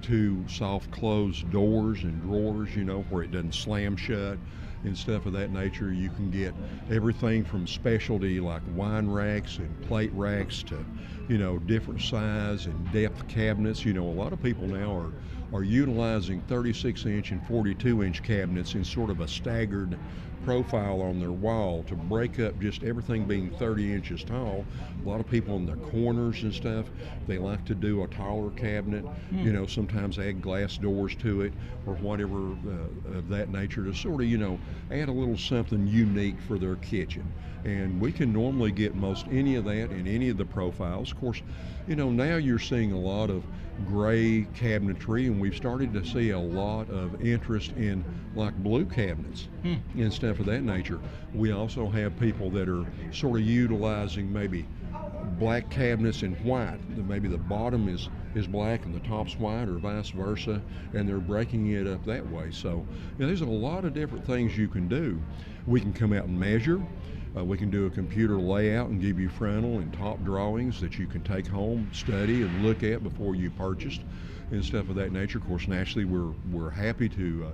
to soft close doors and drawers, where it doesn't slam shut and stuff of that nature. You can get everything from specialty like wine racks and plate racks to, different size and depth cabinets. A lot of people now are utilizing 36-inch and 42-inch cabinets in sort of a staggered profile on their wall to break up just everything being 30 inches tall. A lot of people in the corners and stuff, they like to do a taller cabinet, sometimes add glass doors to it or whatever of that nature to sort of, add a little something unique for their kitchen. And we can normally get most any of that in any of the profiles. Of course, now you're seeing a lot of gray cabinetry, and we've started to see a lot of interest in like blue cabinets and stuff of that nature. We also have people that are sort of utilizing maybe black cabinets and white. Maybe the bottom is black and the top's white, or vice versa, and they're breaking it up that way. So there's a lot of different things you can do. We can come out and measure. We can do a computer layout and give you frontal and top drawings that you can take home, study, and look at before you purchased and stuff of that nature. Of course, naturally, we're happy to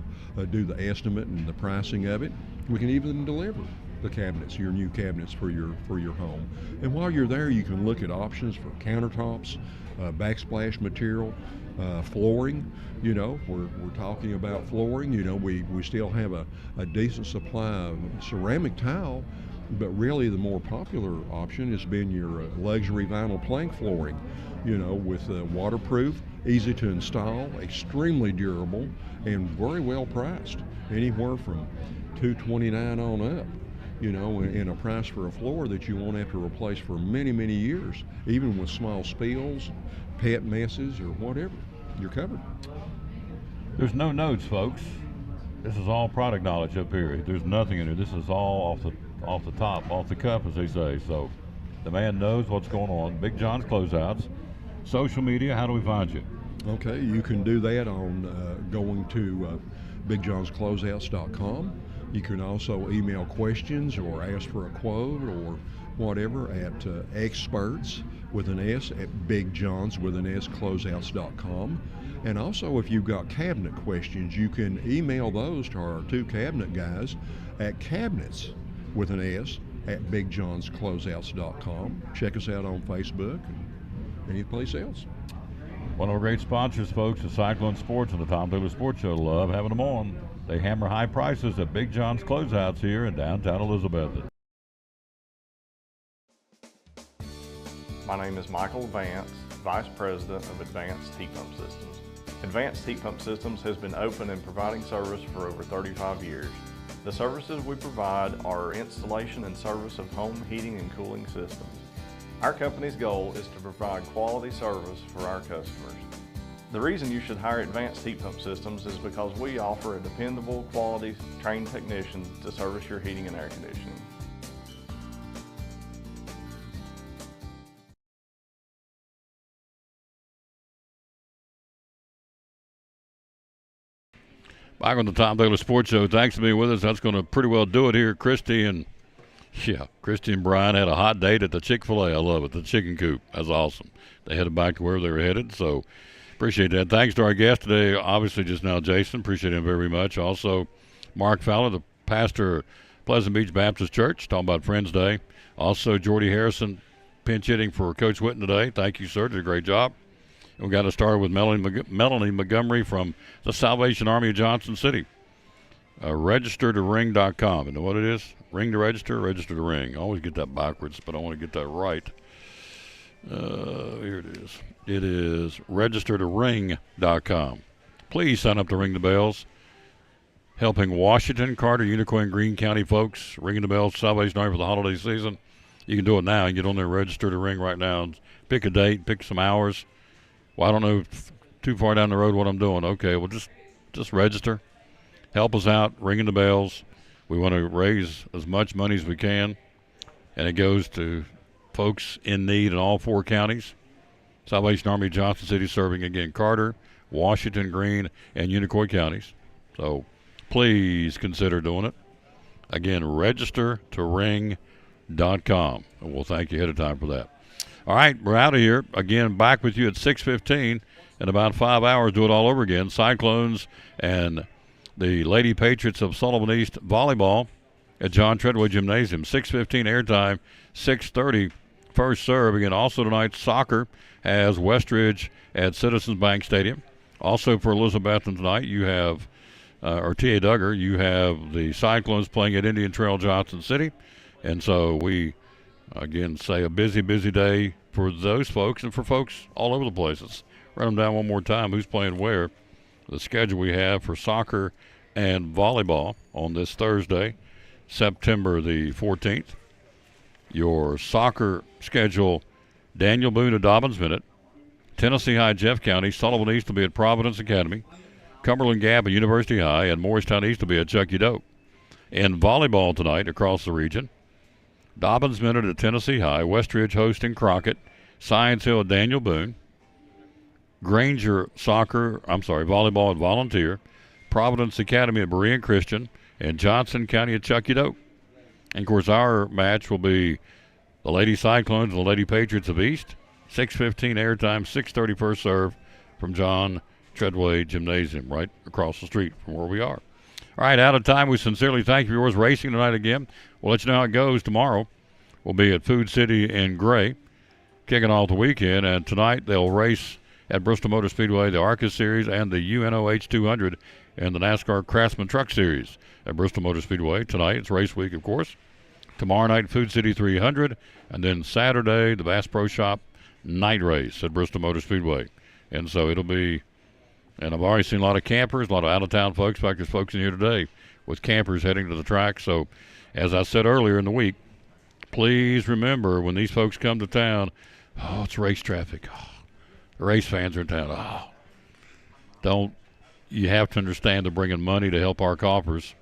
do the estimate and the pricing of it. We can even deliver the cabinets, your new cabinets for your home. And while you're there, you can look at options for countertops, backsplash material, flooring. We're talking about flooring. We still have a decent supply of ceramic tile. But really the more popular option has been your luxury vinyl plank flooring, with waterproof, easy to install, extremely durable, and very well priced, anywhere from $229 on up, in a price for a floor that you won't have to replace for many, many years, even with small spills, pet messes, or whatever. You're covered. There's no notes, folks. This is all product knowledge up here. There's nothing in here. This is all off the top, off the cuff, as they say. So the man knows what's going on. Big John's Closeouts. Social media, how do we find you? Okay, you can do that on going to BigJohnsCloseouts.com. You can also email questions or ask for a quote or whatever at experts with an S at BigJohns with an S Closeouts.com. And also, if you've got cabinet questions, you can email those to our two cabinet guys at cabinets with an S at BigJohnsCloseouts.com. Check us out on Facebook and any place else. One of our great sponsors, folks, is Cyclone Sports and the Tom Taylor Sports Show. Love having them on. They hammer high prices at Big John's Closeouts here in downtown Elizabeth. My name is Michael Vance, Vice President of Advanced Heat Pump Systems. Advanced Heat Pump Systems has been open and providing service for over 35 years. The services we provide are installation and service of home heating and cooling systems. Our company's goal is to provide quality service for our customers. The reason you should hire Advanced Heat Pump Systems is because we offer a dependable, quality, trained technician to service your heating and air conditioning. Back on the Tom Taylor Sports Show. Thanks for being with us. That's going to pretty well do it here. Christy and Brian had a hot date at the Chick-fil-A. I love it. The chicken coop. That's awesome. They headed back to where they were headed, so appreciate that. Thanks to our guest today, obviously just now, Jason. Appreciate him very much. Also, Mark Fowler, the pastor of Pleasant Beach Baptist Church, talking about Friends Day. Also, Jordy Harrison, pinch hitting for Coach Witten today. Thank you, sir. Did a great job. We got to start with Melanie Montgomery from the Salvation Army of Johnson City. Registertoring.com. You know what it is? Ring to register, register to ring. I always get that backwards, but I want to get that right. Here it is. It is registertoring.com. Please sign up to Ring the Bells. Helping Washington, Carter, Unicoi, and Greene County folks. Ringing the Bells, Salvation Army for the holiday season. You can do it now. You get on there, register to ring right now. And pick a date, pick some hours. Well, I don't know too far down the road what I'm doing. Okay, well, just register. Help us out, ringing the bells. We want to raise as much money as we can, and it goes to folks in need in all 4 counties. Salvation Army Johnson City serving, again, Carter, Washington, Greene, and Unicoi counties. So please consider doing it. Again, registertoring.com. And we'll thank you ahead of time for that. All right, we're out of here. Again, back with you at 6:15 in about 5 hours. Do it all over again. Cyclones and the Lady Patriots of Sullivan East volleyball at John Treadway Gymnasium. 6:15 airtime, 6:30 first serve. Again, also tonight, soccer has Westridge at Citizens Bank Stadium. Also for Elizabethton tonight, you have, or T.A. Duggar, you have the Cyclones playing at Indian Trail Johnson City. And so we, again, say a busy, busy day for those folks and for folks all over the place. Let's run them down one more time. Who's playing where? The schedule we have for soccer and volleyball on this Thursday, September the 14th. Your soccer schedule, Daniel Boone at Dobbins Minute, Tennessee High, Jeff County, Sullivan East will be at Providence Academy, Cumberland Gap at University High, and Morristown East will be at Chucky Doak. In volleyball tonight across the region, Dobbins Minute at Tennessee High, Westridge hosting Crockett, Science Hill at Daniel Boone, Granger volleyball at Volunteer, Providence Academy at Berean Christian, and Johnson County at Chucky Doak. And, of course, our match will be the Lady Cyclones and the Lady Patriots of East. 6:15 airtime, 6:30 first serve from John Treadway Gymnasium right across the street from where we are. All right, out of time. We sincerely thank you for yours racing tonight again. We'll let you know how it goes tomorrow. We'll be at Food City in Gray, kicking off the weekend. And tonight they'll race at Bristol Motor Speedway, the ARCA Series, and the UNOH 200 and the NASCAR Craftsman Truck Series at Bristol Motor Speedway. Tonight it's race week, of course. Tomorrow night, Food City 300. And then Saturday, the Bass Pro Shop night race at Bristol Motor Speedway. And so it'll be, and I've already seen a lot of campers, a lot of out-of-town folks. In fact, there's folks in here today with campers heading to the track. So as I said earlier in the week, please remember when these folks come to town, it's race traffic. The race fans are in town. You have to understand they're bringing money to help our coffers,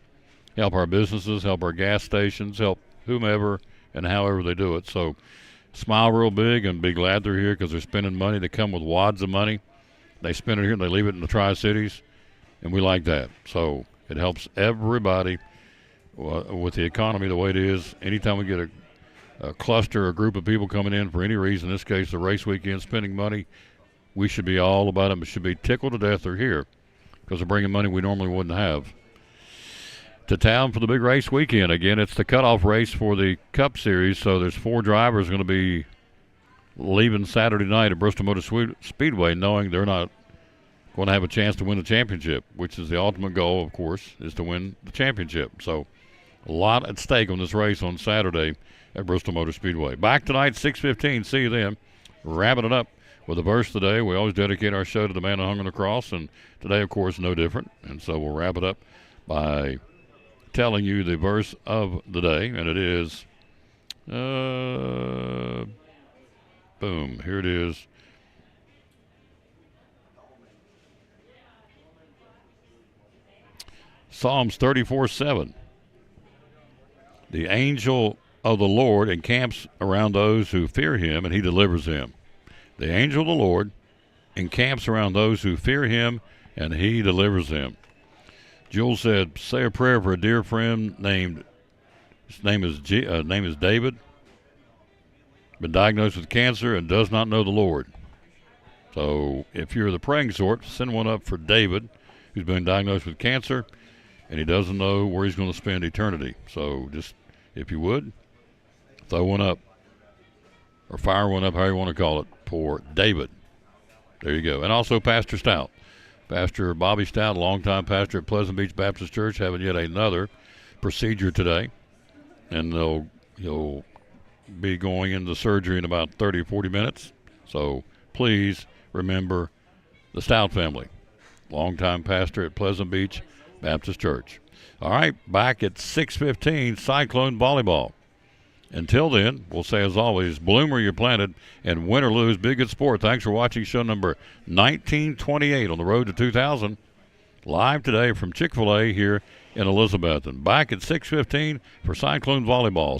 help our businesses, help our gas stations, help whomever and however they do it. So smile real big and be glad they're here because they're spending money. They come with wads of money. They spend it here and they leave it in the Tri-Cities, and we like that. So it helps everybody with the economy the way it is. Anytime we get a cluster, a group of people coming in for any reason, in this case the race weekend, spending money, we should be all about them. It should be tickled to death they're here because they're bringing money we normally wouldn't have to town for the big race weekend. Again, it's the cutoff race for the Cup Series, so there's 4 drivers going to be leaving Saturday night at Bristol Motor Speedway knowing they're not going to have a chance to win the championship, which is the ultimate goal, of course, is to win the championship. So a lot at stake on this race on Saturday at Bristol Motor Speedway. Back tonight, 6:15. See you then. Wrapping it up with a verse today. We always dedicate our show to the man who hung on the cross, and today, of course, no different. And so we'll wrap it up by telling you the verse of the day, and it is, boom, here it is. Psalms 34:7. The angel of the Lord encamps around those who fear him, and he delivers them. The angel of the Lord encamps around those who fear him, and he delivers them. Jules said, say a prayer for a dear friend his name is David, been diagnosed with cancer and does not know the Lord. So if you're the praying sort, send one up for David, who's been diagnosed with cancer, and he doesn't know where he's going to spend eternity. So just, if you would, throw one up, or fire one up, however you want to call it, for David. There you go. And also Pastor Stout. Pastor Bobby Stout, longtime pastor at Pleasant Beach Baptist Church, having yet another procedure today. And he'll be going into surgery in about 30 or 40 minutes. So please remember the Stout family. Longtime pastor at Pleasant Beach Baptist Church. All right, back at 6:15, Cyclone Volleyball. Until then, we'll say as always, bloom where you're planted, and win or lose, be a good sport. Thanks for watching show number 1928 on the road to 2000. Live today from Chick-fil-A here in Elizabethton. Back at 6:15 for Cyclone Volleyball.